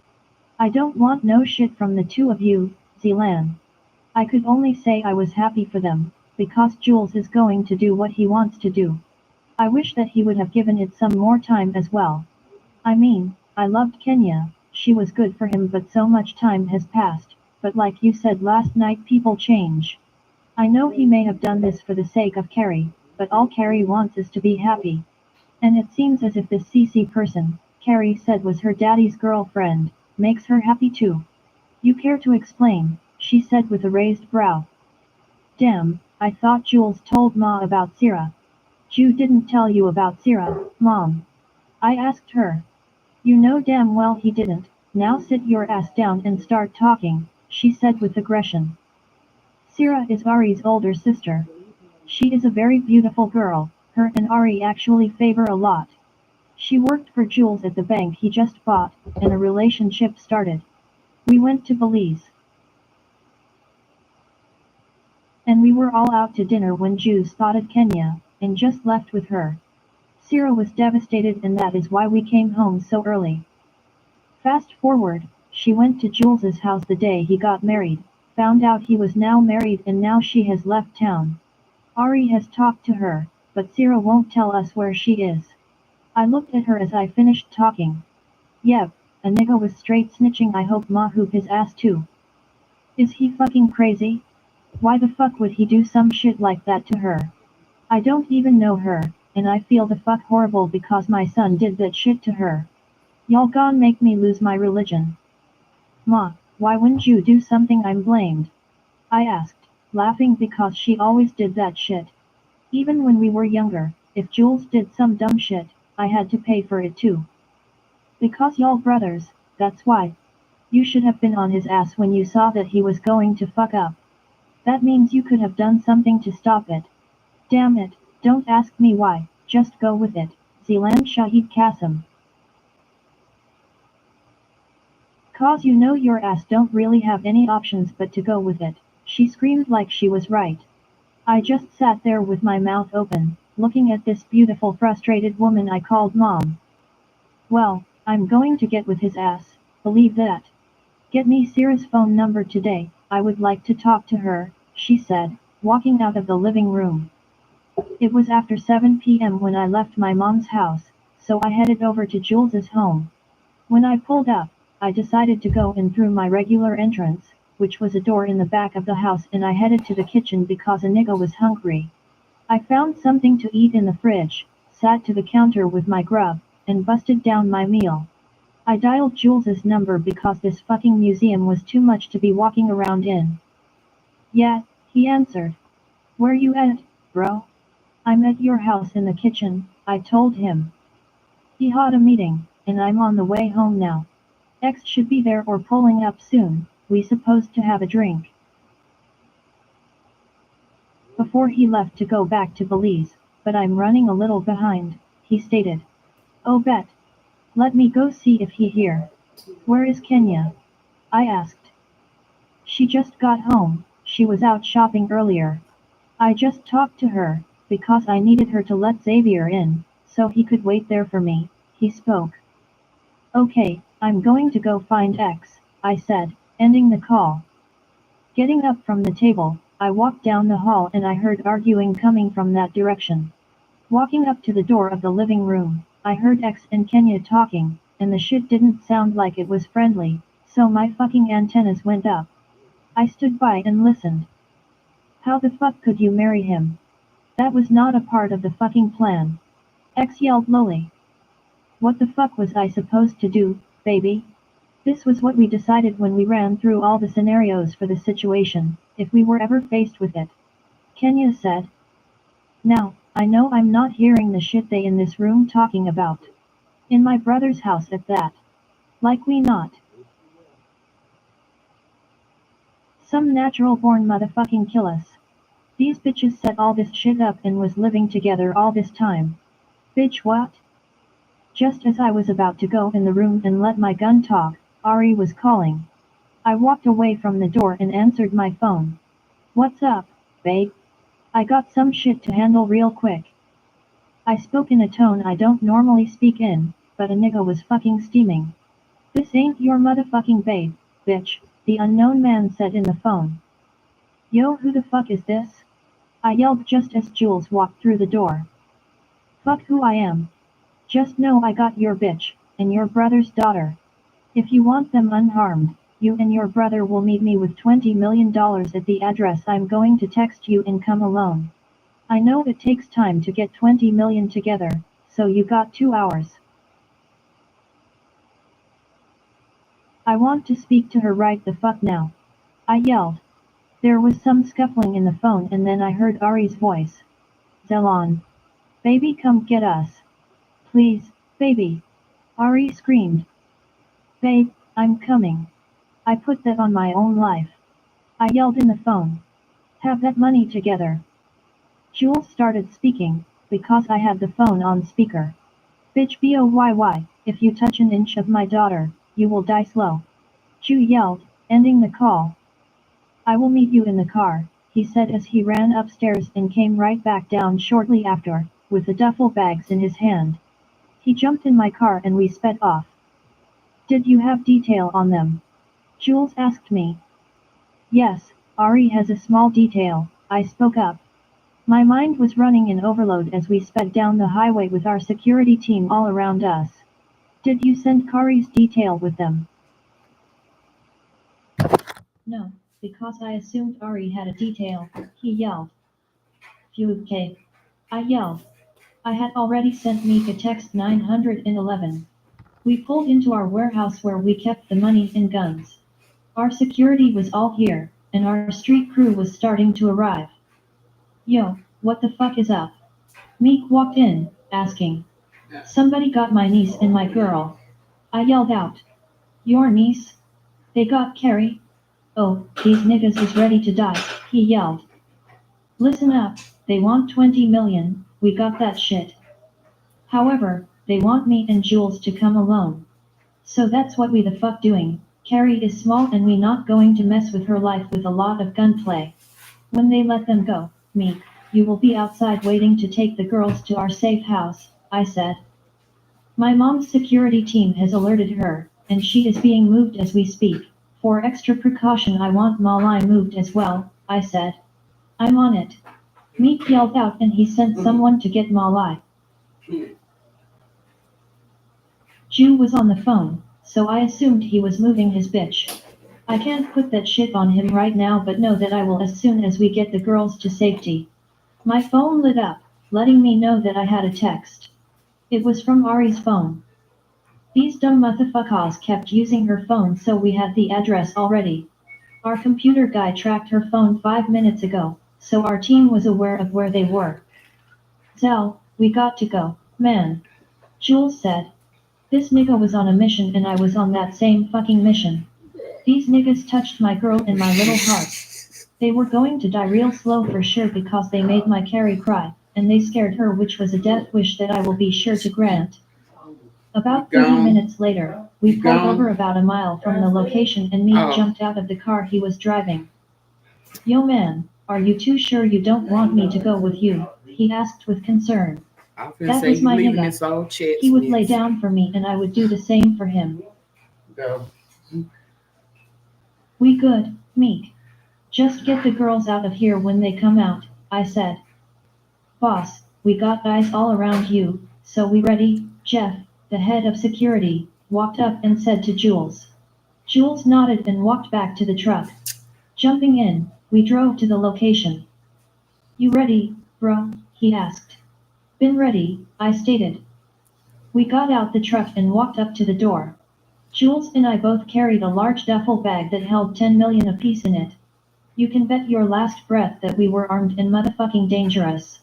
I don't want no shit from the two of you, Zelan. I could only say I was happy for them, because Jules is going to do what he wants to do. I wish that he would have given it some more time as well. I mean, I loved Kenya, she was good for him, but so much time has passed, but like you said last night, people change. I know he may have done this for the sake of Carrie, but all Carrie wants is to be happy. And it seems as if this CC person, Carrie said was her daddy's girlfriend, makes her happy too. You care to explain, she said with a raised brow. Damn, I thought Jules told Ma about Sira. Ju didn't tell you about Sira, Mom. I asked her. You know damn well he didn't. Now sit your ass down and start talking, she said with aggression. Sira is Ari's older sister. She is a very beautiful girl, her and Ari actually favor a lot. She worked for Jules at the bank he just bought, and a relationship started. We went to Belize. And we were all out to dinner when Jules spotted Kenya, and just left with her. Sira was devastated, and that is why we came home so early. Fast forward, she went to Jules's house the day he got married, found out he was now married, and now she has left town. Ari has talked to her, but Sira won't tell us where she is. I looked at her as I finished talking. Yep, a nigga was straight snitching. I hope Ma hoop his ass too. Is he fucking crazy? Why the fuck would he do some shit like that to her? I don't even know her, and I feel the fuck horrible because my son did that shit to her. Y'all gon' make me lose my religion. Ma, why wouldn't you do something? I'm blamed. I asked, laughing because she always did that shit. Even when we were younger, if Jules did some dumb shit, I had to pay for it too. Because y'all brothers, that's why. You should have been on his ass when you saw that he was going to fuck up. That means you could have done something to stop it. Damn it, don't ask me why, just go with it, Zeeland Shahid Kassom. Cause you know your ass don't really have any options but to go with it, she screamed like she was right. I just sat there with my mouth open, looking at this beautiful frustrated woman I called Mom. Well, I'm going to get with his ass, believe that. Get me Sira's phone number today, I would like to talk to her, she said, walking out of the living room. It was after 7 p.m. when I left my mom's house, so I headed over to Jules's home. When I pulled up, I decided to go in through my regular entrance, which was a door in the back of the house, and I headed to the kitchen because a nigga was hungry. I found something to eat in the fridge, sat to the counter with my grub, and busted down my meal. I dialed Jules's number because this fucking museum was too much to be walking around in. Yeah, he answered. Where you at, bro? I'm at your house in the kitchen, I told him. He had a meeting, and I'm on the way home now. X should be there or pulling up soon, we supposed to have a drink. Before he left to go back to Belize, but I'm running a little behind, he stated. Oh bet. Let me go see if he here. Where is Kenya? I asked. She just got home, she was out shopping earlier. I just talked to her, because I needed her to let Xavier in, so he could wait there for me, he spoke. Okay, I'm going to go find X, I said, ending the call. Getting up from the table, I walked down the hall and I heard arguing coming from that direction. Walking up to the door of the living room, I heard X and Kenya talking, and the shit didn't sound like it was friendly, So my fucking antennas went up. I stood by and listened. How the fuck could you marry him? That was not a part of the fucking plan. X yelled lowly. What the fuck was I supposed to do, baby? This was what we decided when we ran through all the scenarios for the situation, if we were ever faced with it. Kenya said. Now, I know I'm not hearing the shit they in this room talking about. In my brother's house at that. Like we not. Some natural born motherfucking kill us. These bitches set all this shit up and was living together all this time. Bitch what? Just as I was about to go in the room and let my gun talk, Ari was calling. I walked away from the door and answered my phone. What's up, babe? I got some shit to handle real quick. I spoke in a tone I don't normally speak in, but a nigga was fucking steaming. This ain't your motherfucking babe, bitch, the unknown man said in the phone. Yo, who the fuck is this? I yelled just as Jules walked through the door. Fuck who I am. Just know I got your bitch, and your brother's daughter. If you want them unharmed, you and your brother will meet me with $20 million at the address I'm going to text you and come alone. I know it takes time to get 20 million together, so you got 2 hours. I want to speak to her right the fuck now. I yelled. There was some scuffling in the phone and then I heard Ari's voice. Zelon. Baby, come get us. Please, baby. Ari screamed. Babe, I'm coming. I put that on my own life. I yelled in the phone. Have that money together. Jules started speaking, because I had the phone on speaker. Bitch boyy, if you touch an inch of my daughter, you will die slow. Ju yelled, ending the call. I will meet you in the car, he said as he ran upstairs and came right back down shortly after, with the duffel bags in his hand. He jumped in my car and we sped off. Did you have detail on them? Jules asked me. Yes, Ari has a small detail, I spoke up. My mind was running in overload as we sped down the highway with our security team all around us. Did you send Kari's detail with them? No, because I assumed Ari had a detail, he yelled. Phew, Kate. I yelled. I had already sent Mika text 911. We pulled into our warehouse where we kept the money and guns. Our security was all here, and our street crew was starting to arrive. Yo, what the fuck is up? Meek walked in, asking. Somebody got my niece and my girl. I yelled out. Your niece? They got Carrie? Oh, these niggas is ready to die, he yelled. Listen up, they want 20 million, we got that shit. However, they want me and Jules to come alone. So that's what we the fuck doing. Carrie is small and we not going to mess with her life with a lot of gunplay. When they let them go, me, you will be outside waiting to take the girls to our safe house, I said. My mom's security team has alerted her, and she is being moved as we speak. For extra precaution I want Malai moved as well, I said. I'm on it. Meek yelled out and he sent someone to get Malai. Ju was on the phone, so I assumed he was moving his bitch. I can't put that shit on him right now but know that I will as soon as we get the girls to safety. My phone lit up, letting me know that I had a text. It was from Ari's phone. These dumb motherfuckers kept using her phone so we had the address already. Our computer guy tracked her phone 5 minutes ago, so our team was aware of where they were. Zell, we got to go, man. Jules said. This nigga was on a mission and I was on that same fucking mission. These niggas touched my girl and my little heart. They were going to die real slow for sure because they made my Carrie cry, and they scared her which was a death wish that I will be sure to grant. About 30 minutes later, we pulled over about a mile from the location and Meek jumped out of the car he was driving. Yo man, are you too sure you don't want me to go with you? He asked with concern. That was my nigga. He would lay down for me and I would do the same for him. Go. We good, Meek. Just get the girls out of here when they come out, I said. Boss, we got eyes all around you, so we ready? Jeff, the head of security, walked up and said to Jules. Jules nodded and walked back to the truck. Jumping in, we drove to the location. You ready, bro? He asked. Been ready, I stated. We got out the truck and walked up to the door. Jules and I both carried a large duffel bag that held 10 million apiece in it. You can bet your last breath that we were armed and motherfucking dangerous.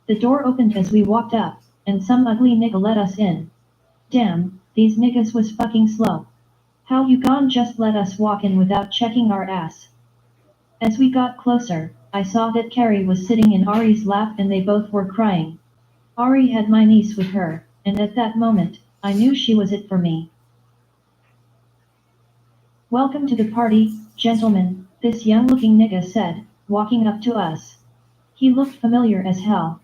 The door opened as we walked up, and some ugly nigga let us in. Damn, these niggas was fucking slow. How you gon' just let us walk in without checking our ass? As we got closer, I saw that Carrie was sitting in Ari's lap and they both were crying. Ari had my niece with her, and at that moment, I knew she was it for me. Welcome to the party, gentlemen, this young-looking nigga said, walking up to us. He looked familiar as hell.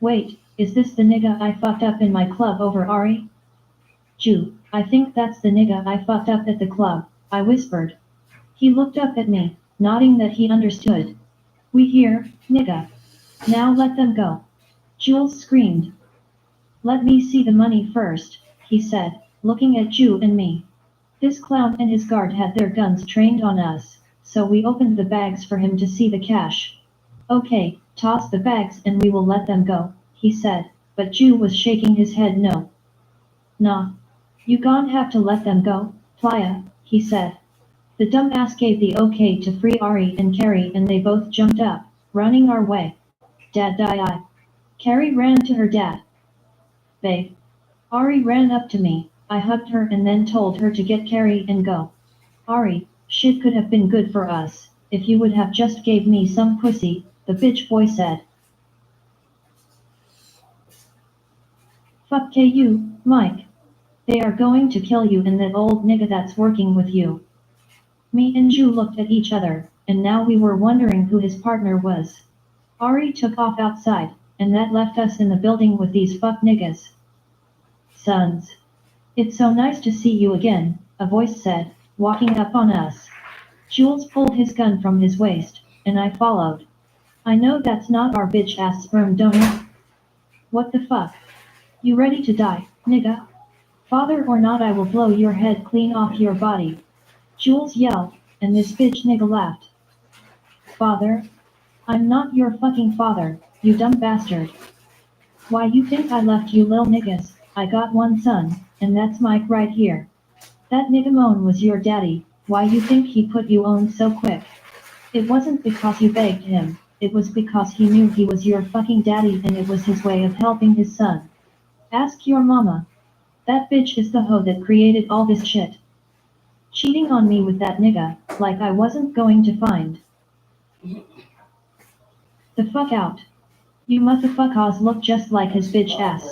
Wait, is this the nigga I fucked up in my club over Ari? Jew, I think that's the nigga I fucked up at the club, I whispered. He looked up at me, nodding that he understood. We here, nigga. Now let them go. Jules screamed. Let me see the money first, he said, looking at Jew and me. This clown and his guard had their guns trained on us, so we opened the bags for him to see the cash. Okay, toss the bags and we will let them go, he said, but Jew was shaking his head no. Nah. You gon' have to let them go, playa, he said. The dumbass gave the okay to free Ari and Carrie and they both jumped up, running our way. Dad die. Carrie ran to her dad. Babe. Ari ran up to me, I hugged her and then told her to get Carrie and go. Ari, shit could have been good for us, if you would have just gave me some pussy, the bitch boy said. Fuck you, Mike. They are going to kill you and that old nigga that's working with you. Me and Ju looked at each other, and now we were wondering who his partner was. Ari took off outside, and that left us in the building with these fuck niggas. Sons. It's so nice to see you again, a voice said, walking up on us. Jules pulled his gun from his waist, and I followed. I know that's not our bitch ass sperm donor. What the fuck? You ready to die, nigga? Father or not I will blow your head clean off your body. Jules yelled, and this bitch nigga laughed. Father? I'm not your fucking father, you dumb bastard. Why you think I left you lil niggas? I got one son, and that's Mike right here. That nigga Moan was your daddy, why you think he put you on so quick? It wasn't because you begged him, it was because he knew he was your fucking daddy and it was his way of helping his son. Ask your mama. That bitch is the hoe that created all this shit. Cheating on me with that nigga, like I wasn't going to find. The fuck out. You motherfuckers look just like his bitch ass.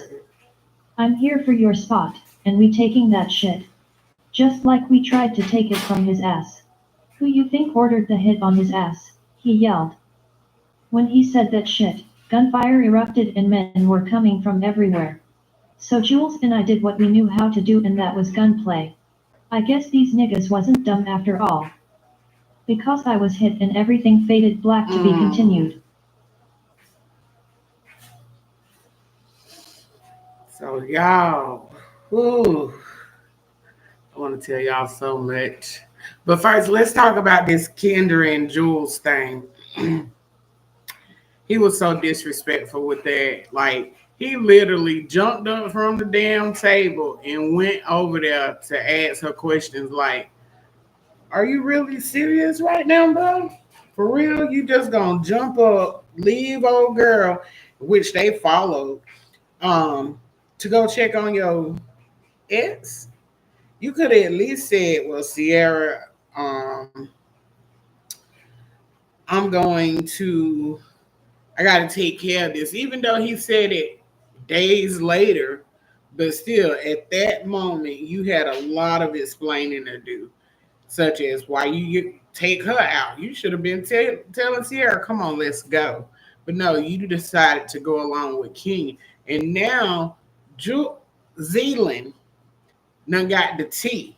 I'm here for your spot, and we taking that shit. Just like we tried to take it from his ass. Who you think ordered the hit on his ass? He yelled. When he said that shit, gunfire erupted and men were coming from everywhere. So Jules and I did what we knew how to do and that was gunplay. I guess these niggas wasn't dumb after all. Because I was hit and everything faded black to be continued. So y'all, whew, I want to tell y'all so much. But first, let's talk about this Kendra and Jules thing. He was so disrespectful with that. Like, he literally jumped up from the damn table and went over there to ask her questions like, are you really serious right now, bro? For real? You just gonna jump up, leave old girl, which they followed, um, to go check on your ex? You could have at least said, well, Sierra, I'm going to, I got to take care of this. Even though he said it days later, but still, at that moment, you had a lot of explaining to do, such as why you take her out. You should have been telling Sierra, come on, let's go. But no, you decided to go along with King. And now, Zealand done got the tea.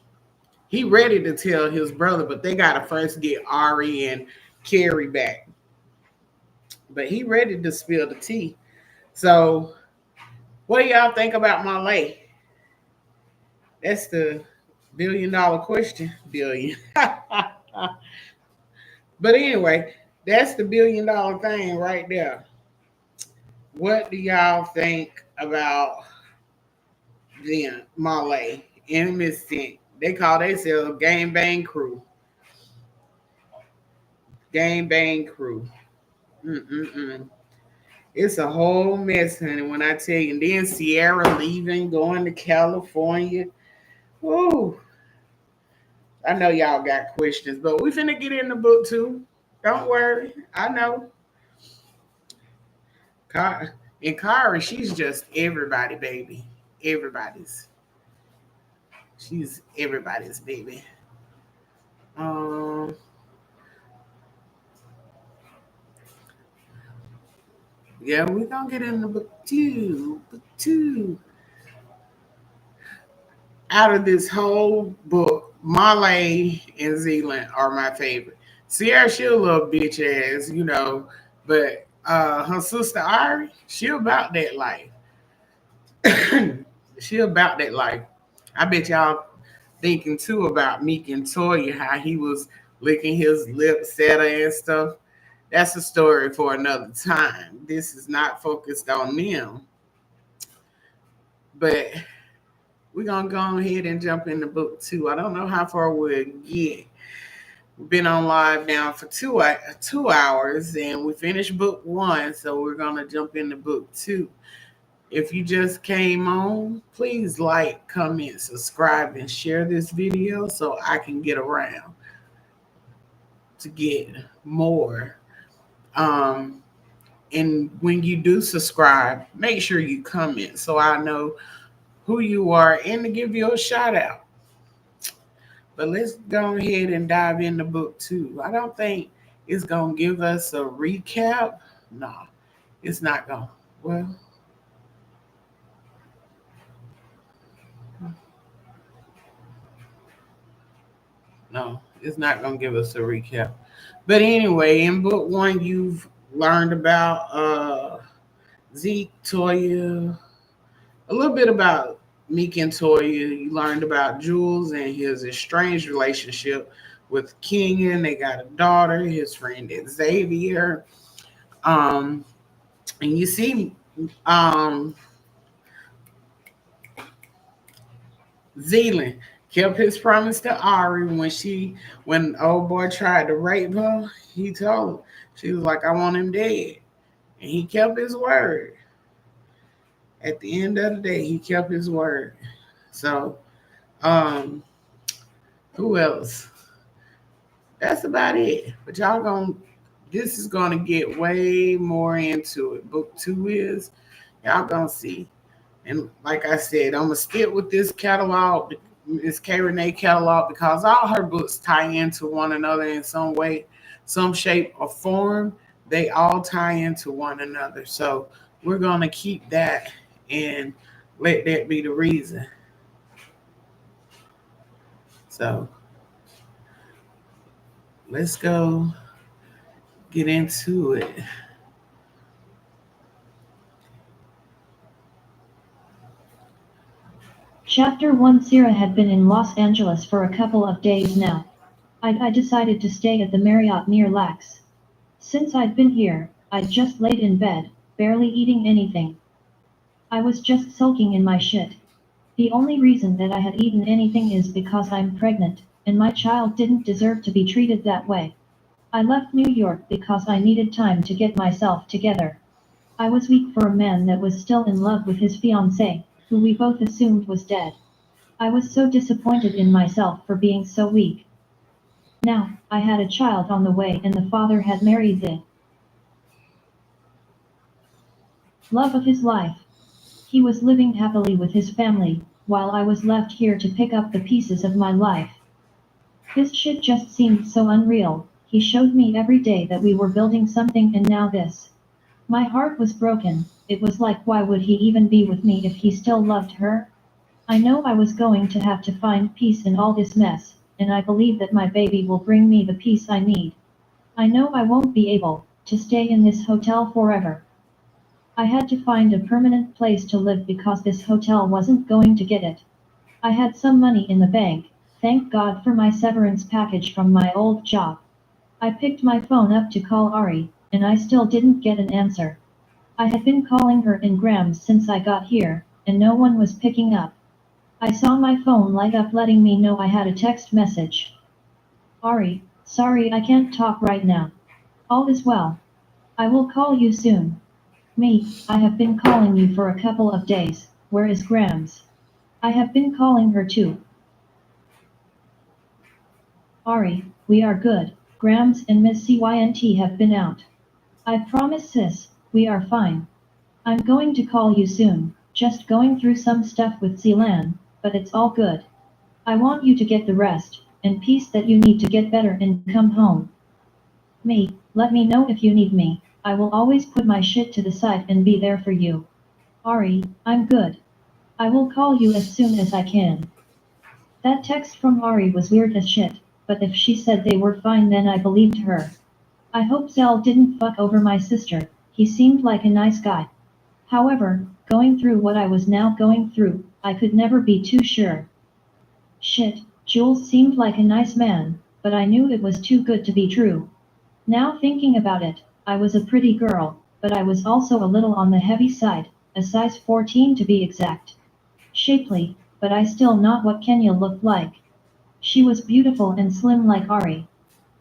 He ready to tell his brother, but they got to first get Ari and Carrie back. But he ready to spill the tea. So, what do y'all think about Malay? That's the $1 billion question. Billion. But anyway, that's the $1 billion thing right there. What do y'all think about them, Marley and Miss Tink? They call themselves Gang Bang Crew. Gang Bang Crew. Mm-mm-mm. It's a whole mess, honey, when I tell you. And then Sierra leaving, going to California. Ooh, I know y'all got questions, but we finna get in the book too. Don't worry. I know. And Kari, she's just everybody, baby. Everybody's. She's everybody's baby. Um, yeah, we're gonna get in the book two. Book two. Out of this whole book, Marley and Zealand are my favorite. Sierra, she a little bitch ass, but her sister Ari, she about that life. She about that life. I bet y'all thinking too about Meek and Toya, how he was licking his lips at her and stuff. That's a story for another time. This is not focused on them. But we're gonna go ahead and jump into book two. I don't know how far we'll get. We've been on live now for 2 hours, and we finished book one, so we're gonna jump into book two. If you just came on, please like, comment, subscribe, and share this video so I can get around to get more. Um, and when you do subscribe, make sure you comment so I know who you are and to give you a shout out. But let's go ahead and dive into book two. I don't think it's gonna give us a recap. No, it's not gonna. Well, no, it's not gonna give us a recap. But anyway, in book one, you've learned about Zeke, Toya, a little bit about Meek and Toya. You learned about Jules and his estranged relationship with Kenyon. They got a daughter, his friend Xavier. Um, and you see, um, Zealand kept his promise to Ari when old boy tried to rape her. He told her, she was like, "I want him dead," and he kept his word. At the end of the day, he kept his word. So, um, who else? That's about it. But y'all this is gonna get way more into it. Book two is, y'all gonna see. And like I said, I'm gonna stick with this catalog, this K Renee catalog, because all her books tie into one another in some way, some shape or form. They all tie into one another. So we're gonna keep that and let that be the reason. So let's go get into it. Chapter 1 Sierra had been in Los Angeles for a couple of days now. I decided to stay at the Marriott near Lax. Since I'd been here, I'd just laid in bed, barely eating anything. I was just sulking in my shit. The only reason that I had eaten anything is because I'm pregnant, and my child didn't deserve to be treated that way. I left New York because I needed time to get myself together. I was weak for a man that was still in love with his fiancée, who we both assumed was dead. I was so disappointed in myself for being so weak. Now, I had a child on the way and the father had married the love of his life. He was living happily with his family, while I was left here to pick up the pieces of my life. This shit just seemed so unreal. He showed me every day that we were building something and now this. My heart was broken. It was like, why would he even be with me if he still loved her? I know I was going to have to find peace in all this mess, and I believe that my baby will bring me the peace I need. I know I won't be able to stay in this hotel forever. I had to find a permanent place to live because this hotel wasn't going to get it. I had some money in the bank, Thank God for my severance package from my old job. I picked my phone up to call Ari, and I still didn't get an answer. I had been calling her in grams since I got here, and no one was picking up. I saw my phone light up letting me know I had a text message. Ari, sorry I can't talk right now. All is well. I will call you soon. Me, I have been calling you for a couple of days. Where is Grams? I have been calling her too. Ari, we are good. Grams and Miss CYNT have been out. I promise sis, we are fine. I'm going to call you soon. Just going through some stuff with Zealan, but it's all good. I want you to get the rest and peace that you need to get better and come home. Me, let me know if you need me. I will always put my shit to the side and be there for you. Ari, I'm good. I will call you as soon as I can. That text from Ari was weird as shit, but if she said they were fine then I believed her. I hope Zell didn't fuck over my sister, he seemed like a nice guy. However, going through what I was now going through, I could never be too sure. Shit, Jules seemed like a nice man, but I knew it was too good to be true. Now thinking about it, I was a pretty girl, but I was also a little on the heavy side, a size 14 to be exact. Shapely, but I still not what Kenya looked like. She was beautiful and slim like Ari.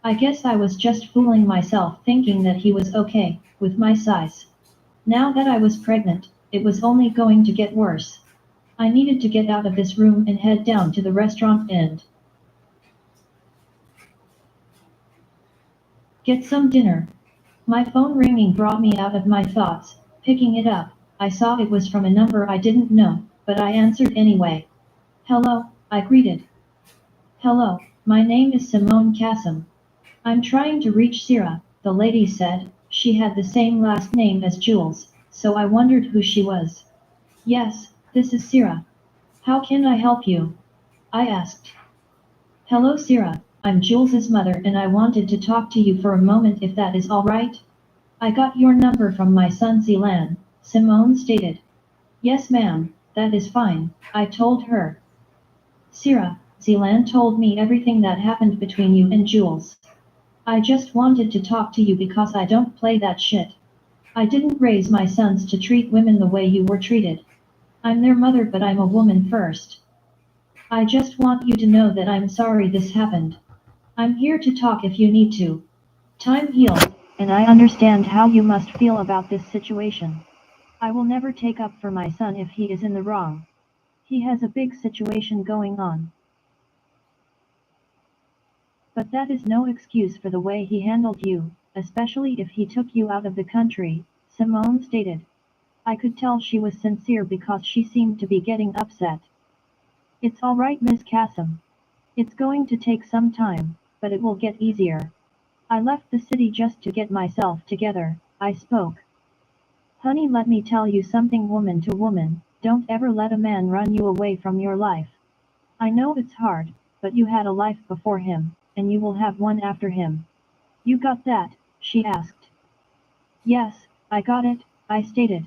I guess I was just fooling myself thinking that he was okay, with my size. Now that I was pregnant, it was only going to get worse. I needed to get out of this room and head down to the restaurant and get some dinner. My phone ringing brought me out of my thoughts. Picking it up, I saw it was from a number I didn't know, but I answered anyway. Hello, I greeted. Hello, my name is Simone Kassom. I'm trying to reach Syrah, the lady said. She had the same last name as Jules, so I wondered who she was. Yes, this is Syrah. How can I help you? I asked. Hello Syrah, I'm Jules's mother and I wanted to talk to you for a moment if that is alright. I got your number from my son Zealan, Simone stated. Yes ma'am, that is fine, I told her. Syrah, Zealan told me everything that happened between you and Jules. I just wanted to talk to you because I don't play that shit. I didn't raise my sons to treat women the way you were treated. I'm their mother but I'm a woman first. I just want you to know that I'm sorry this happened. I'm here to talk if you need to. Time heals, and I understand how you must feel about this situation. I will never take up for my son if he is in the wrong. He has a big situation going on. But that is no excuse for the way he handled you, especially if he took you out of the country, Simone stated. I could tell she was sincere because she seemed to be getting upset. It's alright Miss Kassom. It's going to take some time, but it will get easier. I left the city just to get myself together, I spoke. Honey, let me tell you something woman to woman, don't ever let a man run you away from your life. I know it's hard, but you had a life before him, and you will have one after him. You got that? She asked. Yes, I got it, I stated.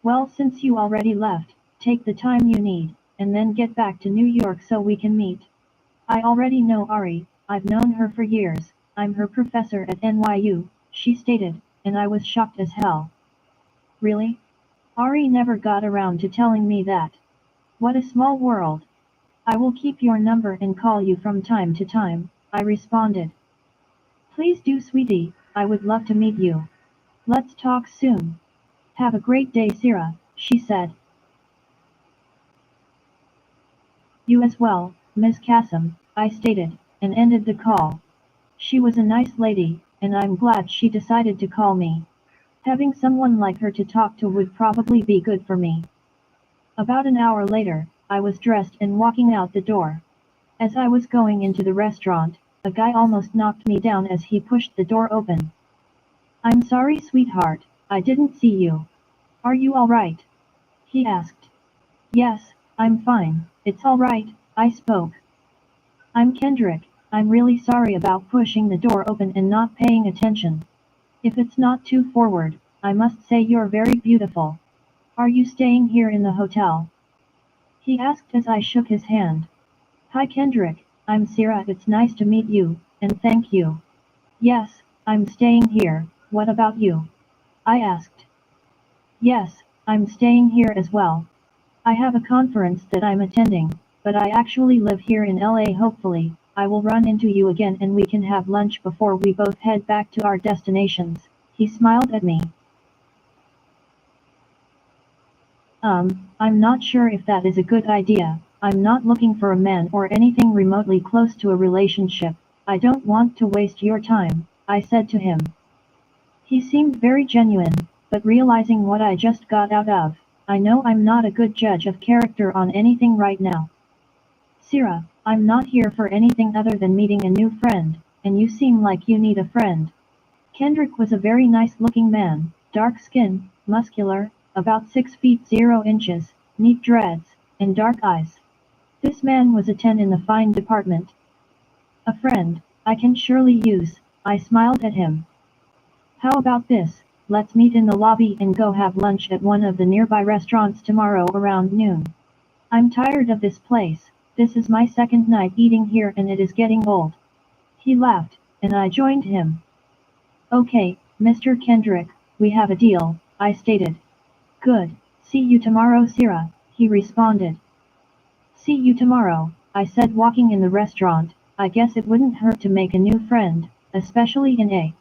Well, since you already left, take the time you need, and then get back to New York so we can meet. I already know Ari, I've known her for years, I'm her professor at NYU, she stated, and I was shocked as hell. Really? Ari never got around to telling me that. What a small world. I will keep your number and call you from time to time, I responded. Please do sweetie, I would love to meet you. Let's talk soon. Have a great day Syrah, she said. You as well, Miss Kassom, I stated, and ended the call. She was a nice lady, and I'm glad she decided to call me. Having someone like her to talk to would probably be good for me. About an hour later, I was dressed and walking out the door. As I was going into the restaurant, a guy almost knocked me down as he pushed the door open. I'm sorry sweetheart, I didn't see you. Are you alright? He asked. Yes, I'm fine, it's alright, I spoke. I'm Kendrick, I'm really sorry about pushing the door open and not paying attention. If it's not too forward, I must say you're very beautiful. Are you staying here in the hotel? He asked as I shook his hand. Hi Kendrick, I'm Sierra. It's nice to meet you, and thank you. Yes, I'm staying here, what about you? I asked. Yes, I'm staying here as well. I have a conference that I'm attending, but I actually live here in LA. Hopefully, I will run into you again and we can have lunch before we both head back to our destinations. He smiled at me. I'm not sure if that is a good idea. I'm not looking for a man or anything remotely close to a relationship. I don't want to waste your time, I said to him. He seemed very genuine, but realizing what I just got out of, I know I'm not a good judge of character on anything right now. Sierra, I'm not here for anything other than meeting a new friend, and you seem like you need a friend. Kendrick was a very nice looking man, dark skin, muscular, about 6 feet 0 inches, neat dreads, and dark eyes. This man was a 10 in the fine department. A friend, I can surely use, I smiled at him. How about this, let's meet in the lobby and go have lunch at one of the nearby restaurants tomorrow around noon. I'm tired of this place, this is my second night eating here and it is getting old. He laughed, and I joined him. Okay, Mr. Kendrick, we have a deal, I stated. Good, see you tomorrow Sierra, he responded. See you tomorrow, I said walking in the restaurant. I guess it wouldn't hurt to make a new friend, especially in a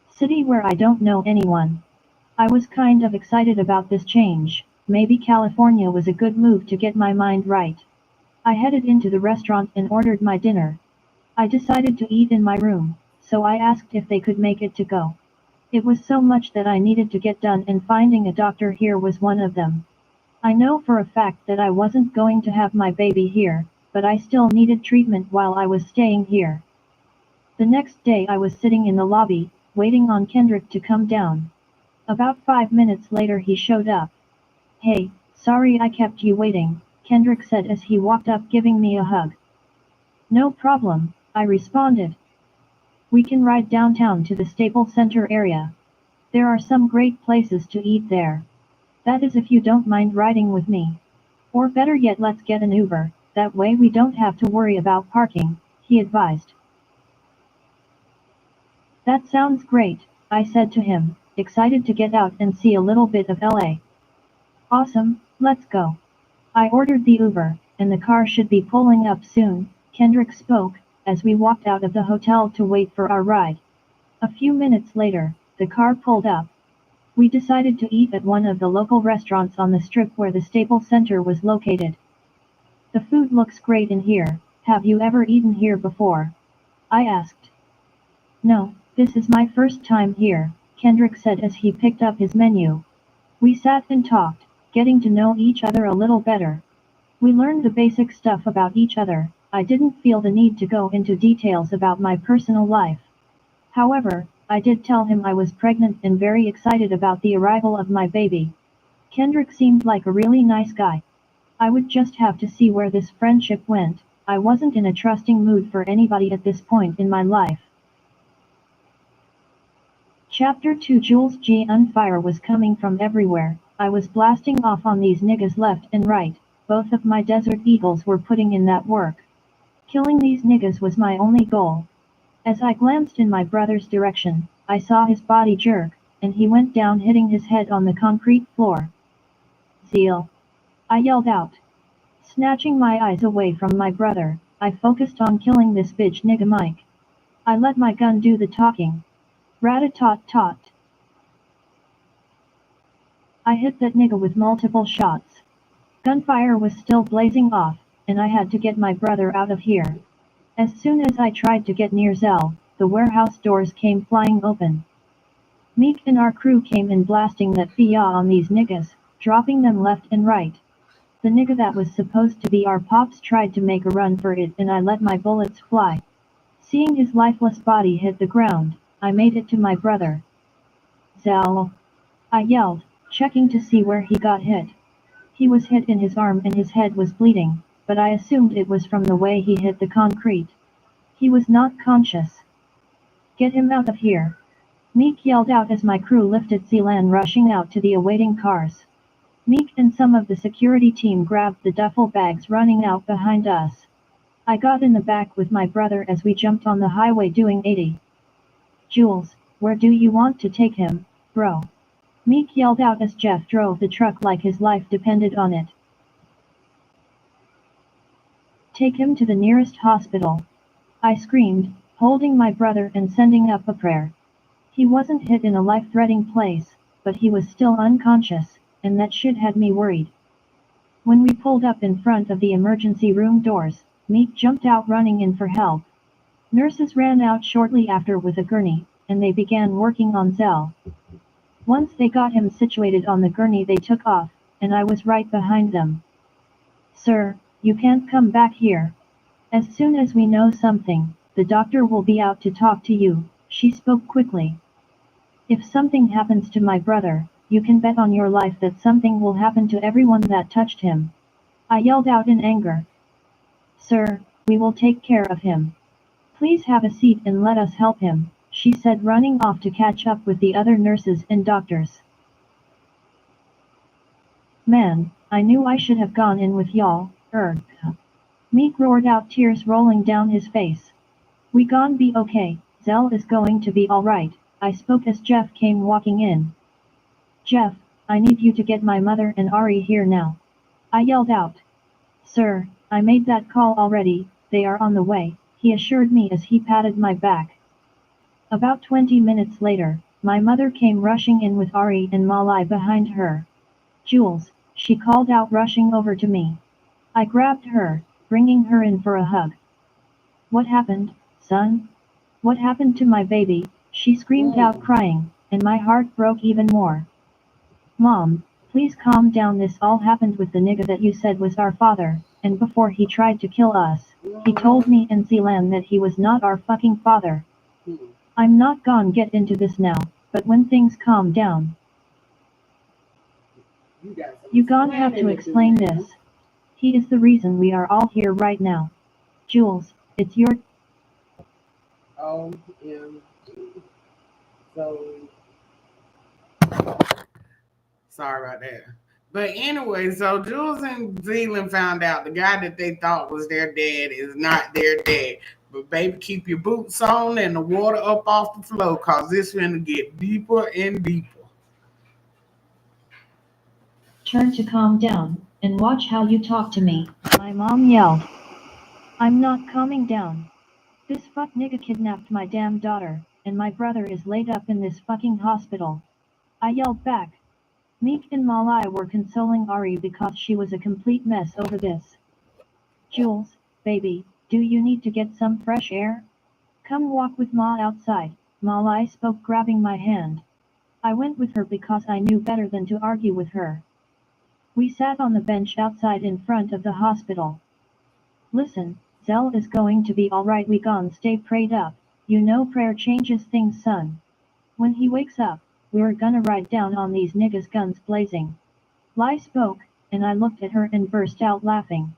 city where I don't know anyone. I was kind of excited about this change, maybe California was a good move to get my mind right. I headed into the restaurant and ordered my dinner. I decided to eat in my room, so I asked if they could make it to go. It was so much that I needed to get done and finding a doctor here was one of them. I know for a fact that I wasn't going to have my baby here, but I still needed treatment while I was staying here. The next day I was sitting in the lobby, waiting on Kendrick to come down. About 5 minutes later he showed up. Hey, sorry I kept you waiting, Kendrick said as he walked up giving me a hug. No problem, I responded. We can ride downtown to the Staples Center area. There are some great places to eat there. That is if you don't mind riding with me. Or better yet let's get an Uber, that way we don't have to worry about parking, he advised. That sounds great, I said to him, excited to get out and see a little bit of LA. Awesome, let's go. I ordered the Uber, and the car should be pulling up soon, Kendrick spoke, as we walked out of the hotel to wait for our ride. A few minutes later, the car pulled up. We decided to eat at one of the local restaurants on the strip where the Staples Center was located. The food looks great in here. Have you ever eaten here before? I asked. No, this is my first time here, Kendrick said as he picked up his menu. We sat and talked, getting to know each other a little better. We learned the basic stuff about each other. I didn't feel the need to go into details about my personal life. However, I did tell him I was pregnant and very excited about the arrival of my baby. Kendrick seemed like a really nice guy. I would just have to see where this friendship went. I wasn't in a trusting mood for anybody at this point in my life. Chapter 2 Jules G. Unfire was coming from everywhere. I was blasting off on these niggas left and right. Both of my Desert Eagles were putting in that work. Killing these niggas was my only goal. As I glanced in my brother's direction, I saw his body jerk, and he went down hitting his head on the concrete floor. Zeal! I yelled out. Snatching my eyes away from my brother, I focused on killing this bitch nigga Mike. I let my gun do the talking. Rat-a-tat-tat. I hit that nigga with multiple shots. Gunfire was still blazing off, and I had to get my brother out of here. As soon as I tried to get near Zell, the warehouse doors came flying open. Meek and our crew came in blasting that fia on these niggas, dropping them left and right. The nigga that was supposed to be our pops tried to make a run for it and I let my bullets fly. Seeing his lifeless body hit the ground, I made it to my brother. Zell! I yelled, checking to see where he got hit. He was hit in his arm and his head was bleeding, but I assumed it was from the way he hit the concrete. He was not conscious. Get him out of here! Meek yelled out as my crew lifted Zealand rushing out to the awaiting cars. Meek and some of the security team grabbed the duffel bags running out behind us. I got in the back with my brother as we jumped on the highway doing 80. Jules, where do you want to take him, bro? Meek yelled out as Jeff drove the truck like his life depended on it. Take him to the nearest hospital. I screamed, holding my brother and sending up a prayer. He wasn't hit in a life-threatening place, but he was still unconscious, and that shit had me worried. When we pulled up in front of the emergency room doors, Meek jumped out running in for help. Nurses ran out shortly after with a gurney, and they began working on Zell. Once they got him situated on the gurney they took off, and I was right behind them. Sir, you can't come back here. As soon as we know something, the doctor will be out to talk to you, she spoke quickly. If something happens to my brother, you can bet on your life that something will happen to everyone that touched him. I yelled out in anger. Sir, we will take care of him. Please have a seat and let us help him, she said, running off to catch up with the other nurses and doctors. Man, I knew I should have gone in with y'all, Meek roared out, tears rolling down his face. We gon' be okay, Zell is going to be alright, I spoke as Jeff came walking in. Jeff, I need you to get my mother and Ari here now. I yelled out. Sir, I made that call already, they are on the way, he assured me as he patted my back. About 20 minutes later, my mother came rushing in with Ari and Malai behind her. Jules, she called out, rushing over to me. I grabbed her, bringing her in for a hug. What happened, son? What happened to my baby? She screamed out, crying, and my heart broke even more. Mom, please calm down, this all happened with the nigga that you said was our father, and before he tried to kill us, he told me and Zealand that he was not our fucking father. I'm not gonna get into this now, but when things calm down, you gonna have to explain this. He is the reason we are all here right now. Jules, it's your... OMG. So, sorry about that. But anyway, so Jules and Zealand found out the guy that they thought was their dad is not their dad. But baby, keep your boots on and the water up off the floor, cause this gonna get deeper and deeper. Turn to calm down, and watch how you talk to me, my mom yelled. I'm not calming down. This fuck nigga kidnapped my damn daughter, and my brother is laid up in this fucking hospital. I yelled back. Meek and Malai were consoling Ari because she was a complete mess over this. Jules, baby, do you need to get some fresh air? Come walk with Ma outside, Malai spoke, grabbing my hand. I went with her because I knew better than to argue with her. We sat on the bench outside in front of the hospital. Listen, Zell is going to be alright, we gon' stay prayed up, you know prayer changes things, son. When he wakes up, we're gonna ride down on these niggas guns blazing. Lai spoke, and I looked at her and burst out laughing.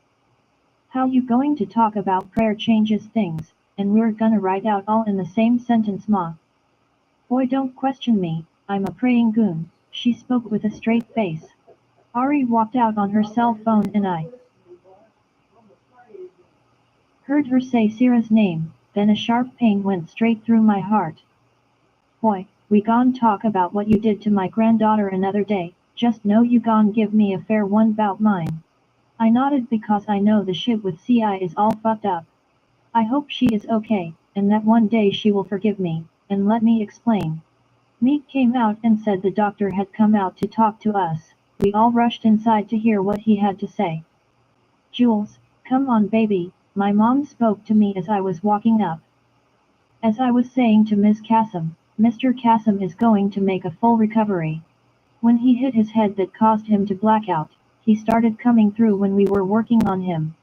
How you going to talk about prayer changes things, and we're gonna ride out all in the same sentence, ma? Boy, don't question me, I'm a praying goon, she spoke with a straight face. Ari walked out on her cell phone and I heard her say Sierra's name, then a sharp pain went straight through my heart. Boy, we gon' talk about what you did to my granddaughter another day, just know you gon' give me a fair one bout mine. I nodded because I know the shit with CI is all fucked up. I hope she is okay, and that one day she will forgive me, and let me explain. Meek came out and said the doctor had come out to talk to us. We all rushed inside to hear what he had to say. Jules, come on baby, my mom spoke to me as I was walking up. As I was saying to Ms. Kassom, Mr. Kassom is going to make a full recovery. When he hit his head that caused him to black out, he started coming through when we were working on him.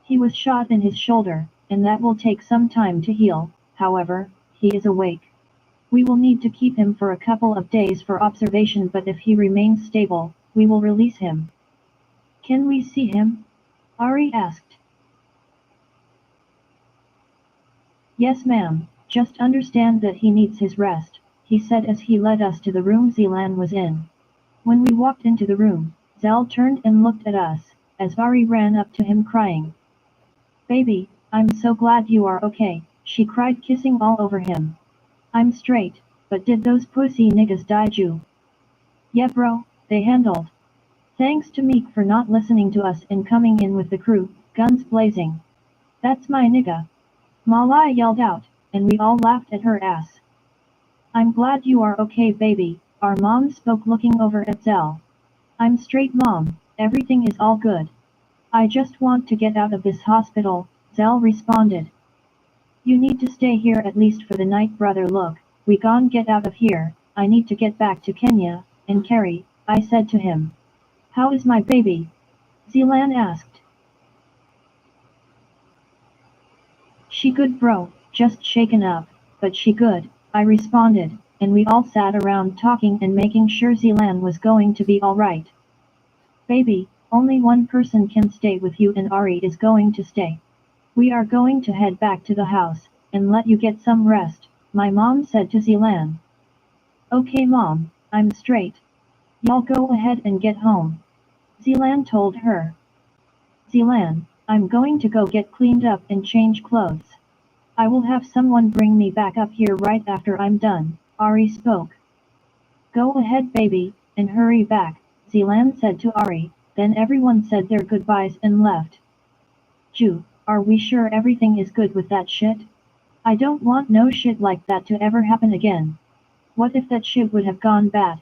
He was shot in his shoulder, and that will take some time to heal, however, he is awake. We will need to keep him for a couple of days for observation, but if he remains stable, we will release him. Can we see him? Ari asked. Yes ma'am, just understand that he needs his rest, he said as he led us to the room Zealand was in. When we walked into the room, Zell turned and looked at us, as Ari ran up to him crying. Baby, I'm so glad you are okay, she cried kissing all over him. I'm straight, but did those pussy niggas die Jew? Yeah bro, they handled. Thanks to Meek for not listening to us and coming in with the crew, guns blazing. That's my nigga. Malaya yelled out, and we all laughed at her ass. I'm glad you are okay baby, our mom spoke looking over at Zell. I'm straight mom, everything is all good. I just want to get out of this hospital, Zell responded. You need to stay here at least for the night brother look, we gon' get out of here, I need to get back to Kenya, and Carrie, I said to him. How is my baby? Zelan asked. She good bro, just shaken up, but she good, I responded, and we all sat around talking and making sure Zelan was going to be alright. Baby, only one person can stay with you and Ari is going to stay. We are going to head back to the house, and let you get some rest, my mom said to Zelan. Okay mom, I'm straight. Y'all go ahead and get home. Zelan told her. Zelan, I'm going to go get cleaned up and change clothes. I will have someone bring me back up here right after I'm done, Ari spoke. Go ahead baby, and hurry back, Zelan said to Ari, then everyone said their goodbyes and left. Ju, are we sure everything is good with that shit? I don't want no shit like that to ever happen again. What if that shit would have gone bad?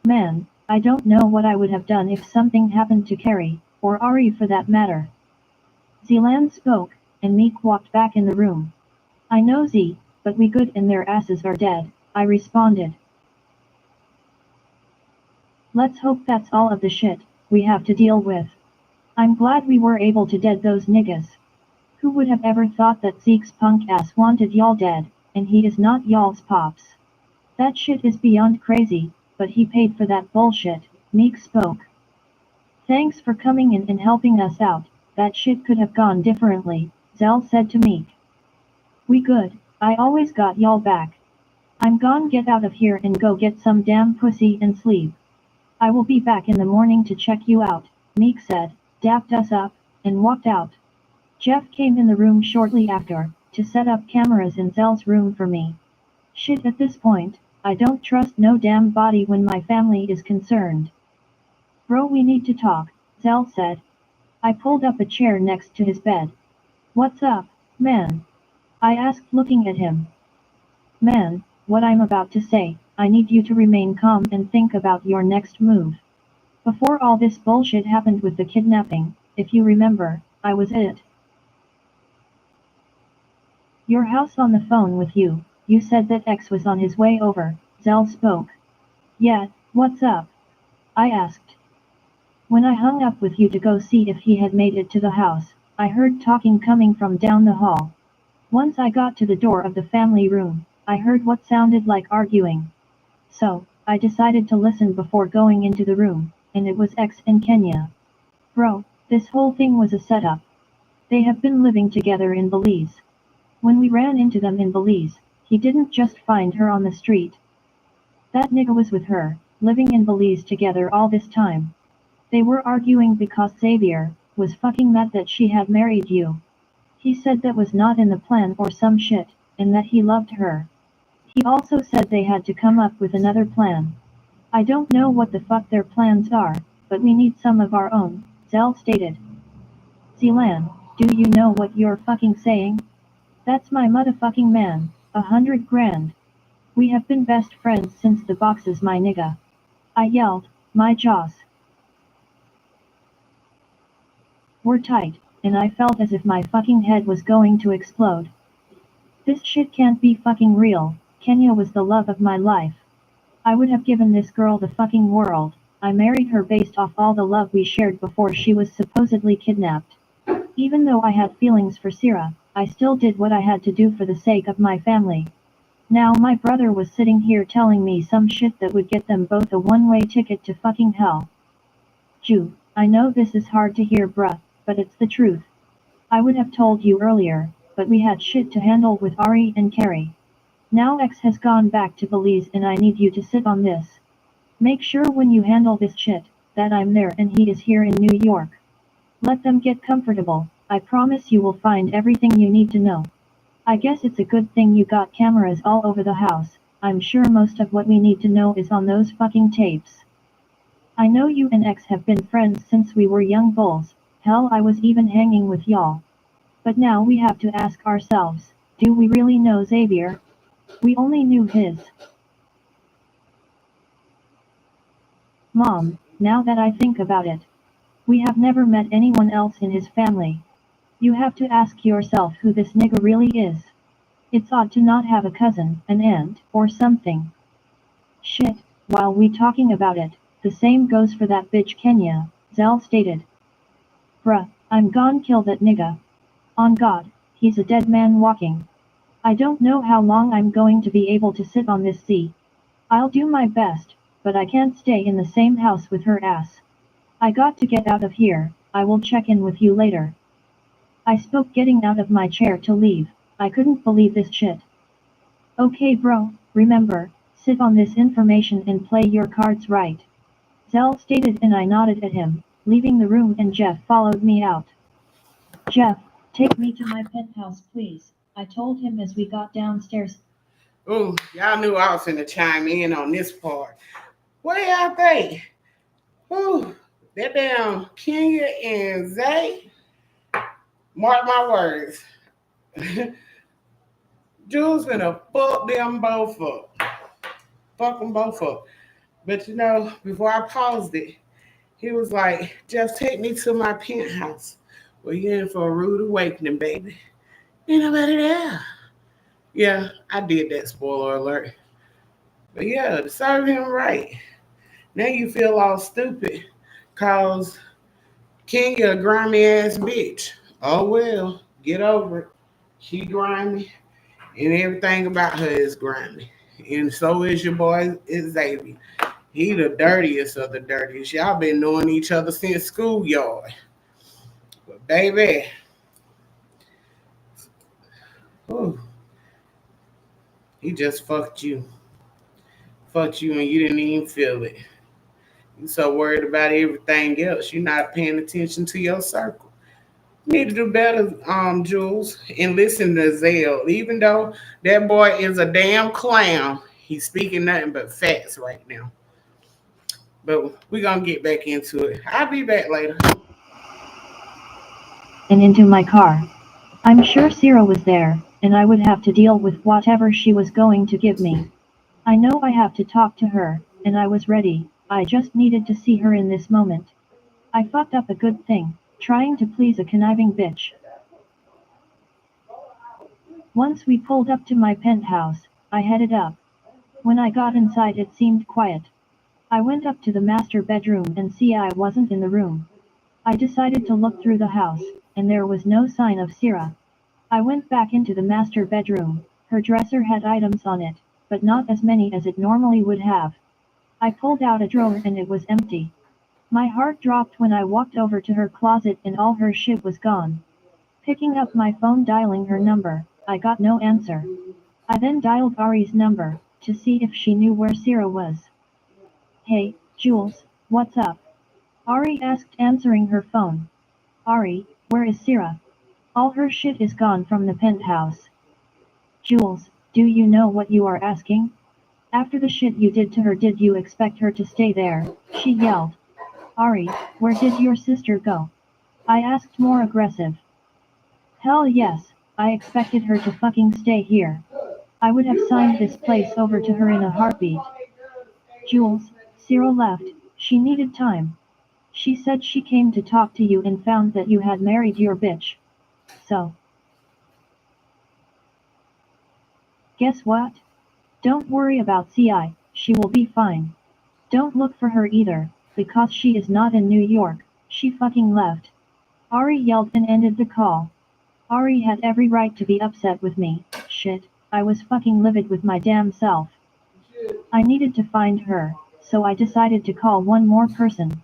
Man, I don't know what I would have done if something happened to Carrie, or Ari for that matter. Zelan spoke, and Meek walked back in the room. I know Z, but we good and their asses are dead, I responded. Let's hope that's all of the shit we have to deal with. I'm glad we were able to dead those niggas. Who would have ever thought that Zeke's punk ass wanted y'all dead, and he is not y'all's pops. That shit is beyond crazy, but he paid for that bullshit, Meek spoke. Thanks for coming in and helping us out, that shit could have gone differently, Zell said to Meek. We good, I always got y'all back. I'm gon' get out of here and go get some damn pussy and sleep. I will be back in the morning to check you out, Meek said, dapped us up, and walked out. Jeff came in the room shortly after, to set up cameras in Zell's room for me. Shit at this point, I don't trust no damn body when my family is concerned. Bro we need to talk, Zell said. I pulled up a chair next to his bed. What's up, man? I asked looking at him. Man, what I'm about to say, I need you to remain calm and think about your next move. Before all this bullshit happened with the kidnapping, if you remember, I was at your house on the phone with you. You said that X was on his way over, Zell spoke. Yeah, what's up? I asked. When I hung up with you to go see if he had made it to the house, I heard talking coming from down the hall. Once I got to the door of the family room, I heard what sounded like arguing. So, I decided to listen before going into the room, and it was X and Kenya. Bro, this whole thing was a setup. They have been living together in Belize. When we ran into them in Belize, he didn't just find her on the street. That nigga was with her, living in Belize together all this time. They were arguing because Xavier was fucking mad that she had married you. He said that was not in the plan or some shit, and that he loved her. He also said they had to come up with another plan. I don't know what the fuck their plans are, but we need some of our own, Zell stated. Zelan, do you know what you're fucking saying? That's my motherfucking man, 100 grand. We have been best friends since the boxes my nigga. I yelled, my jaws were tight, and I felt as if my fucking head was going to explode. This shit can't be fucking real. Kenya was the love of my life. I would have given this girl the fucking world. I married her based off all the love we shared before she was supposedly kidnapped. Even though I had feelings for Sierra, I still did what I had to do for the sake of my family. Now my brother was sitting here telling me some shit that would get them both a one-way ticket to fucking hell. Ju, I know this is hard to hear bruh, but it's the truth. I would have told you earlier, but we had shit to handle with Ari and Carrie. Now X has gone back to Belize and I need you to sit on this. Make sure when you handle this shit, that I'm there and he is here in New York. Let them get comfortable. I promise you will find everything you need to know. I guess it's a good thing you got cameras all over the house. I'm sure most of what we need to know is on those fucking tapes. I know you and X have been friends since we were young bulls. Hell, I was even hanging with y'all. But now we have to ask ourselves, do we really know Xavier? We only knew his mom. Now that I think about it, we have never met anyone else in his family. You have to ask yourself who this nigga really is. It's odd to not have a cousin, an aunt, or something. Shit, while we talking about it, the same goes for that bitch Kenya, Zell stated. Bruh, I'm gon' kill that nigga. On God, he's a dead man walking. I don't know how long I'm going to be able to sit on this seat. I'll do my best, but I can't stay in the same house with her ass. I got to get out of here. I will check in with you later. I spoke getting out of my chair to leave. I couldn't believe this shit. Okay bro, remember, sit on this information and play your cards right. Zell stated and I nodded at him, leaving the room and Jeff followed me out. Jeff, take me to my penthouse please, I told him as we got downstairs. Oh, y'all knew I was finna chime in on this part. What do y'all think? Ooh, that damn Kenya and Zay, mark my words. Jules finna fuck them both up. Fuck them both up. But before I paused it, he was like, just take me to my penthouse. Well, you're in for a rude awakening, baby. Ain't nobody there. Yeah, I did that, spoiler alert. But yeah, to serve him right. Now you feel all stupid cause Kenya a grimy ass bitch. Oh well, get over it. She grimy and everything about her is grimy. And so is your boy Xavier. He the dirtiest of the dirtiest. Y'all been knowing each other since schoolyard. But baby, whew, he just fucked you. Fucked you and you didn't even feel it. You so worried about everything else. You're not paying attention to your circle. You need to do better, Jules, and listen to Zell. Even though that boy is a damn clown, he's speaking nothing but facts right now. But we're gonna get back into it. I'll be back later. And into my car. I'm sure Sarah was there, and I would have to deal with whatever she was going to give me. I know I have to talk to her, and I was ready. I just needed to see her in this moment. I fucked up a good thing, trying to please a conniving bitch. Once we pulled up to my penthouse, I headed up. When I got inside it seemed quiet. I went up to the master bedroom and see I wasn't in the room. I decided to look through the house, and there was no sign of Sarah. I went back into the master bedroom. Her dresser had items on it, but not as many as it normally would have. I pulled out a drawer and it was empty. My heart dropped when I walked over to her closet and all her shit was gone. Picking up my phone dialing her number, I got no answer. I then dialed Ari's number, to see if she knew where Sarah was. Hey, Jules, what's up? Ari asked answering her phone. Ari, where is Sarah? All her shit is gone from the penthouse. Jules, do you know what you are asking? After the shit you did to her, did you expect her to stay there? She yelled. Ari, where did your sister go? I asked more aggressive. Hell yes, I expected her to fucking stay here. I would have signed this place over to her in a heartbeat. Jules, Cyril left, she needed time. She said she came to talk to you and found that you had married your bitch. So, guess what? Don't worry about CI, she will be fine. Don't look for her either, because she is not in New York, she fucking left. Ari yelled and ended the call. Ari had every right to be upset with me, shit, I was fucking livid with my damn self. I needed to find her, so I decided to call one more person.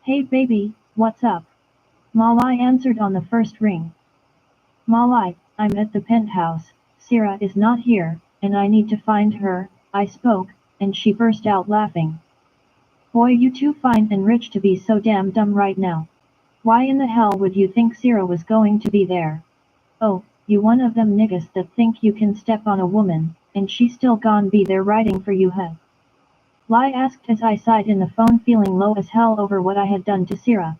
Hey baby, what's up? Malai answered on the first ring. Malai, I'm at the penthouse, Sarah is not here, and I need to find her, I spoke, and she burst out laughing. Boy, you too fine and rich to be so damn dumb right now. Why in the hell would you think Sierra was going to be there? Oh, you one of them niggas that think you can step on a woman, and she still gon' be there riding for you, huh? Lai asked as I sighed in the phone, feeling low as hell over what I had done to Sierra.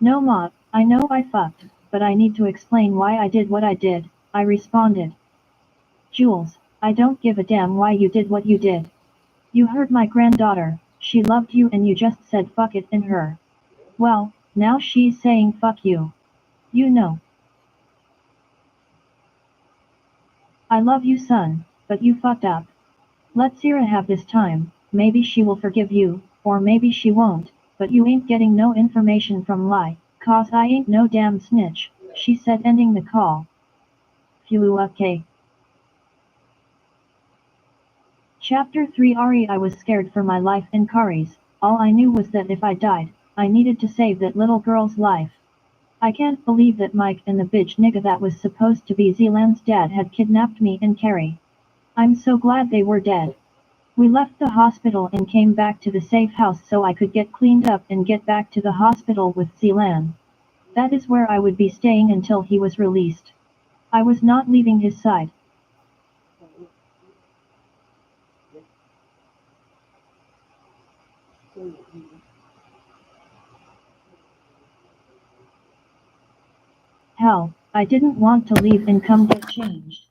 No ma, I know I fucked, but I need to explain why I did what I did, I responded. Jules, I don't give a damn why you did what you did. You hurt my granddaughter, she loved you and you just said fuck it in her. Well, now she's saying fuck you. You know. I love you son, but you fucked up. Let Sierra have this time, maybe she will forgive you, or maybe she won't, but you ain't getting no information from Lai, cause I ain't no damn snitch, she said, ending the call. Phew, okay. Chapter 3 Ari, I was scared for my life in Kari's. All I knew was that if I died, I needed to save that little girl's life. I can't believe that Mike and the bitch nigga that was supposed to be Zeland's dad had kidnapped me and Carrie. I'm so glad they were dead. We left the hospital and came back to the safe house so I could get cleaned up and get back to the hospital with Zeland. That is where I would be staying until he was released. I was not leaving his side. Hell, I didn't want to leave and come get changed.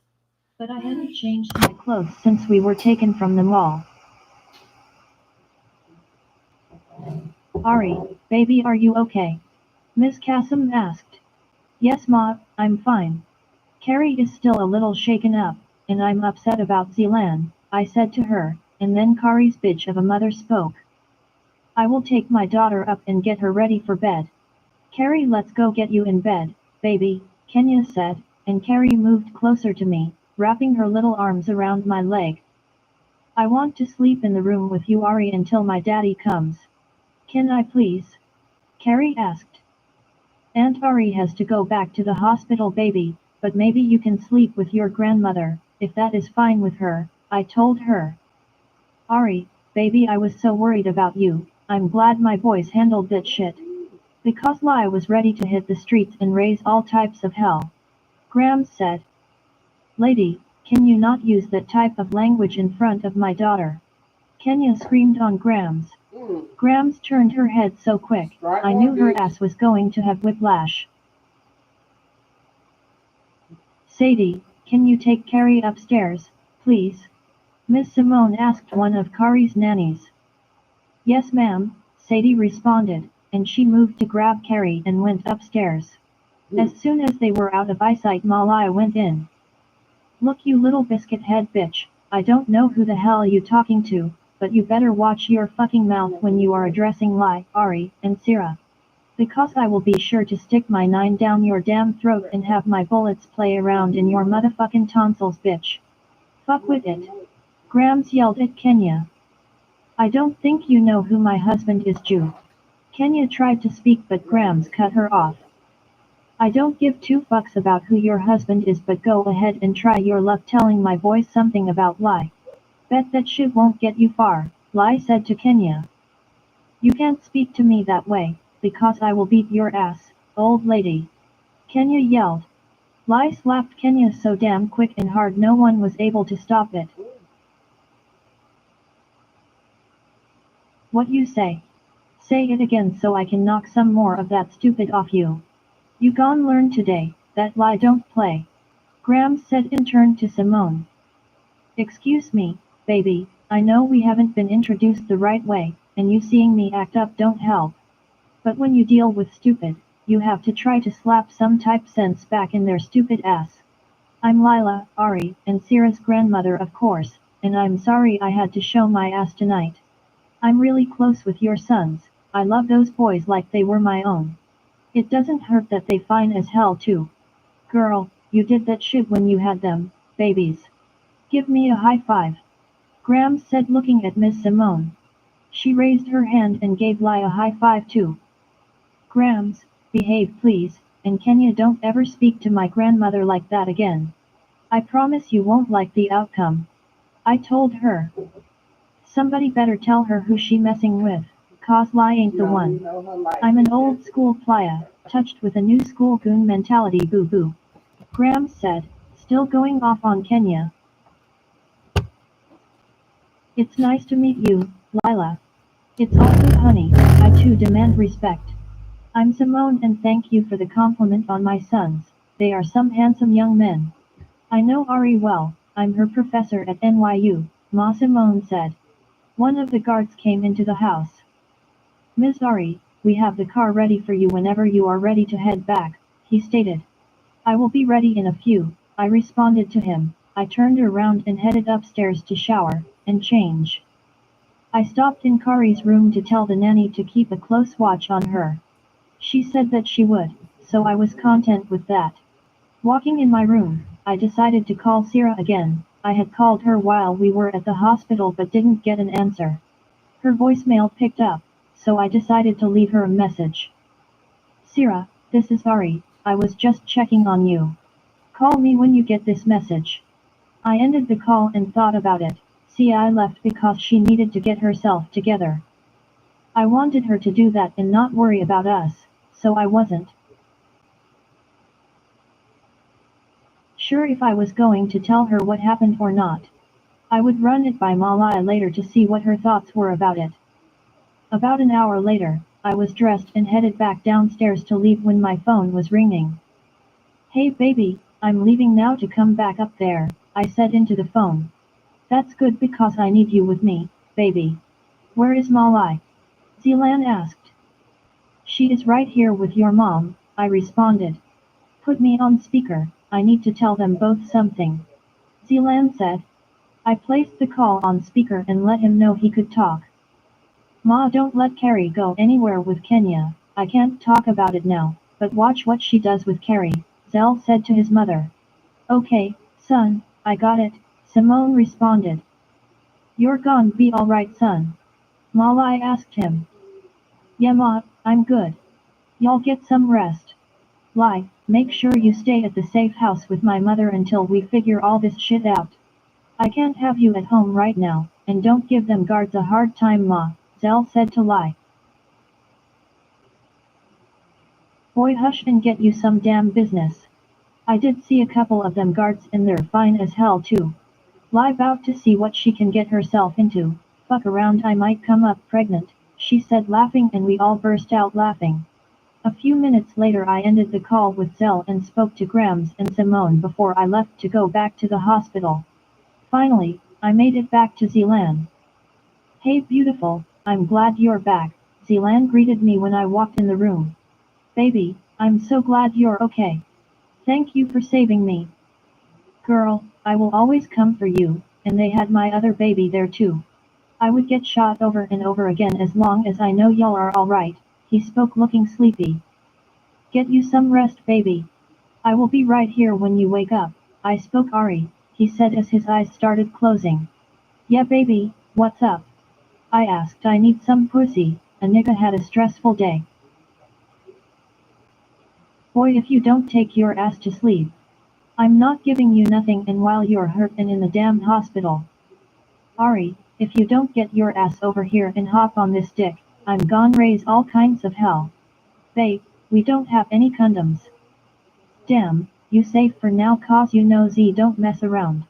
But I hadn't changed my clothes since we were taken from the mall. Ari, baby, are you okay? Miss Kassom asked. Yes ma, I'm fine. Carrie is still a little shaken up, and I'm upset about Zeland, I said to her, and then Kari's bitch of a mother spoke. I will take my daughter up and get her ready for bed. Carrie, let's go get you in bed, baby, Kenya said, and Carrie moved closer to me, wrapping her little arms around my leg. I want to sleep in the room with you, Ari, until my daddy comes. Can I please? Carrie asked. Aunt Ari has to go back to the hospital, baby, but maybe you can sleep with your grandmother, if that is fine with her, I told her. Ari, baby, I was so worried about you, I'm glad my boys handled that shit. Because Lai was ready to hit the streets and raise all types of hell. Grams said. Lady, can you not use that type of language in front of my daughter? Kenya screamed on Grams. Grams turned her head so quick, I knew her ass was going to have whiplash. Sadie, can you take Carrie upstairs, please? Miss Simone asked one of Kari's nannies. Yes ma'am, Sadie responded, and she moved to grab Carrie and went upstairs. As soon as they were out of eyesight, Malaya went in. Look, you little biscuit head bitch, I don't know who the hell you talking to, but you better watch your fucking mouth when you are addressing Lai, Ari, and Sierra. Because I will be sure to stick my 9 down your damn throat and have my bullets play around in your motherfucking tonsils, bitch. Fuck with it. Grams yelled at Kenya. I don't think you know who my husband is, Jew. Kenya tried to speak but Grams cut her off. I don't give 2 fucks about who your husband is, but go ahead and try your luck telling my boys something about Lai. Bet that shit won't get you far, Lai said to Kenya. You can't speak to me that way, because I will beat your ass, old lady. Kenya yelled. Lai slapped Kenya so damn quick and hard no one was able to stop it. What you say? Say it again so I can knock some more of that stupid off you. You gon' learn today, that Lai don't play. Grams said and turned to Simone. Excuse me, baby, I know we haven't been introduced the right way, and you seeing me act up don't help. But when you deal with stupid, you have to try to slap some type sense back in their stupid ass. I'm Lila, Ari, and Sierra's grandmother of course, and I'm sorry I had to show my ass tonight. I'm really close with your sons, I love those boys like they were my own. It doesn't hurt that they fine as hell too. Girl, you did that shit when you had them, babies. Give me a high five. Grams said looking at Miss Simone. She raised her hand and gave Lai a high five too. Grams, behave please, and Kenya don't ever speak to my grandmother like that again. I promise you won't like the outcome. I told her. Somebody better tell her who she messing with, cause Lai ain't the one. I'm an old school playa, touched with a new school goon mentality boo boo. Grams said, still going off on Kenya. It's nice to meet you, Lila. It's all good honey, I too demand respect. I'm Simone and thank you for the compliment on my sons, they are some handsome young men. I know Ari well, I'm her professor at NYU, Ma Simone said. One of the guards came into the house. Ms. Ari, we have the car ready for you whenever you are ready to head back, he stated. I will be ready in a few, I responded to him. I turned around and headed upstairs to shower and change. I stopped in Kari's room to tell the nanny to keep a close watch on her. She said that she would, so I was content with that. Walking in my room, I decided to call Sierra again. I had called her while we were at the hospital but didn't get an answer. Her voicemail picked up, so I decided to leave her a message. Sierra, this is Ari, I was just checking on you. Call me when you get this message. I ended the call and thought about it. See, I left because she needed to get herself together. I wanted her to do that and not worry about us, so I wasn't sure if I was going to tell her what happened or not. I would run it by Malaya later to see what her thoughts were about it. About an hour later, I was dressed and headed back downstairs to leave when my phone was ringing. Hey baby, I'm leaving now to come back up there, I said into the phone. That's good because I need you with me, baby. Where is Malai? Zilan asked. She is right here with your mom, I responded. Put me on speaker, I need to tell them both something. Zilan said. I placed the call on speaker and let him know he could talk. Ma, don't let Carrie go anywhere with Kenya. I can't talk about it now, but watch what she does with Carrie, Zell said to his mother. Okay, son, I got it, Simone responded. You're gonna be alright son? Malai asked him. Yeah ma, I'm good. Y'all get some rest. Lai, make sure you stay at the safe house with my mother until we figure all this shit out. I can't have you at home right now, and don't give them guards a hard time ma, Zell said to Lai. Boy hush and get you some damn business. I did see a couple of them guards and they're fine as hell too. Lai about to see what she can get herself into. Fuck around I might come up pregnant, she said laughing and we all burst out laughing. A few minutes later I ended the call with Zell and spoke to Grams and Simone before I left to go back to the hospital. Finally, I made it back to Zealand. Hey beautiful, I'm glad you're back, Zealand greeted me when I walked in the room. Baby, I'm so glad you're okay. Thank you for saving me. Girl, I will always come for you, and they had my other baby there too. I would get shot over and over again as long as I know y'all are alright, he spoke looking sleepy. Get you some rest baby. I will be right here when you wake up, I spoke Ari, he said as his eyes started closing. Yeah baby, what's up? I asked. I need some pussy, a nigga had a stressful day. Boy if you don't take your ass to sleep. I'm not giving you nothing and while you're hurt and in the damn hospital. Ari, if you don't get your ass over here and hop on this dick, I'm gon' raise all kinds of hell. Babe, we don't have any condoms. Damn, you safe for now cause you know Z don't mess around.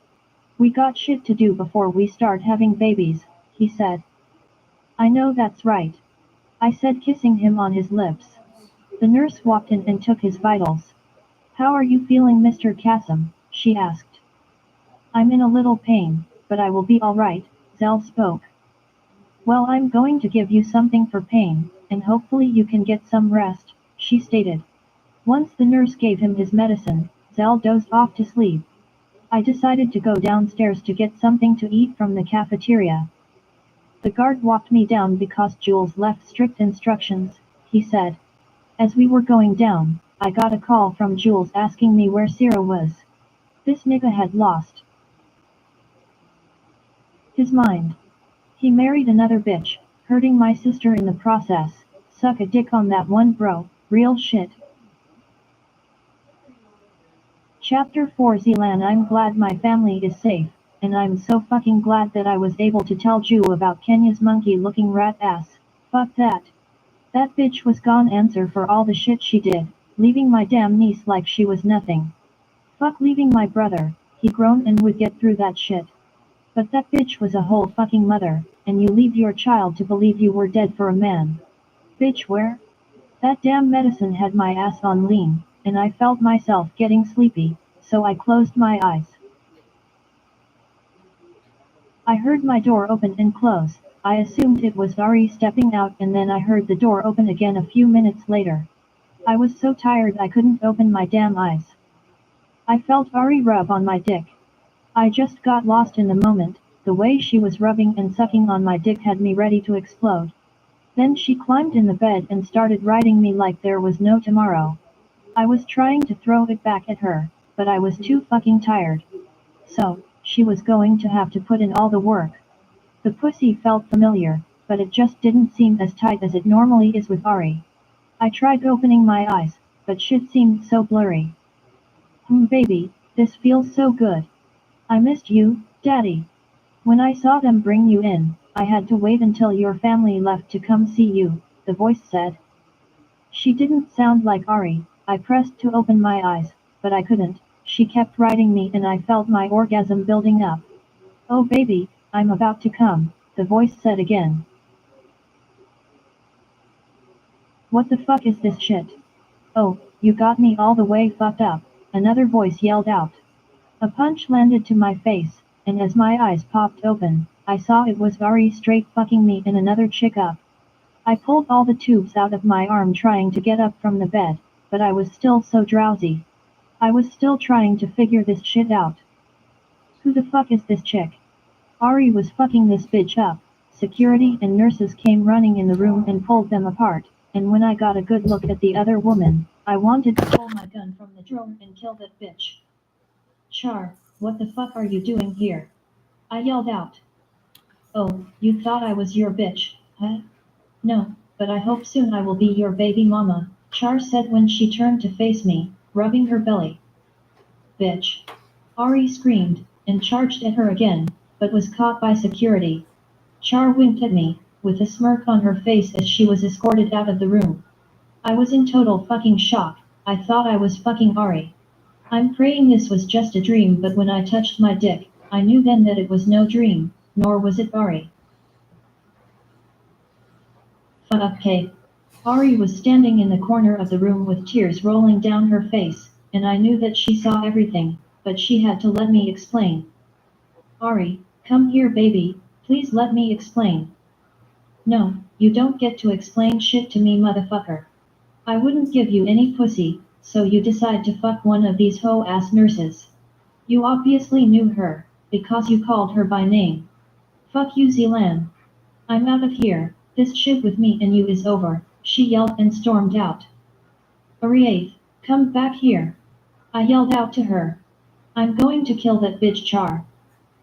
We got shit to do before we start having babies, he said. I know that's right. I said kissing him on his lips. The nurse walked in and took his vitals. How are you feeling Mr. Kassom? She asked. I'm in a little pain, but I will be alright, Zell spoke. Well I'm going to give you something for pain, and hopefully you can get some rest, she stated. Once the nurse gave him his medicine, Zell dozed off to sleep. I decided to go downstairs to get something to eat from the cafeteria. The guard walked me down because Jules left strict instructions, he said. As we were going down, I got a call from Jules asking me where Sierra was. This nigga had lost his mind. He married another bitch, hurting my sister in the process. Suck a dick on that one bro, real shit. Chapter 4 Zealand I'm glad my family is safe, and I'm so fucking glad that I was able to tell Ju about Kenya's monkey looking rat ass. Fuck that. That bitch was gone answer for all the shit she did, leaving my damn niece like she was nothing. Fuck leaving my brother, he grown and would get through that shit. But that bitch was a whole fucking mother, and you leave your child to believe you were dead for a man. Bitch where? That damn medicine had my ass on lean, and I felt myself getting sleepy, so I closed my eyes. I heard my door open and close. I assumed it was Ari stepping out and then I heard the door open again a few minutes later. I was so tired I couldn't open my damn eyes. I felt Ari rub on my dick. I just got lost in the moment, the way she was rubbing and sucking on my dick had me ready to explode. Then she climbed in the bed and started riding me like there was no tomorrow. I was trying to throw it back at her, but I was too fucking tired. So, she was going to have to put in all the work. The pussy felt familiar, but it just didn't seem as tight as it normally is with Ari. I tried opening my eyes, but shit seemed so blurry. Baby, this feels so good. I missed you, Daddy. When I saw them bring you in, I had to wait until your family left to come see you, the voice said. She didn't sound like Ari. I pressed to open my eyes, but I couldn't. She kept riding me and I felt my orgasm building up. Oh baby, I'm about to come, the voice said again. What the fuck is this shit? Oh, you got me all the way fucked up, another voice yelled out. A punch landed to my face, and as my eyes popped open, I saw it was Ari straight fucking me and another chick up. I pulled all the tubes out of my arm trying to get up from the bed, but I was still so drowsy. I was still trying to figure this shit out. Who the fuck is this chick? Ari was fucking this bitch up. Security and nurses came running in the room and pulled them apart, and when I got a good look at the other woman, I wanted to pull my gun from the drawer and kill that bitch. Char, what the fuck are you doing here? I yelled out. Oh, you thought I was your bitch, huh? No, but I hope soon I will be your baby mama, Char said when she turned to face me, rubbing her belly. Bitch. Ari screamed, and charged at her again, but was caught by security. Char winked at me, with a smirk on her face as she was escorted out of the room. I was in total fucking shock. I thought I was fucking Ari. I'm praying this was just a dream, but when I touched my dick, I knew then that it was no dream, nor was it Ari. Fuck Kay. Ari was standing in the corner of the room with tears rolling down her face, and I knew that she saw everything, but she had to let me explain. Ari, come here baby, please let me explain. No, you don't get to explain shit to me motherfucker. I wouldn't give you any pussy, so you decide to fuck one of these hoe-ass nurses. You obviously knew her, because you called her by name. Fuck you Zelan. I'm out of here, this shit with me and you is over, she yelled and stormed out. Ariath, come back here. I yelled out to her. I'm going to kill that bitch Char.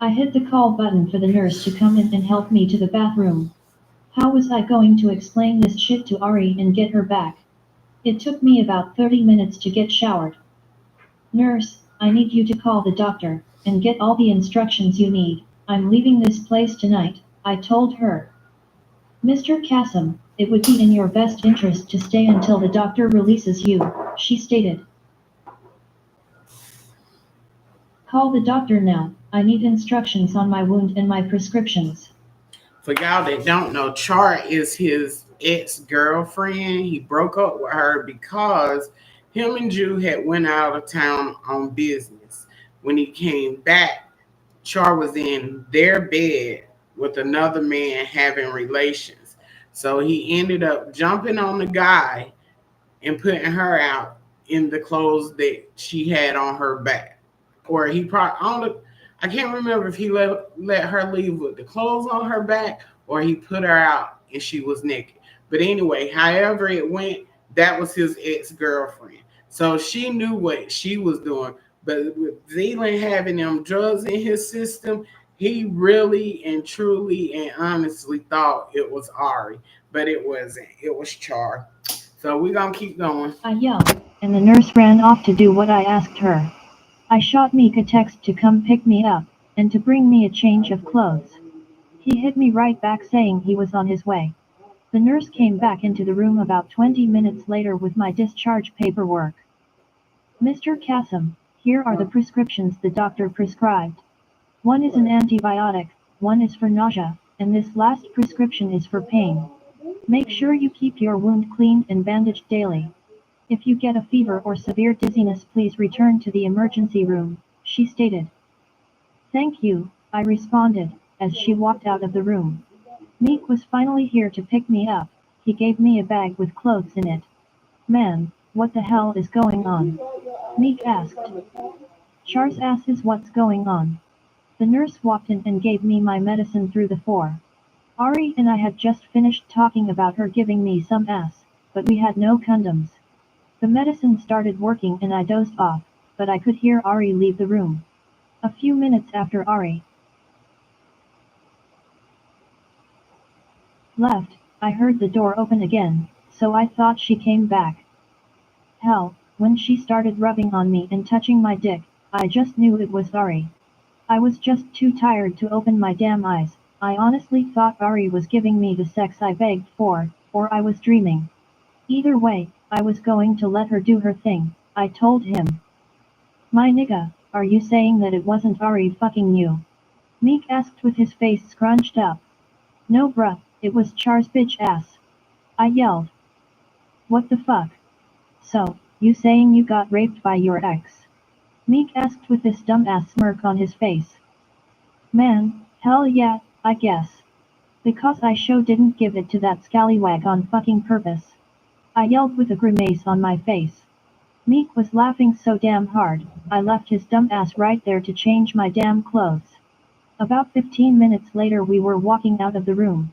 I hit the call button for the nurse to come in and help me to the bathroom. How was I going to explain this shit to Ari and get her back? It took me about 30 minutes to get showered. Nurse, I need you to call the doctor, and get all the instructions you need. I'm leaving this place tonight, I told her. Mr. Kassom, it would be in your best interest to stay until the doctor releases you, she stated. Call the doctor now, I need instructions on my wound and my prescriptions. For y'all that don't know, Char is his ex-girlfriend. He broke up with her because him and Jew had went out of town on business. When he came back, Char was in their bed with another man having relations. So he ended up jumping on the guy and putting her out in the clothes that she had on her back. Or he probably I can't remember if he let her leave with the clothes on her back or he put her out and she was naked. But anyway, however it went, that was his ex-girlfriend. So she knew what she was doing. But with Zealand having them drugs in his system, he really and truly and honestly thought it was Ari, but it wasn't. It was Char. So we're gonna keep going. I yelled, and the nurse ran off to do what I asked her. I shot Meek a text to come pick me up, and to bring me a change of clothes. He hit me right back saying he was on his way. The nurse came back into the room about 20 minutes later with my discharge paperwork. Mr. Kassom, here are the prescriptions the doctor prescribed. One is an antibiotic, one is for nausea, and this last prescription is for pain. Make sure you keep your wound cleaned and bandaged daily. If you get a fever or severe dizziness, please return to the emergency room, she stated. Thank you, I responded, as she walked out of the room. Meek was finally here to pick me up. He gave me a bag with clothes in it. Man, what the hell is going on? Meek asked. Char's ass is what's going on. The nurse walked in and gave me my medicine through the floor. Ari and I had just finished talking about her giving me some ass, but we had no condoms. The medicine started working and I dozed off, but I could hear Ari leave the room. A few minutes after Ari left, I heard the door open again, so I thought she came back. Hell, when she started rubbing on me and touching my dick, I just knew it was Ari. I was just too tired to open my damn eyes. I honestly thought Ari was giving me the sex I begged for, or I was dreaming. Either way, I was going to let her do her thing, I told him. My nigga, are you saying that it wasn't Ari fucking you? Meek asked with his face scrunched up. No bruh, it was Char's bitch ass. I yelled. What the fuck? So, you saying you got raped by your ex? Meek asked with this dumbass smirk on his face. Man, hell yeah, I guess. Because I sure didn't give it to that scallywag on fucking purpose. I yelled with a grimace on my face. Meek was laughing so damn hard, I left his dumb ass right there to change my damn clothes. About 15 minutes later we were walking out of the room.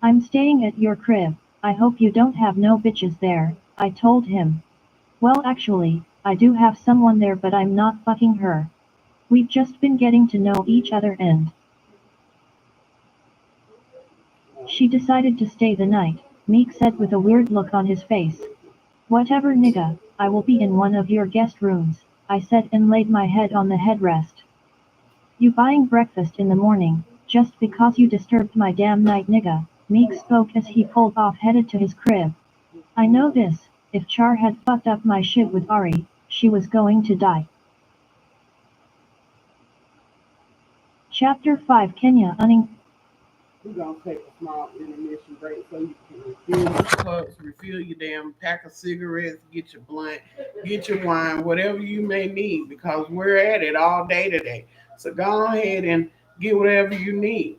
I'm staying at your crib, I hope you don't have no bitches there, I told him. Well actually, I do have someone there but I'm not fucking her. We've just been getting to know each other and she decided to stay the night, Meek said with a weird look on his face. Whatever nigga, I will be in one of your guest rooms, I said and laid my head on the headrest. You buying breakfast in the morning, just because you disturbed my damn night nigga, Meek spoke as he pulled off headed to his crib. I know this, if Char had fucked up my shit with Ari, she was going to die. Chapter 5 Kenya Unning. We're gonna take a small intermission break so you can refill your cups, refill your damn pack of cigarettes, get your blunt, get your wine, whatever you may need, because we're at it all day today. So go ahead and get whatever you need.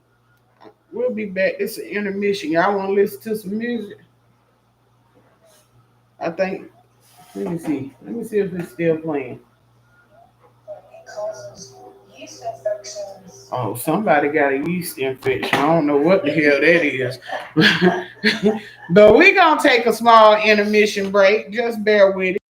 We'll be back. It's an intermission. Y'all want to listen to some music? I think. Let me see. Let me see if it's still playing. Oh, somebody got a yeast infection. I don't know what the hell that is. But we're going to take a small intermission break. Just bear with it.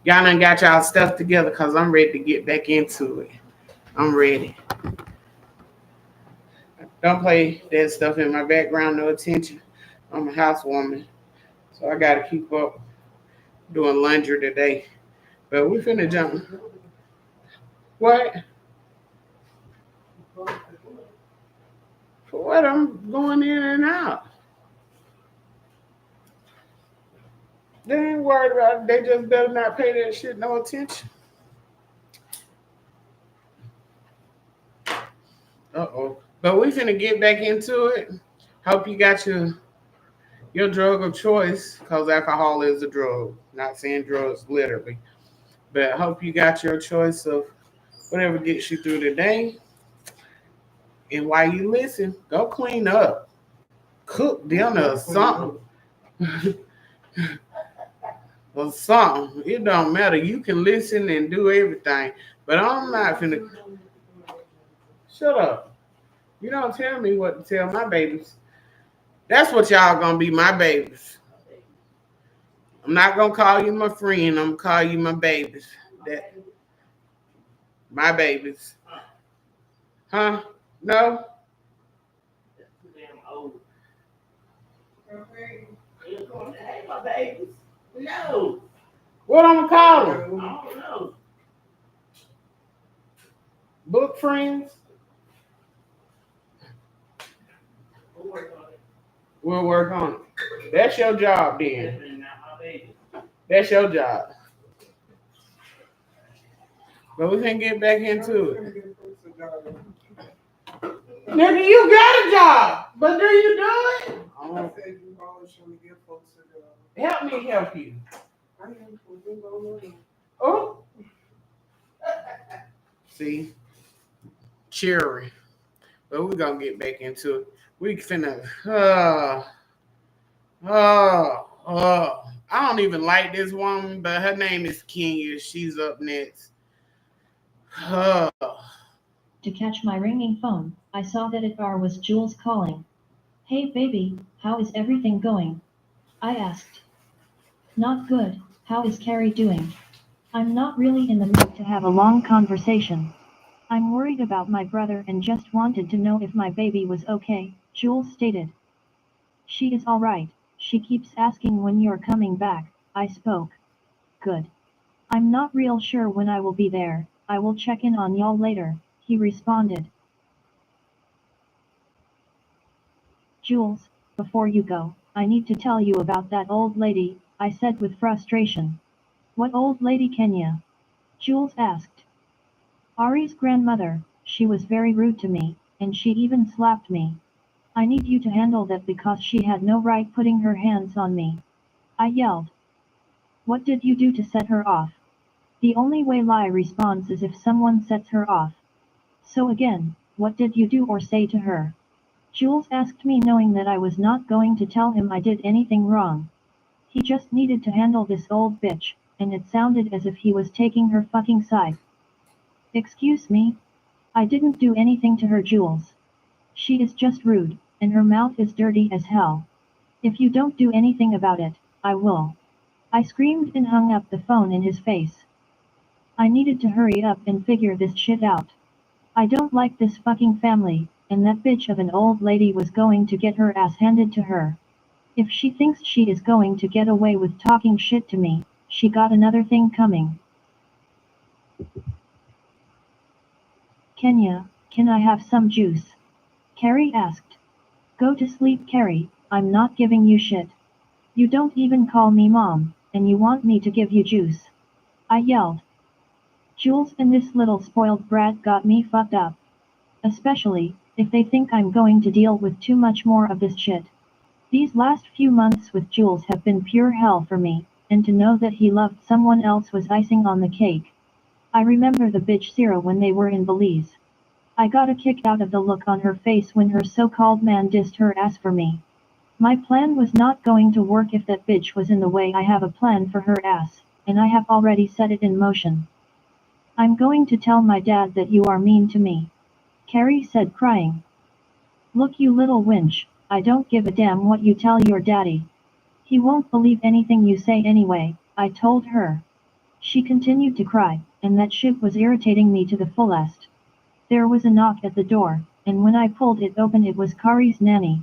Y'all done got y'all stuff together because I'm ready to get back into it. I'm ready. Don't play that stuff in my background, no attention. I'm a housewoman, so I gotta keep up doing laundry today. But we finna jump. What? For what? I'm going in and out. They ain't worried about it. They just better not pay that shit no attention. Uh-oh. But we finna get back into it. Hope you got your drug of choice, because alcohol is a drug. Not saying drugs literally. But I hope you got your choice of whatever gets you through the day. And while you listen, go clean up. Cook dinner or something. Or something. It don't matter. You can listen and do everything. But I'm not finna. Shut up. You don't tell me what to tell my babies. That's what y'all gonna be, my babies. I'm not gonna call you my friend. I'm gonna call you my babies. That my babies. Huh? No? What I'm gonna call them? Book friends? We'll work on it. That's your job then. That's your job. But we can get back into it. Nigga, you got a job, but do you do it? Help me help you. Oh, see, cheery. But we're gonna get back into it. We finna. I don't even like this woman, but her name is Kenya. She's up next. Uh, To catch my ringing phone, I saw that it was Jules calling. Hey baby, how is everything going? I asked. Not good, how is Carrie doing? I'm not really in the mood to have a long conversation. I'm worried about my brother and just wanted to know if my baby was okay, Jules stated. She is alright, she keeps asking when you're coming back, I spoke. Good. I'm not real sure when I will be there, I will check in on y'all later, he responded. Jules, before you go, I need to tell you about that old lady, I said with frustration. What old lady, Kenya? Jules asked. Ari's grandmother, she was very rude to me, and she even slapped me. I need you to handle that because she had no right putting her hands on me. I yelled. What did you do to set her off? The only way Lai responds is if someone sets her off. So again, what did you do or say to her? Jules asked me knowing that I was not going to tell him I did anything wrong. He just needed to handle this old bitch, and it sounded as if he was taking her fucking side. Excuse me? I didn't do anything to her, Jules. She is just rude, and her mouth is dirty as hell. If you don't do anything about it, I will. I screamed and hung up the phone in his face. I needed to hurry up and figure this shit out. I don't like this fucking family, and that bitch of an old lady was going to get her ass handed to her. If she thinks she is going to get away with talking shit to me, she got another thing coming. Kenya, can I have some juice? Carrie asked. Go to sleep, Carrie, I'm not giving you shit. You don't even call me mom, and you want me to give you juice. I yelled. Jules and this little spoiled brat got me fucked up. Especially, if they think I'm going to deal with too much more of this shit. These last few months with Jules have been pure hell for me, and to know that he loved someone else was icing on the cake. I remember the bitch Sarah when they were in Belize. I got a kick out of the look on her face when her so-called man dissed her ass for me. My plan was not going to work if that bitch was in the way. I have a plan for her ass, and I have already set it in motion. I'm going to tell my dad that you are mean to me. Carrie said, crying. Look, you little wench, I don't give a damn what you tell your daddy. He won't believe anything you say anyway, I told her. She continued to cry, and that shit was irritating me to the fullest. There was a knock at the door, and when I pulled it open it was Kari's nanny.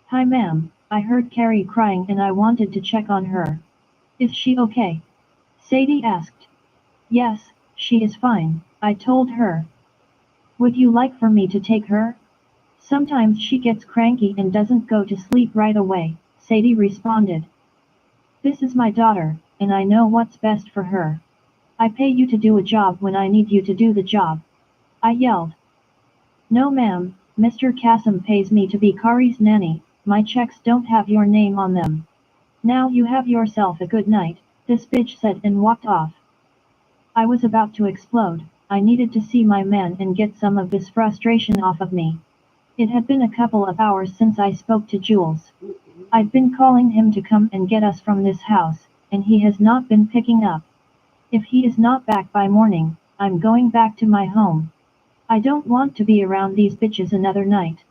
Hi ma'am, I heard Carrie crying and I wanted to check on her. Is she okay? Sadie asked. Yes, she is fine, I told her. Would you like for me to take her? Sometimes she gets cranky and doesn't go to sleep right away, Sadie responded. This is my daughter, and I know what's best for her. I pay you to do a job when I need you to do the job. I yelled. No ma'am, Mr. Kassom pays me to be Kari's nanny, my checks don't have your name on them. Now you have yourself a good night, this bitch said and walked off. I was about to explode, I needed to see my man and get some of this frustration off of me. It had been a couple of hours since I spoke to Jules. I'd been calling him to come and get us from this house, and he has not been picking up. If he is not back by morning, I'm going back to my home. I don't want to be around these bitches another night.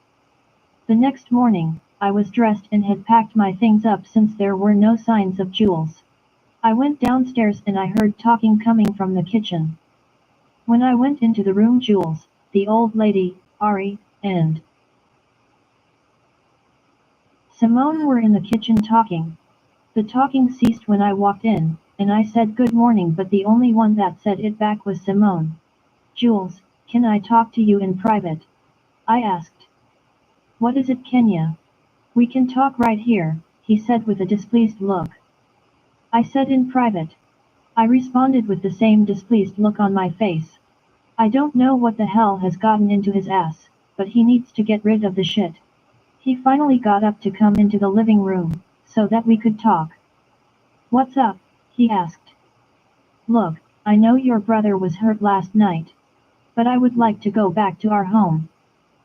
The next morning, I was dressed and had packed my things up since there were no signs of Jules. I went downstairs and I heard talking coming from the kitchen. When I went into the room, Jules, the old lady, Ari, and Simone were in the kitchen talking. The talking ceased when I walked in, and I said good morning, but the only one that said it back was Simone. Jules, can I talk to you in private? I asked. What is it, Kenya? We can talk right here, he said with a displeased look. I said in private. I responded with the same displeased look on my face. I don't know what the hell has gotten into his ass, but he needs to get rid of the shit. He finally got up to come into the living room, so that we could talk. What's up? He asked. Look, I know your brother was hurt last night. But I would like to go back to our home.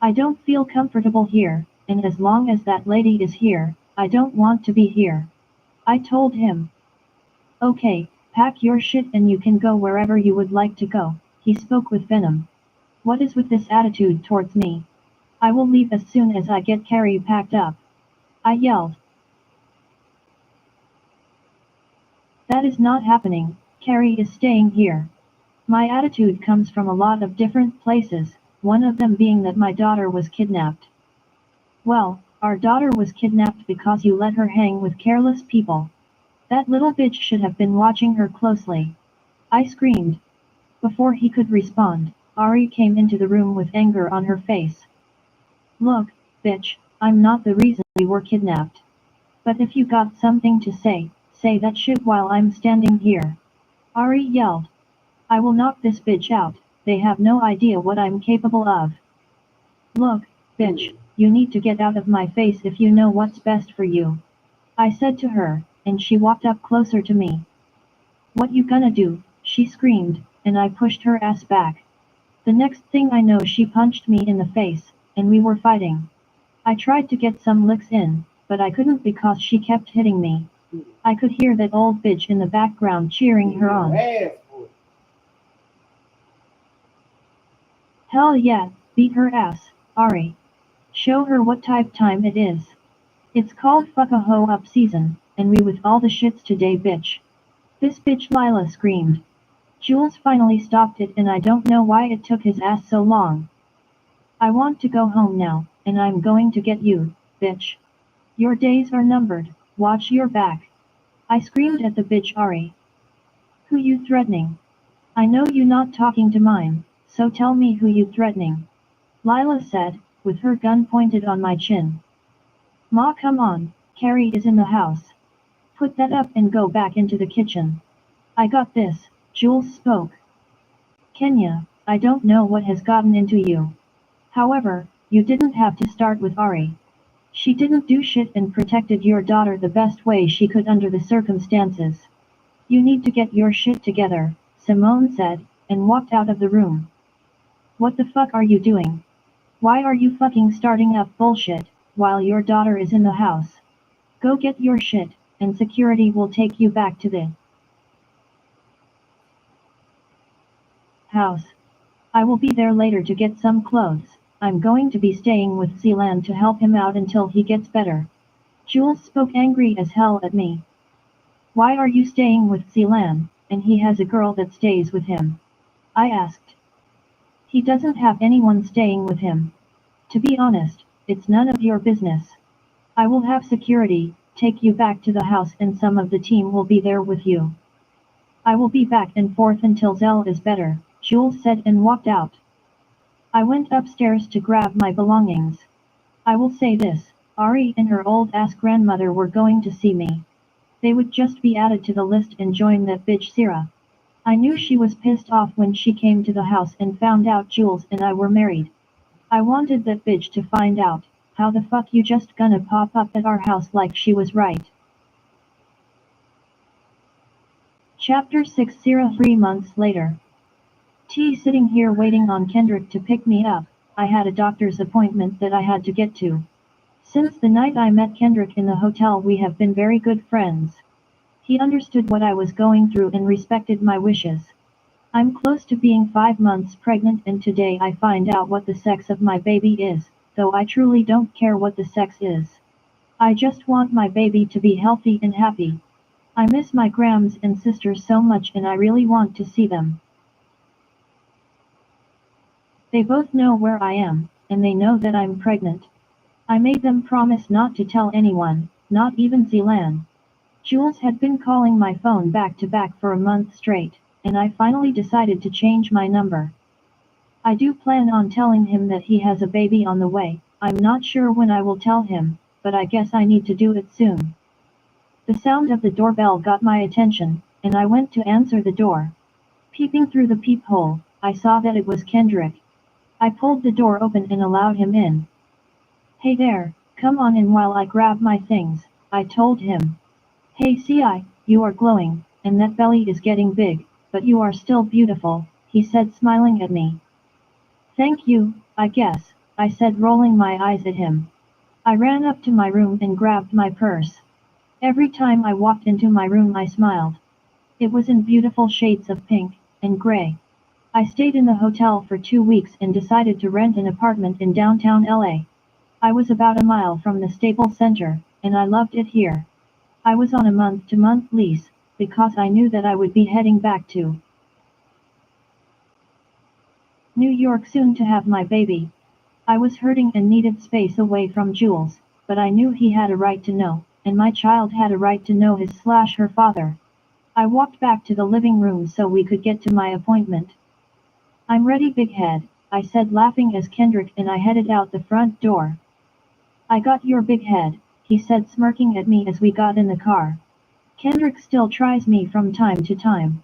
I don't feel comfortable here, and as long as that lady is here, I don't want to be here. I told him. Okay, pack your shit and you can go wherever you would like to go, he spoke with venom. What is with this attitude towards me? I will leave as soon as I get Carrie packed up. I yelled. That is not happening, Carrie is staying here. My attitude comes from a lot of different places, one of them being that my daughter was kidnapped. Well, our daughter was kidnapped because you let her hang with careless people. That little bitch should have been watching her closely. I screamed. Before he could respond, Ari came into the room with anger on her face. Look, bitch, I'm not the reason we were kidnapped. But if you got something to say, say that shit while I'm standing here. Ari yelled. I will knock this bitch out, they have no idea what I'm capable of. Look, bitch, you need to get out of my face if you know what's best for you. I said to her, and she walked up closer to me. What you gonna do? She screamed, and I pushed her ass back. The next thing I know she punched me in the face, and we were fighting. I tried to get some licks in, but I couldn't because she kept hitting me. I could hear that old bitch in the background cheering her on. Hell yeah, beat her ass, Ari. Show her what type time it is. It's called fuck a hoe up season, and we with all the shits today, bitch. This bitch, Lila screamed. Jules finally stopped it and I don't know why it took his ass so long. I want to go home now, and I'm going to get you, bitch. Your days are numbered, watch your back. I screamed at the bitch Ari. Who you threatening? I know you not talking to mine, so tell me who you threatening. Lila said, with her gun pointed on my chin. Ma, come on, Carrie is in the house. Put that up and go back into the kitchen. I got this, Jules spoke. Kenya, I don't know what has gotten into you. However, you didn't have to start with Ari. She didn't do shit and protected your daughter the best way she could under the circumstances. You need to get your shit together, Simone said, and walked out of the room. What the fuck are you doing? Why are you fucking starting up bullshit, while your daughter is in the house? Go get your shit, and security will take you back to the house. I will be there later to get some clothes. I'm going to be staying with Zealand to help him out until he gets better. Jules spoke angry as hell at me. Why are you staying with Zilan, and he has a girl that stays with him? I asked. He doesn't have anyone staying with him. To be honest, it's none of your business. I will have security, take you back to the house and some of the team will be there with you. I will be back and forth until Zell is better, Jules said and walked out. I went upstairs to grab my belongings. I will say this, Ari and her old-ass grandmother were going to see me. They would just be added to the list and join that bitch Syrah. I knew she was pissed off when she came to the house and found out Jules and I were married. I wanted that bitch to find out, how the fuck you just gonna pop up at our house like she was right. Chapter 6 Syrah 3 months later. T sitting here waiting on Kendrick to pick me up. I had a doctor's appointment that I had to get to. Since the night I met Kendrick in the hotel we have been very good friends. He understood what I was going through and respected my wishes. I'm close to being 5 months pregnant and today I find out what the sex of my baby is, though I truly don't care what the sex is. I just want my baby to be healthy and happy. I miss my grams and sisters so much and I really want to see them. They both know where I am, and they know that I'm pregnant. I made them promise not to tell anyone, not even Zilan. Jules had been calling my phone back to back for a month straight, and I finally decided to change my number. I do plan on telling him that he has a baby on the way. I'm not sure when I will tell him, but I guess I need to do it soon. The sound of the doorbell got my attention, and I went to answer the door. Peeping through the peephole, I saw that it was Kendrick. I pulled the door open and allowed him in. Hey there, come on in while I grab my things, I told him. Hey Ci, you are glowing, and that belly is getting big, but you are still beautiful, he said smiling at me. Thank you, I guess, I said rolling my eyes at him. I ran up to my room and grabbed my purse. Every time I walked into my room I smiled. It was in beautiful shades of pink and gray. I stayed in the hotel for 2 weeks and decided to rent an apartment in downtown LA. I was about a mile from the Staples Center, and I loved it here. I was on a month-to-month lease, because I knew that I would be heading back to New York soon to have my baby. I was hurting and needed space away from Jules, but I knew he had a right to know, and my child had a right to know his/her father. I walked back to the living room so we could get to my appointment. I'm ready, big head, I said laughing as Kendrick and I headed out the front door. I got your big head, he said smirking at me as we got in the car. Kendrick still tries me from time to time.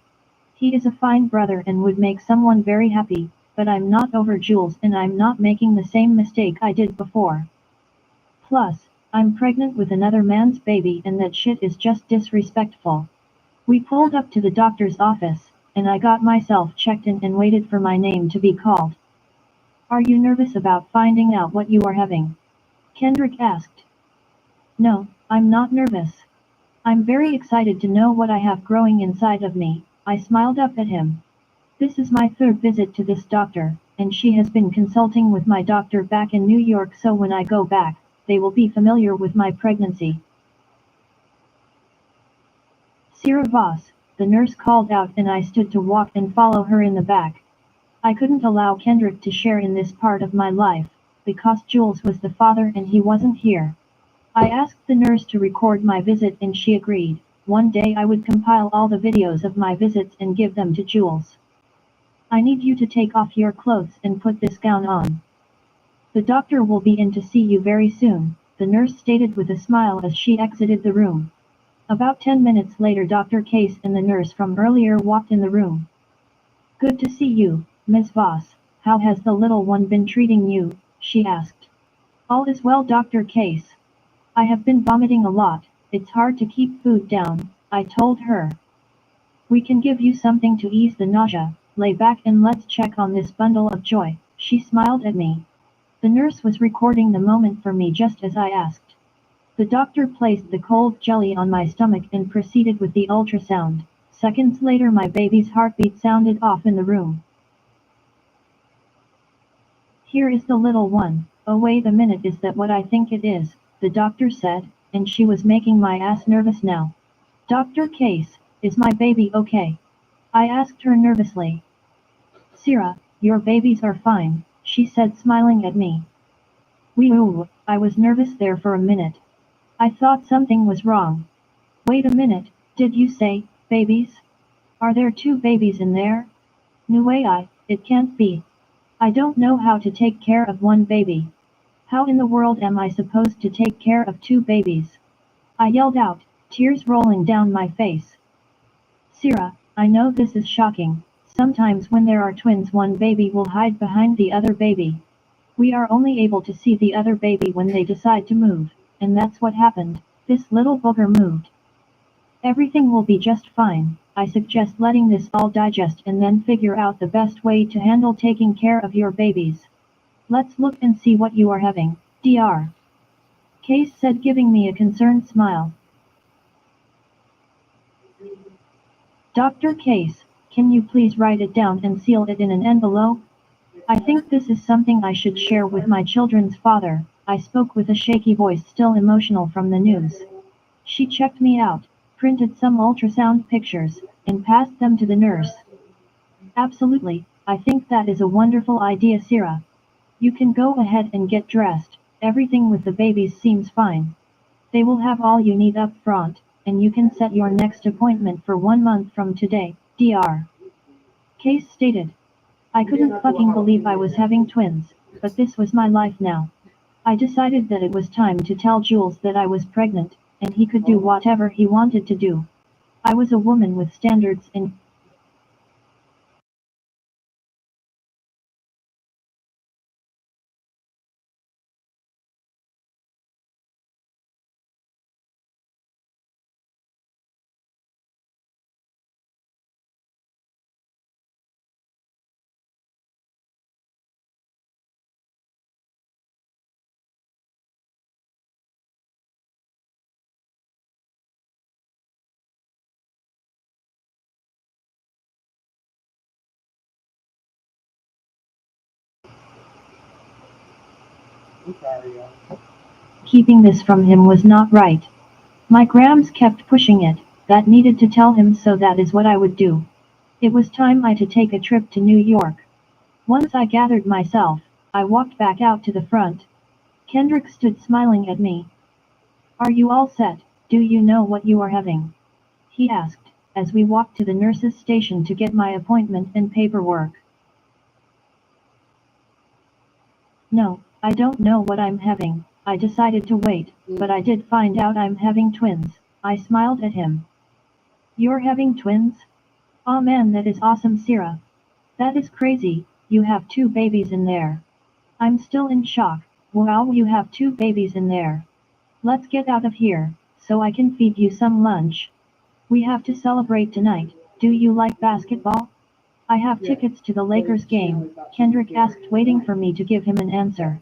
He is a fine brother and would make someone very happy, but I'm not over Jules and I'm not making the same mistake I did before. Plus, I'm pregnant with another man's baby and that shit is just disrespectful. We pulled up to the doctor's office, and I got myself checked in and waited for my name to be called. Are you nervous about finding out what you are having? Kendrick asked. No, I'm not nervous. I'm very excited to know what I have growing inside of me, I smiled up at him. This is my 3rd visit to this doctor, and she has been consulting with my doctor back in New York so when I go back, they will be familiar with my pregnancy. Syrah Voss, the nurse called out and I stood to walk and follow her in the back. I couldn't allow Kendrick to share in this part of my life, because Jules was the father and he wasn't here. I asked the nurse to record my visit and she agreed. One day I would compile all the videos of my visits and give them to Jules. I need you to take off your clothes and put this gown on. The doctor will be in to see you very soon, the nurse stated with a smile as she exited the room. About 10 minutes later Dr. Case and the nurse from earlier walked in the room. Good to see you, Ms. Voss. How has the little one been treating you? She asked. All is well, Dr. Case. I have been vomiting a lot, it's hard to keep food down, I told her. We can give you something to ease the nausea, lay back and let's check on this bundle of joy, she smiled at me. The nurse was recording the moment for me just as I asked. The doctor placed the cold jelly on my stomach and proceeded with the ultrasound. Seconds later my baby's heartbeat sounded off in the room. Here is the little one. Oh wait a minute, is that what I think it is? The doctor said, and she was making my ass nervous now. Dr. Case, is my baby okay? I asked her nervously. Sierra, your babies are fine, she said smiling at me. Whew, I was nervous there for a minute. I thought something was wrong. Wait a minute, did you say, babies? Are there two babies in there? No way it can't be. I don't know how to take care of one baby. How in the world am I supposed to take care of two babies? I yelled out, tears rolling down my face. Sierra, I know this is shocking. Sometimes when there are twins one baby will hide behind the other baby. We are only able to see the other baby when they decide to move, and that's what happened. This little booger moved. Everything will be just fine. I suggest letting this all digest and then figure out the best way to handle taking care of your babies. Let's look and see what you are having, Dr. Case said, giving me a concerned smile. Dr. Case, can you please write it down and seal it in an envelope? I think this is something I should share with my children's father. I spoke with a shaky voice, still emotional from the news. She checked me out, printed some ultrasound pictures, and passed them to the nurse. Absolutely, I think that is a wonderful idea, Sierra. You can go ahead and get dressed. Everything with the babies seems fine. They will have all you need up front, and you can set your next appointment for 1 month from today, Dr. Case stated. I couldn't fucking believe I was having twins, but this was my life now. I decided that it was time to tell Jules that I was pregnant, and he could do whatever he wanted to do. I was a woman with standards and keeping this from him was not right. My Grams kept pushing it, that needed to tell him, so that is what I would do. It was time I to take a trip to New York. Once I gathered myself, I walked back out to the front. Kendrick stood smiling at me. Are you all set? Do you know what you are having? He asked, as we walked to the nurse's station to get my appointment and paperwork. No, I don't know what I'm having. I decided to wait, but I did find out I'm having twins. I smiled at him. You're having twins? Aw man, that is awesome, Sierra. That is crazy, you have two babies in there. I'm still in shock. Wow, you have two babies in there. Let's get out of here, so I can feed you some lunch. We have to celebrate tonight. Do you like basketball? I have tickets to the Lakers game, Kendrick asked, waiting for me to give him an answer.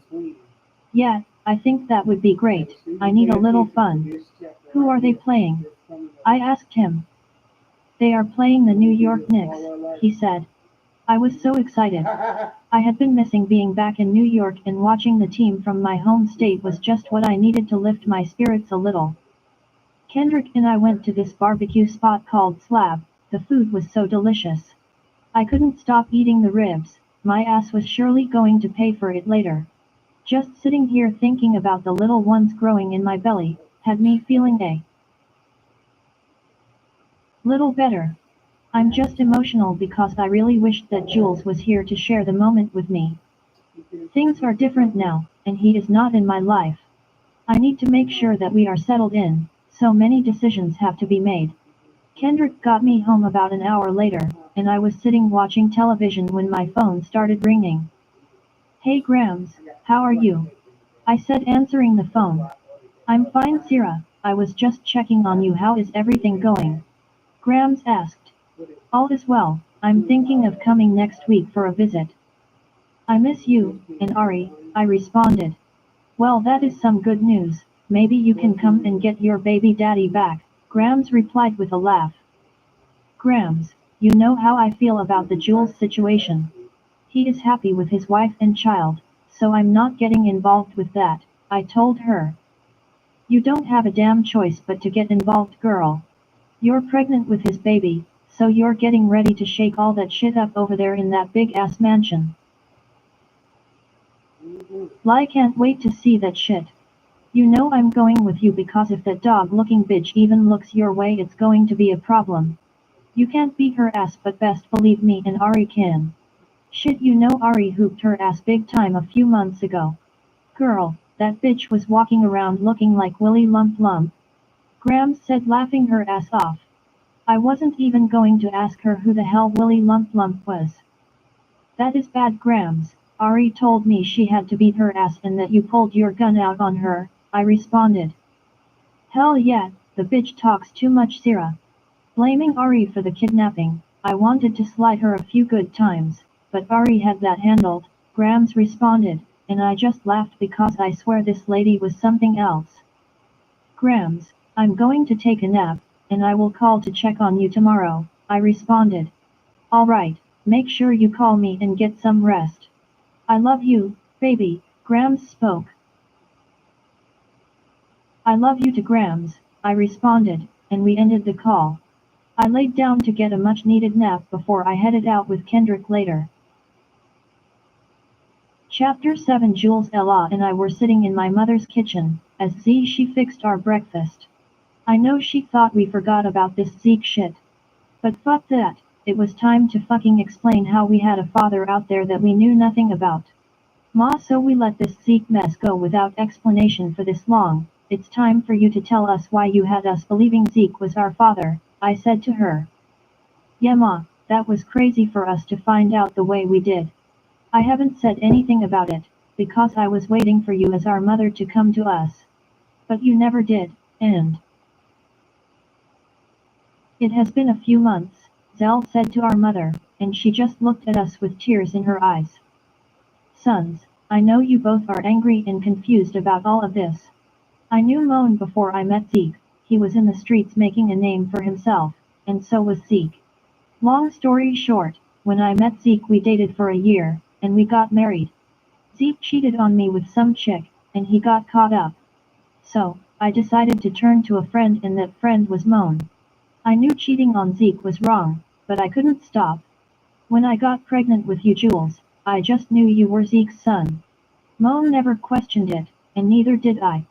Yeah, I think that would be great. I need a little fun. Who are they playing? I asked him. They are playing the New York Knicks, he said. I was so excited. I had been missing being back in New York, and watching the team from my home state was just what I needed to lift my spirits a little. Kendrick and I went to this barbecue spot called Slab. The food was so delicious. I couldn't stop eating the ribs. My ass was surely going to pay for it later. Just sitting here thinking about the little ones growing in my belly had me feeling a little better. I'm just emotional because I really wished that Jules was here to share the moment with me. Things are different now, and he is not in my life. I need to make sure that we are settled in, so many decisions have to be made. Kendrick got me home about an hour later, and I was sitting watching television when my phone started ringing. Hey Grams, how are you? I said, answering the phone. I'm fine, Sierra. I was just checking on you. How is everything going? Grams asked. All is well. I'm thinking of coming next week for a visit. I miss you, and Ari, I responded. Well, that is some good news. Maybe you can come and get your baby daddy back, Grams replied with a laugh. Grams, you know how I feel about the Jules situation. He is happy with his wife and child, so I'm not getting involved with that, I told her. You don't have a damn choice but to get involved, girl. You're pregnant with his baby, so you're getting ready to shake all that shit up over there in that big ass mansion. I can't wait to see that shit. You know I'm going with you because if that dog looking bitch even looks your way it's going to be a problem. You can't beat her ass but best believe me and Ari can. Shit you know Ari hooped her ass big time a few months ago. Girl, that bitch was walking around looking like Willy Lump Lump. Grams said laughing her ass off. I wasn't even going to ask her who the hell Willy Lump Lump was. That is bad Grams. Ari told me she had to beat her ass and that you pulled your gun out on her, I responded. Hell yeah, the bitch talks too much Syrah. Blaming Ari for the kidnapping, I wanted to slide her a few good times, but Ari had that handled, Grams responded, and I just laughed because I swear this lady was something else. Grams, I'm going to take a nap, and I will call to check on you tomorrow, I responded. Alright, make sure you call me and get some rest. I love you, baby, Grams spoke. I love you to Grams, I responded, and we ended the call. I laid down to get a much needed nap before I headed out with Kendrick later. Chapter 7 Jules Ella and I were sitting in my mother's kitchen, as she fixed our breakfast. I know she thought we forgot about this Zeke shit. But fuck that, it was time to fucking explain how we had a father out there that we knew nothing about. Ma, so we let this Zeke mess go without explanation for this long. It's time for you to tell us why you had us believing Zeke was our father, I said to her. Yeah ma, that was crazy for us to find out the way we did. I haven't said anything about it, because I was waiting for you as our mother to come to us. But you never did, and it has been a few months, Zell said to our mother, and she just looked at us with tears in her eyes. Sons, I know you both are angry and confused about all of this. I knew Moan before I met Zeke, he was in the streets making a name for himself, and so was Zeke. Long story short, when I met Zeke we dated for a year, and we got married. Zeke cheated on me with some chick, and he got caught up. So, I decided to turn to a friend and that friend was Moan. I knew cheating on Zeke was wrong, but I couldn't stop. When I got pregnant with you Jules, I just knew you were Zeke's son. Moan never questioned it, and neither did I.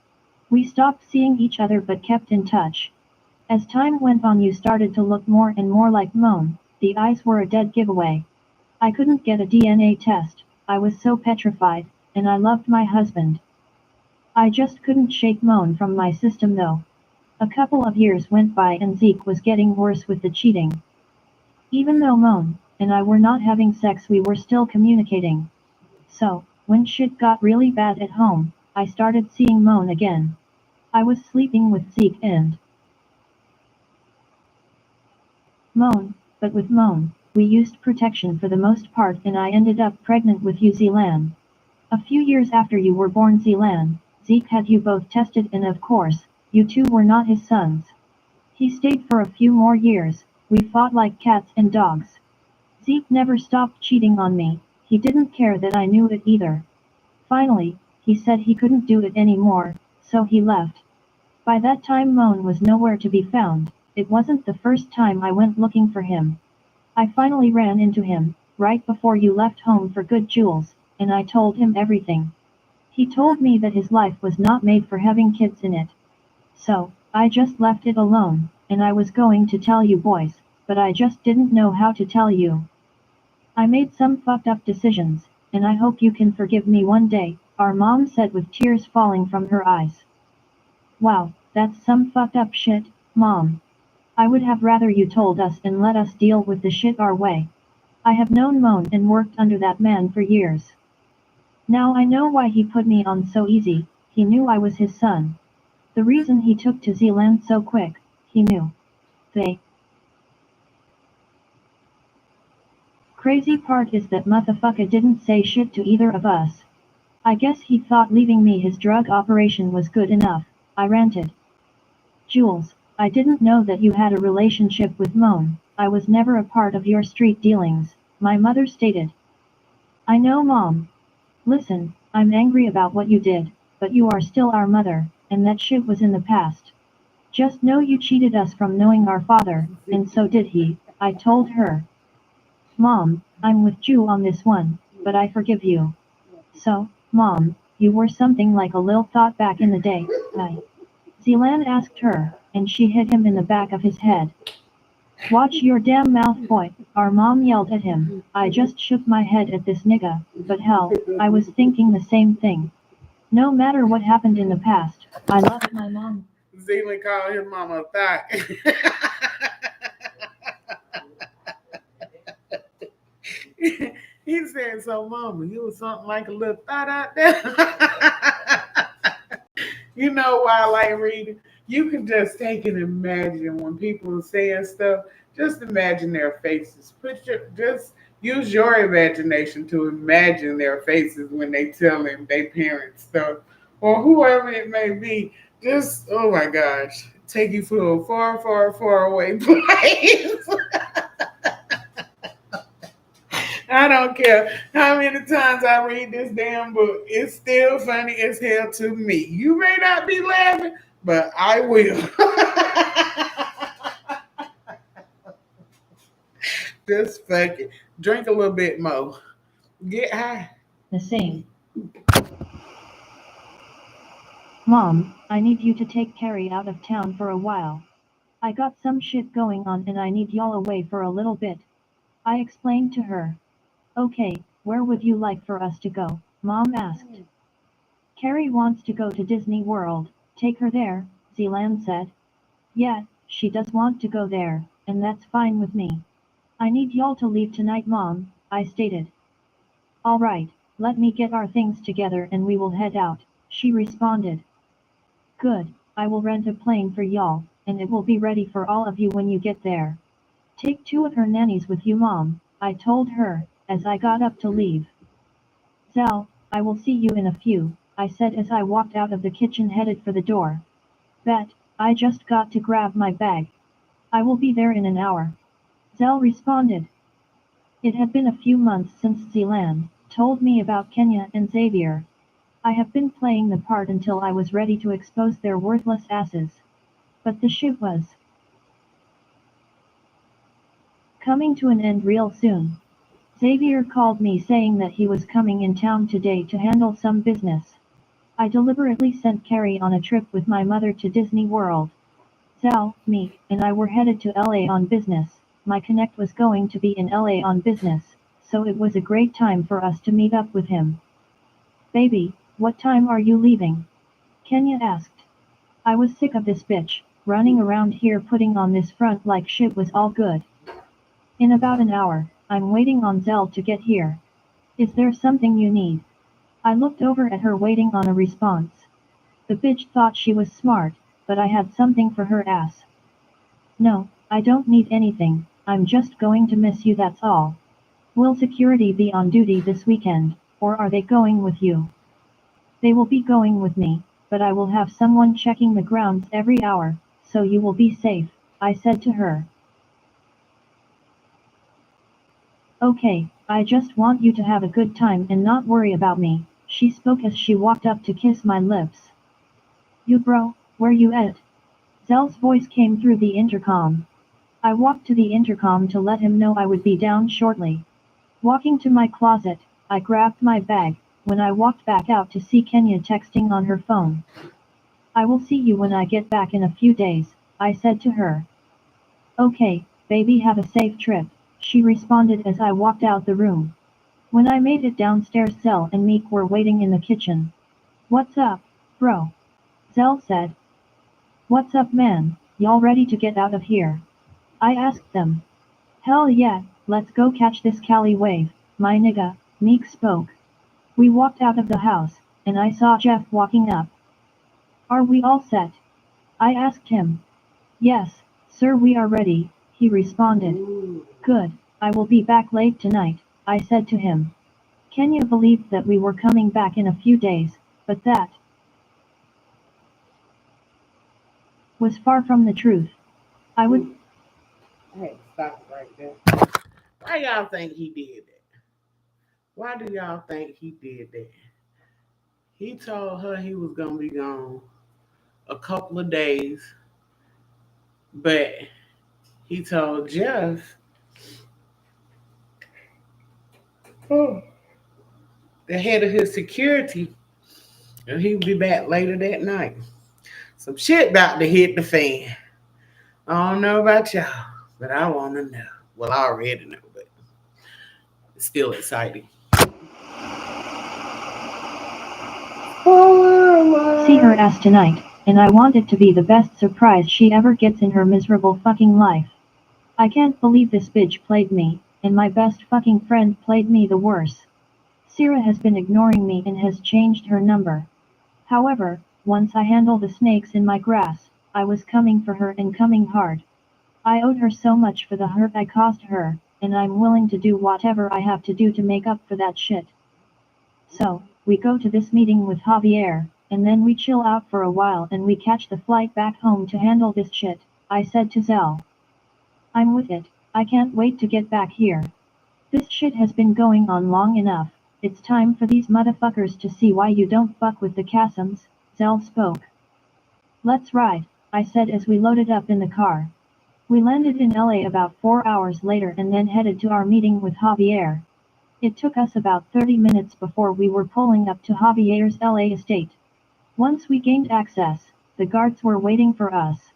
We stopped seeing each other but kept in touch. As time went on you started to look more and more like Moan, the eyes were a dead giveaway. I couldn't get a DNA test, I was so petrified, and I loved my husband. I just couldn't shake Moan from my system though. A couple of years went by and Zeke was getting worse with the cheating. Even though Moan and I were not having sex we were still communicating. So, when shit got really bad at home, I started seeing Moan again. I was sleeping with Zeke and Moan, but with Moan, we used protection for the most part and I ended up pregnant with you Zelan. A few years after you were born Zelan, Zeke had you both tested and of course, you two were not his sons. He stayed for a few more years, we fought like cats and dogs. Zeke never stopped cheating on me, he didn't care that I knew it either. Finally, he said he couldn't do it anymore, so he left. By that time Moan was nowhere to be found, it wasn't the first time I went looking for him. I finally ran into him, right before you left home for good Jules, and I told him everything. He told me that his life was not made for having kids in it. So, I just left it alone, and I was going to tell you boys, but I just didn't know how to tell you. I made some fucked up decisions, and I hope you can forgive me one day, our mom said with tears falling from her eyes. Wow, that's some fucked up shit, mom. I would have rather you told us and let us deal with the shit our way. I have known Moan and worked under that man for years. Now I know why he put me on so easy, he knew I was his son. The reason he took to Zealand so quick, he knew. They. Crazy part is that motherfucker didn't say shit to either of us. I guess he thought leaving me his drug operation was good enough, I ranted. Jules, I didn't know that you had a relationship with Moan, I was never a part of your street dealings, my mother stated. I know mom. Listen, I'm angry about what you did, but you are still our mother, and that shit was in the past. Just know you cheated us from knowing our father, and so did he, I told her. Mom, I'm with you on this one, but I forgive you. So, Mom, you were something like a lil thought back in the day, I. Zelan asked her, and she hit him in the back of his head. Watch your damn mouth, boy, our mom yelled at him. I just shook my head at this nigga, but hell, I was thinking the same thing. No matter what happened in the past, I loved my mom. Zealand called his mama a thought. He said, so mama, you was something like a little thought out there. You know why I like reading? You can just take and imagine when people are saying stuff, just imagine their faces. Just use your imagination to imagine their faces when they tell them they parents stuff. Or whoever it may be. Just oh my gosh. Take you to a far, far, far away place. I don't care how many times I read this damn book. It's still funny as hell to me. You may not be laughing, but I will. Just fuck it. Drink a little bit more. Get high. The same. Mom, I need you to take Carrie out of town for a while. I got some shit going on and I need y'all away for a little bit. I explained to her. Okay, where would you like for us to go? Mom asked. Carrie wants to go to Disney World. Take her there, Zealand said. Yeah, she does want to go there, and that's fine with me. I need y'all to leave tonight, Mom, I stated. Alright, let me get our things together and we will head out, she responded. Good, I will rent a plane for y'all, and it will be ready for all of you when you get there. Take two of her nannies with you, Mom, I told her, as I got up to leave. Zal, I will see you in a few, I said as I walked out of the kitchen headed for the door. Bet, I just got to grab my bag. I will be there in an hour. Zal responded. It had been a few months since Zealand told me about Kenya and Xavier. I have been playing the part until I was ready to expose their worthless asses. But the shit was coming to an end real soon. Xavier called me saying that he was coming in town today to handle some business. I deliberately sent Carrie on a trip with my mother to Disney World. Zal, me, and I were headed to LA on business. My connect was going to be in LA on business, so it was a great time for us to meet up with him. Baby, what time are you leaving? Kenya asked. I was sick of this bitch, running around here putting on this front like shit was all good. In about an hour, I'm waiting on Zell to get here. Is there something you need? I looked over at her waiting on a response. The bitch thought she was smart, but I had something for her ass. No, I don't need anything, I'm just going to miss you, that's all. Will security be on duty this weekend, or are they going with you? They will be going with me, but I will have someone checking the grounds every hour, so you will be safe, I said to her. Okay, I just want you to have a good time and not worry about me, she spoke as she walked up to kiss my lips. You bro, where you at? Zell's voice came through the intercom. I walked to the intercom to let him know I would be down shortly. Walking to my closet, I grabbed my bag, when I walked back out to see Kenya texting on her phone. I will see you when I get back in a few days, I said to her. Okay, baby, have a safe trip, she responded as I walked out the room. When I made it downstairs, Zell and Meek were waiting in the kitchen. What's up, bro? Zell said. What's up, man? Y'all ready to get out of here? I asked them. Hell yeah, let's go catch this Cali wave, my nigga, Meek spoke. We walked out of the house, and I saw Jeff walking up. Are we all set? I asked him. Yes, sir, we are ready, he responded. Good, I will be back late tonight, I said to him. Kenya believed that we were coming back in a few days, but that was far from the truth. I would. I had to stop right there. Why y'all think he did that? Why do y'all think he did that? He told her he was gonna be gone a couple of days, But he told Jeff, oh, the head of his security, and he'd be back later that night. Some shit about to hit the fan. I don't know about y'all, but I want to know. Well, I already know, but it's still exciting. See her ass tonight, and I want it to be the best surprise she ever gets in her miserable fucking life. I can't believe this bitch played me, and my best fucking friend played me the worse. Sierra has been ignoring me and has changed her number. However, once I handle the snakes in my grass, I was coming for her and coming hard. I owed her so much for the hurt I caused her, and I'm willing to do whatever I have to do to make up for that shit. So, we go to this meeting with Javier, and then we chill out for a while and we catch the flight back home to handle this shit, I said to Zell. I'm with it, I can't wait to get back here. This shit has been going on long enough, it's time for these motherfuckers to see why you don't fuck with the Kassoms, Zell spoke. Let's ride, I said as we loaded up in the car. We landed in LA about 4 hours later and then headed to our meeting with Javier. It took us about 30 minutes before we were pulling up to Javier's LA estate. Once we gained access, the guards were waiting for us.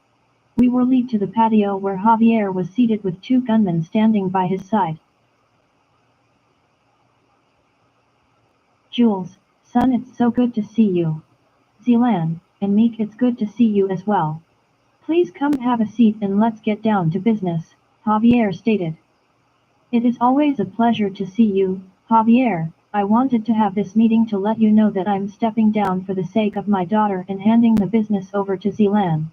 We were led to the patio where Javier was seated with two gunmen standing by his side. Jules, son, it's so good to see you. Zelan, and Meek, it's good to see you as well. Please come have a seat and let's get down to business, Javier stated. It is always a pleasure to see you, Javier. I wanted to have this meeting to let you know that I'm stepping down for the sake of my daughter and handing the business over to Zelan.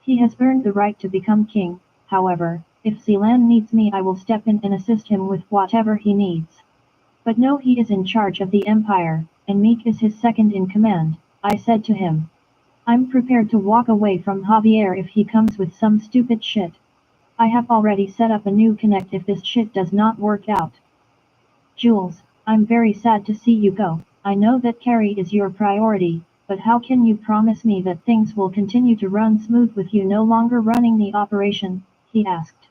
He has earned the right to become king, however, if Zelan needs me I will step in and assist him with whatever he needs. But no, he is in charge of the empire, and Meek is his second in command, I said to him. I'm prepared to walk away from Javier if he comes with some stupid shit. I have already set up a new connect if this shit does not work out. Jules, I'm very sad to see you go. I know that Carrie is your priority, but how can you promise me that things will continue to run smooth with you no longer running the operation? He asked.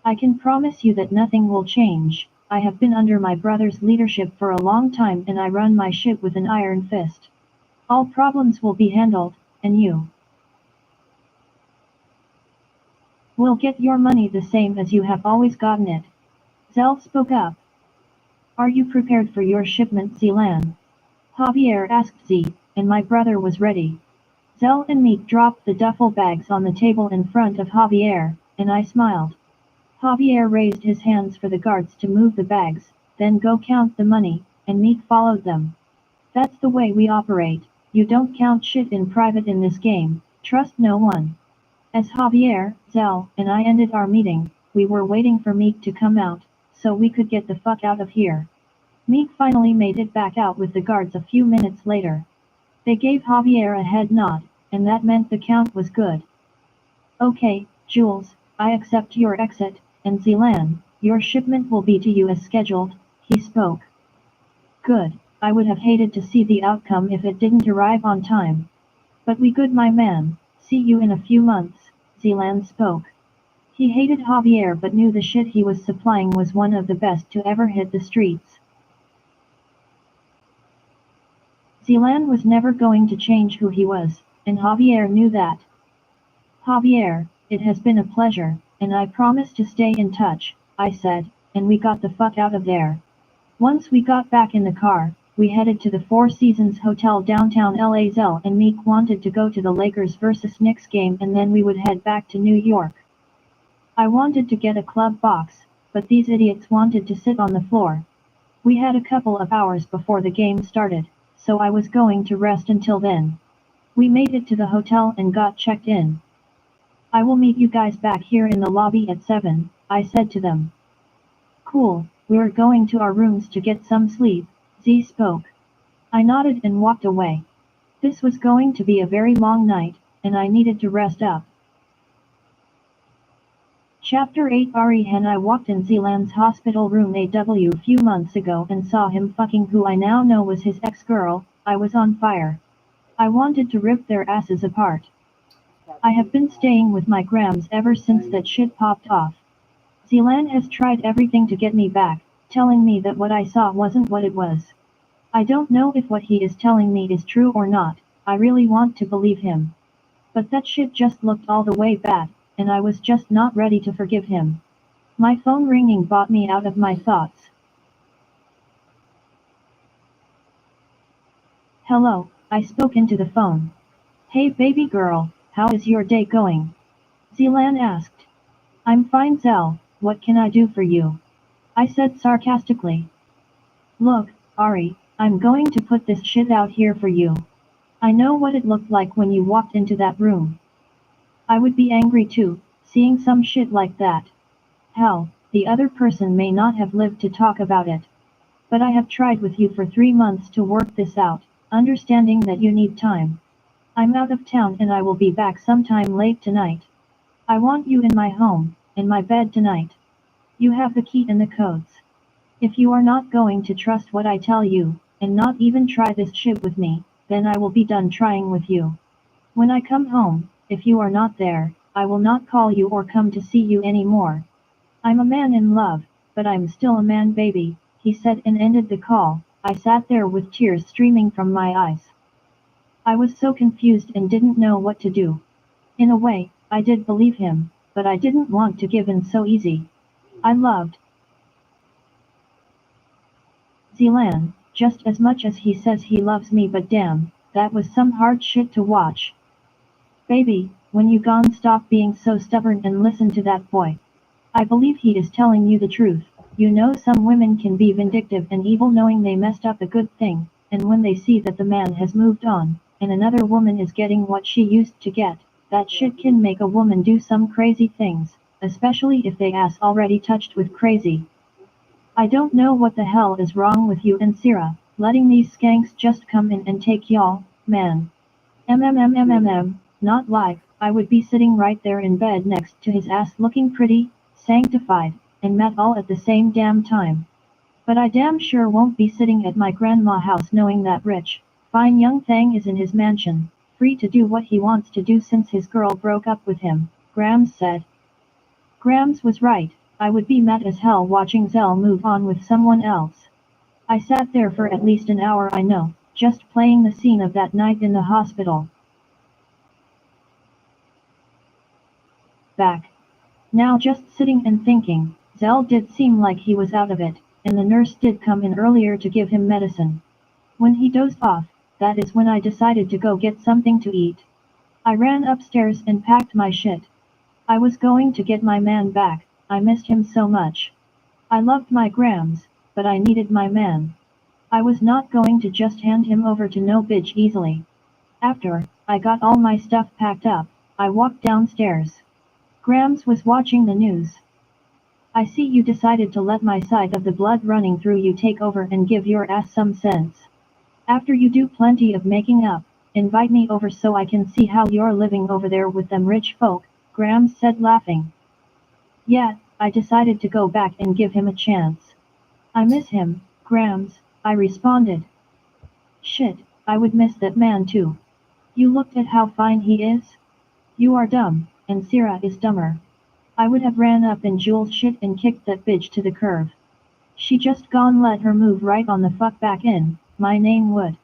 I can promise you that nothing will change. I have been under my brother's leadership for a long time and I run my ship with an iron fist. All problems will be handled, and you will get your money the same as you have always gotten it. Zell spoke up. Are you prepared for your shipment, Zelan? Javier asked Z, and my brother was ready. Zell and Meek dropped the duffel bags on the table in front of Javier, and I smiled. Javier raised his hands for the guards to move the bags, then go count the money, and Meek followed them. That's the way we operate, you don't count shit in private in this game, trust no one. As Javier, Zell, and I ended our meeting, we were waiting for Meek to come out, so we could get the fuck out of here. Meek finally made it back out with the guards a few minutes later. They gave Javier a head nod, and that meant the count was good. Okay, Jules, I accept your exit, and Zelan, your shipment will be to you as scheduled, he spoke. Good, I would have hated to see the outcome if it didn't arrive on time. But we good, my man, see you in a few months, Zelan spoke. He hated Javier but knew the shit he was supplying was one of the best to ever hit the streets. Zelan was never going to change who he was, and Javier knew that. Javier, it has been a pleasure, and I promise to stay in touch, I said, and we got the fuck out of there. Once we got back in the car, we headed to the Four Seasons Hotel downtown LA. Zell and Meek wanted to go to the Lakers vs Knicks game and then we would head back to New York. I wanted to get a club box, but these idiots wanted to sit on the floor. We had a couple of hours before the game started, so I was going to rest until then. We made it to the hotel and got checked in. I will meet you guys back here in the lobby at 7, I said to them. Cool, we're going to our rooms to get some sleep, Z spoke. I nodded and walked away. This was going to be a very long night, and I needed to rest up. Chapter 8 Ari and I walked in Zelan's hospital room a few months ago and saw him fucking who I now know was his ex-girl. I was on fire. I wanted to rip their asses apart. I have been staying with my Grams ever since that shit popped off. Zealand has tried everything to get me back, telling me that what I saw wasn't what it was. I don't know if what he is telling me is true or not. I really want to believe him. But that shit just looked all the way bad, and I was just not ready to forgive him. My phone ringing brought me out of my thoughts. Hello, I spoke into the phone. Hey baby girl, how is your day going? Zealand asked. I'm fine Zell, what can I do for you? I said sarcastically. Look, Ari, I'm going to put this shit out here for you. I know what it looked like when you walked into that room. I would be angry too, seeing some shit like that. Hell, the other person may not have lived to talk about it. But I have tried with you for 3 months to work this out, understanding that you need time. I'm out of town and I will be back sometime late tonight. I want you in my home, in my bed tonight. You have the key and the codes. If you are not going to trust what I tell you, and not even try this shit with me, then I will be done trying with you. When I come home, if you are not there, I will not call you or come to see you anymore. I'm a man in love, but I'm still a man baby, he said and ended the call. I sat there with tears streaming from my eyes. I was so confused and didn't know what to do. In a way, I did believe him, but I didn't want to give in so easy. I loved Zealand, just as much as he says he loves me, but damn, that was some hard shit to watch. Baby, when you gone stop being so stubborn and listen to that boy? I believe he is telling you the truth. You know some women can be vindictive and evil knowing they messed up a good thing, and when they see that the man has moved on, and another woman is getting what she used to get, that shit can make a woman do some crazy things, especially if they ass already touched with crazy. I don't know what the hell is wrong with you and Syrah, letting these skanks just come in and take y'all, man. Not like, I would be sitting right there in bed next to his ass looking pretty, sanctified, and met all at the same damn time. But I damn sure won't be sitting at my grandma house knowing that rich, fine young thing is in his mansion, free to do what he wants to do since his girl broke up with him, Grams said. Grams was right, I would be mad as hell watching Zell move on with someone else. I sat there for at least an hour I know, just playing the scene of that night in the hospital. Back. Now just sitting and thinking, Zell did seem like he was out of it, and the nurse did come in earlier to give him medicine. When he dozed off, that is when I decided to go get something to eat. I ran upstairs and packed my shit. I was going to get my man back, I missed him so much. I loved my Grams, but I needed my man. I was not going to just hand him over to no bitch easily. After I got all my stuff packed up, I walked downstairs. Grams was watching the news. I see you decided to let my side of the blood running through you take over and give your ass some sense. After you do plenty of making up, invite me over so I can see how you're living over there with them rich folk, Grams said laughing. Yeah, I decided to go back and give him a chance. I miss him, Grams, I responded. Shit, I would miss that man too. You looked at how fine he is? You are dumb, and Syrah is dumber. I would have ran up in Jules' shit and kicked that bitch to the curb. She just gone let her move right on the fuck back in, my name would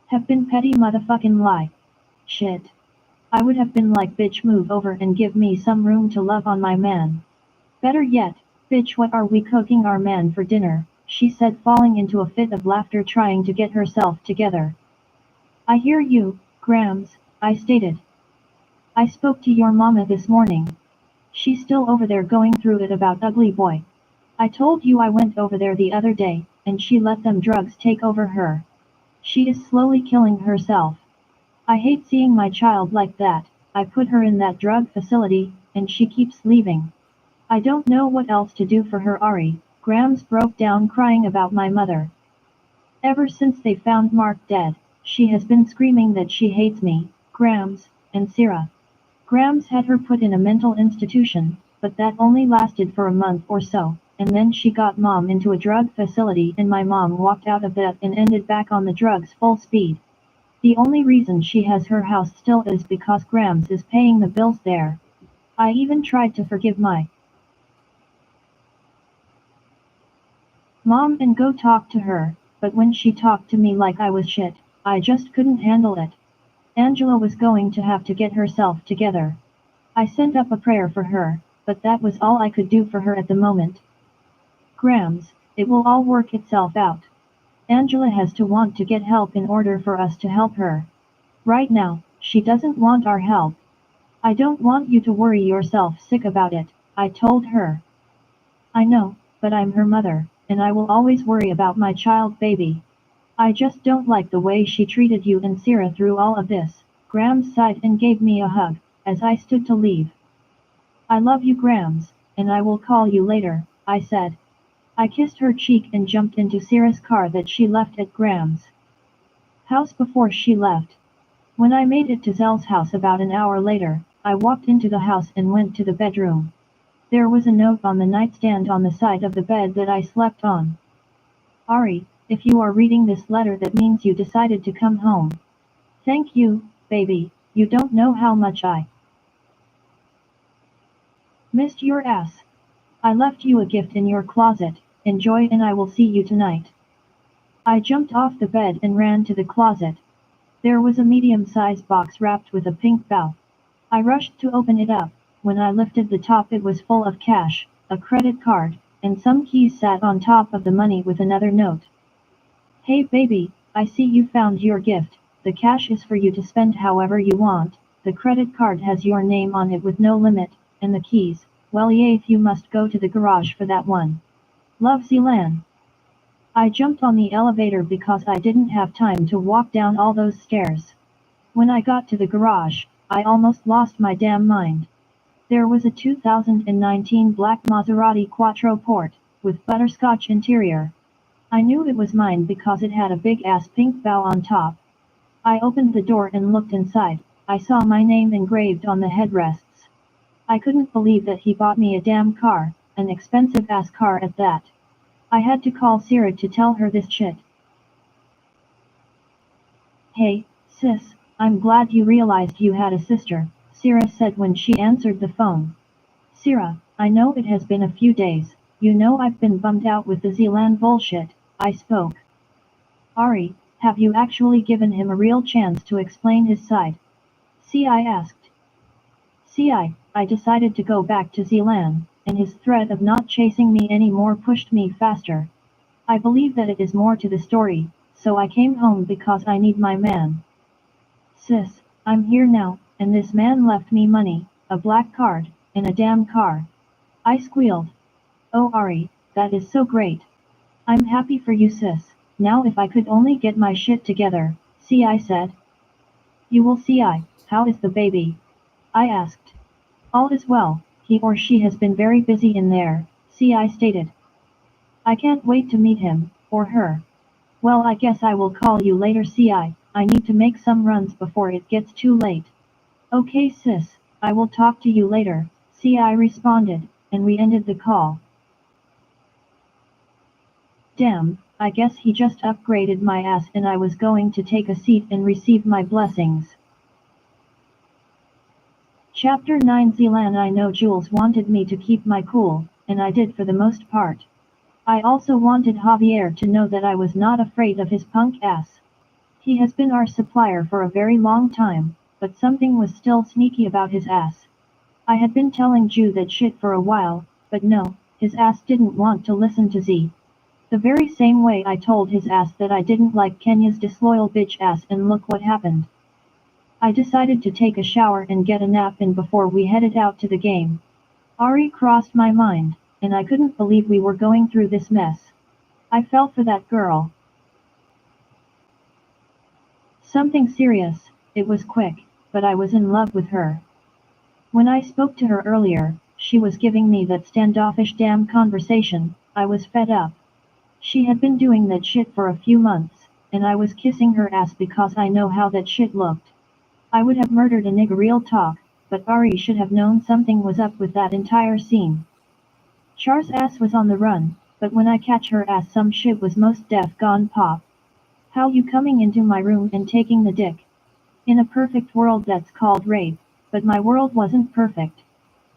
have been petty motherfucking lie. Shit. I would have been like bitch move over and give me some room to love on my man. Better yet, bitch what are we cooking our man for dinner, she said falling into a fit of laughter trying to get herself together. I hear you, Grams, I stated. I spoke to your mama this morning. She's still over there going through it about ugly boy. I told you I went over there the other day, and she let them drugs take over her. She is slowly killing herself. I hate seeing my child like that. I put her in that drug facility, and she keeps leaving. I don't know what else to do for her Ari. Grams broke down crying about my mother. Ever since they found Mark dead, she has been screaming that she hates me, Grams, and Syrah. Grams had her put in a mental institution, but that only lasted for a month or so, and then she got mom into a drug facility and my mom walked out of that and ended back on the drugs full speed. The only reason she has her house still is because Grams is paying the bills there. I even tried to forgive my mom and go talk to her, but when she talked to me like I was shit, I just couldn't handle it. Angela was going to have to get herself together. I sent up a prayer for her, but that was all I could do for her at the moment. Grams, it will all work itself out. Angela has to want to get help in order for us to help her. Right now, she doesn't want our help. I don't want you to worry yourself sick about it, I told her. I know, but I'm her mother, and I will always worry about my child baby. I just don't like the way she treated you and Sierra through all of this. Grams sighed and gave me a hug, as I stood to leave. I love you Grams, and I will call you later, I said. I kissed her cheek and jumped into Sierra's car that she left at Grams' house before she left. When I made it to Zell's house about an hour later, I walked into the house and went to the bedroom. There was a note on the nightstand on the side of the bed that I slept on. Ari, if you are reading this letter that means you decided to come home. Thank you, baby, you don't know how much I missed your ass. I left you a gift in your closet, enjoy and I will see you tonight. I jumped off the bed and ran to the closet. There was a medium-sized box wrapped with a pink bow. I rushed to open it up. When I lifted the top it was full of cash, a credit card, and some keys sat on top of the money with another note. Hey baby, I see you found your gift. The cash is for you to spend however you want. The credit card has your name on it with no limit, and the keys, well yeah if you must go to the garage for that one. Love Zelan. I jumped on the elevator because I didn't have time to walk down all those stairs. When I got to the garage, I almost lost my damn mind. There was a 2019 black Maserati Quattro Port, with butterscotch interior. I knew it was mine because it had a big-ass pink bow on top. I opened the door and looked inside. I saw my name engraved on the headrests. I couldn't believe that he bought me a damn car, an expensive-ass car at that. I had to call Sarah to tell her this shit. Hey, sis, I'm glad you realized you had a sister, Sarah said when she answered the phone. Sarah, I know it has been a few days, you know I've been bummed out with the Zealand bullshit, I spoke. Ari, have you actually given him a real chance to explain his side? I asked. I decided to go back to Zealand, and his threat of not chasing me anymore pushed me faster. I believe that it is more to the story, so I came home because I need my man. Sis, I'm here now, and this man left me money, a black card, and a damn car. I squealed. Oh Ari, that is so great. I'm happy for you sis, now if I could only get my shit together, I said. You will see how is the baby? I asked. All is well, he or she has been very busy in there, I stated. I can't wait to meet him, or her. Well I guess I will call you later I need to make some runs before it gets too late. Okay sis, I will talk to you later, I responded, and we ended the call. Damn, I guess he just upgraded my ass and I was going to take a seat and receive my blessings. Chapter 9 Zealand I know Jules wanted me to keep my cool, and I did for the most part. I also wanted Javier to know that I was not afraid of his punk ass. He has been our supplier for a very long time, but something was still sneaky about his ass. I had been telling Ju that shit for a while, but no, his ass didn't want to listen to Z. The very same way I told his ass that I didn't like Kenya's disloyal bitch ass and look what happened. I decided to take a shower and get a nap in before we headed out to the game. Ari crossed my mind, and I couldn't believe we were going through this mess. I fell for that girl. Something serious, it was quick, but I was in love with her. When I spoke to her earlier, she was giving me that standoffish damn conversation, I was fed up. She had been doing that shit for a few months, and I was kissing her ass because I know how that shit looked. I would have murdered a nigga real talk, but Ari should have known something was up with that entire scene. Char's ass was on the run, but when I catch her ass some shit was most def gone pop. How you coming into my room and taking the dick? In a perfect world that's called rape, but my world wasn't perfect.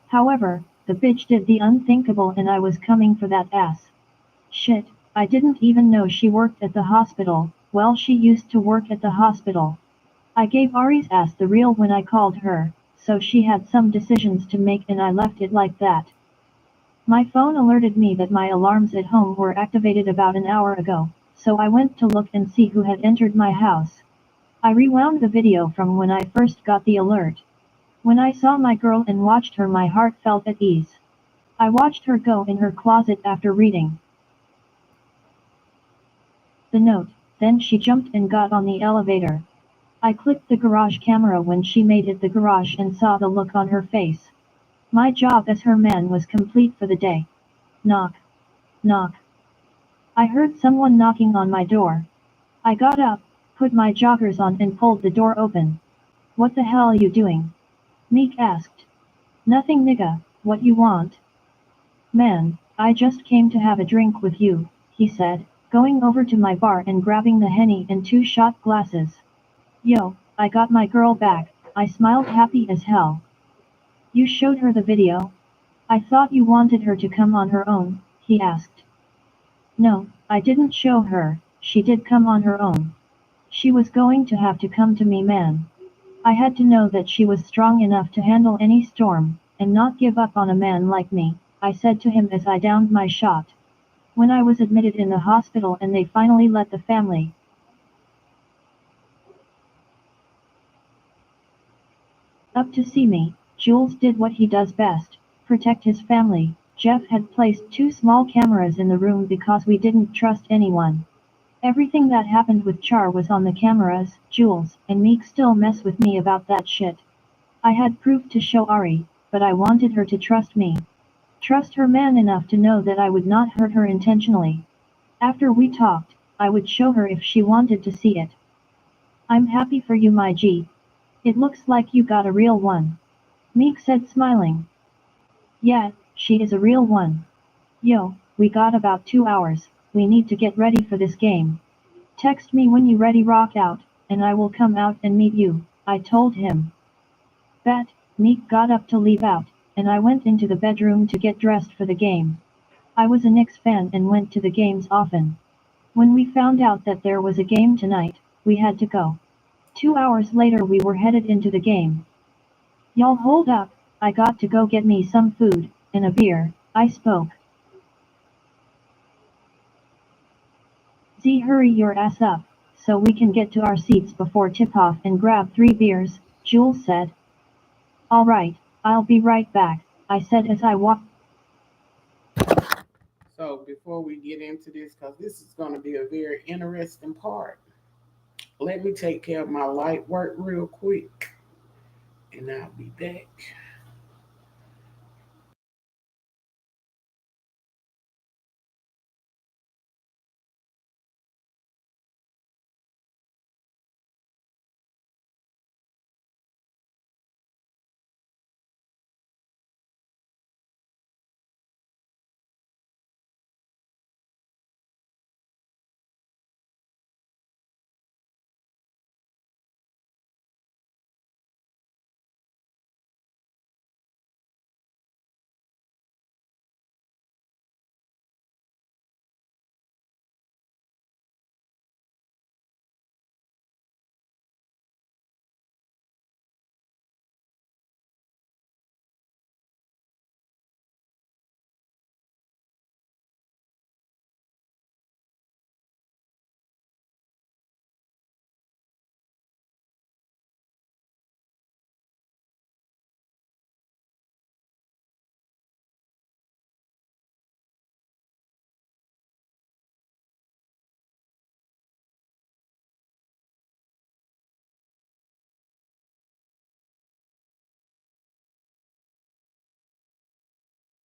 However, the bitch did the unthinkable and I was coming for that ass. Shit, I didn't even know she worked at the hospital. Well, she used to work at the hospital. I gave Ari's ass the real when I called her, so she had some decisions to make and I left it like that. My phone alerted me that my alarms at home were activated about an hour ago, so I went to look and see who had entered my house. I rewound the video from when I first got the alert. When I saw my girl and watched her, my heart felt at ease. I watched her go in her closet after reading the note, then she jumped and got on the elevator. I clicked the garage camera when she made it the garage and saw the look on her face. My job as her man was complete for the day. Knock. Knock. I heard someone knocking on my door. I got up, put my joggers on and pulled the door open. What the hell you doing? Meek asked. Nothing nigga, what you want? Man, I just came to have a drink with you, he said, going over to my bar and grabbing the Henny and 2 shot glasses. Yo, I got my girl back, I smiled happy as hell. You showed her the video? I thought you wanted her to come on her own, he asked. No, I didn't show her, she did come on her own. She was going to have to come to me, man. I had to know that she was strong enough to handle any storm, and not give up on a man like me, I said to him as I downed my shot. When I was admitted in the hospital and they finally let the family up to see me, Jules did what he does best, protect his family. Jeff had placed 2 small cameras in the room because we didn't trust anyone. Everything that happened with Char was on the cameras. Jules and Meek still mess with me about that shit. I had proof to show Ari, but I wanted her to trust me. Trust her man enough to know that I would not hurt her intentionally. After we talked, I would show her if she wanted to see it. I'm happy for you, my G. It looks like you got a real one. Meek said, smiling. Yeah, she is a real one. Yo, we got about 2 hours, we need to get ready for this game. Text me when you ready, rock out, and I will come out and meet you, I told him. Bet, Meek got up to leave out, and I went into the bedroom to get dressed for the game. I was a Knicks fan and went to the games often. When we found out that there was a game tonight, we had to go. 2 hours later we were headed into the game. Y'all hold up, I got to go get me some food, and a beer, I spoke. Z, hurry your ass up, so we can get to our seats before tip-off and grab 3 beers, Jules said. Alright, I'll be right back, I said as I walked. So before we get into this, because this is going to be a very interesting part, let me take care of my light work real quick, and I'll be back.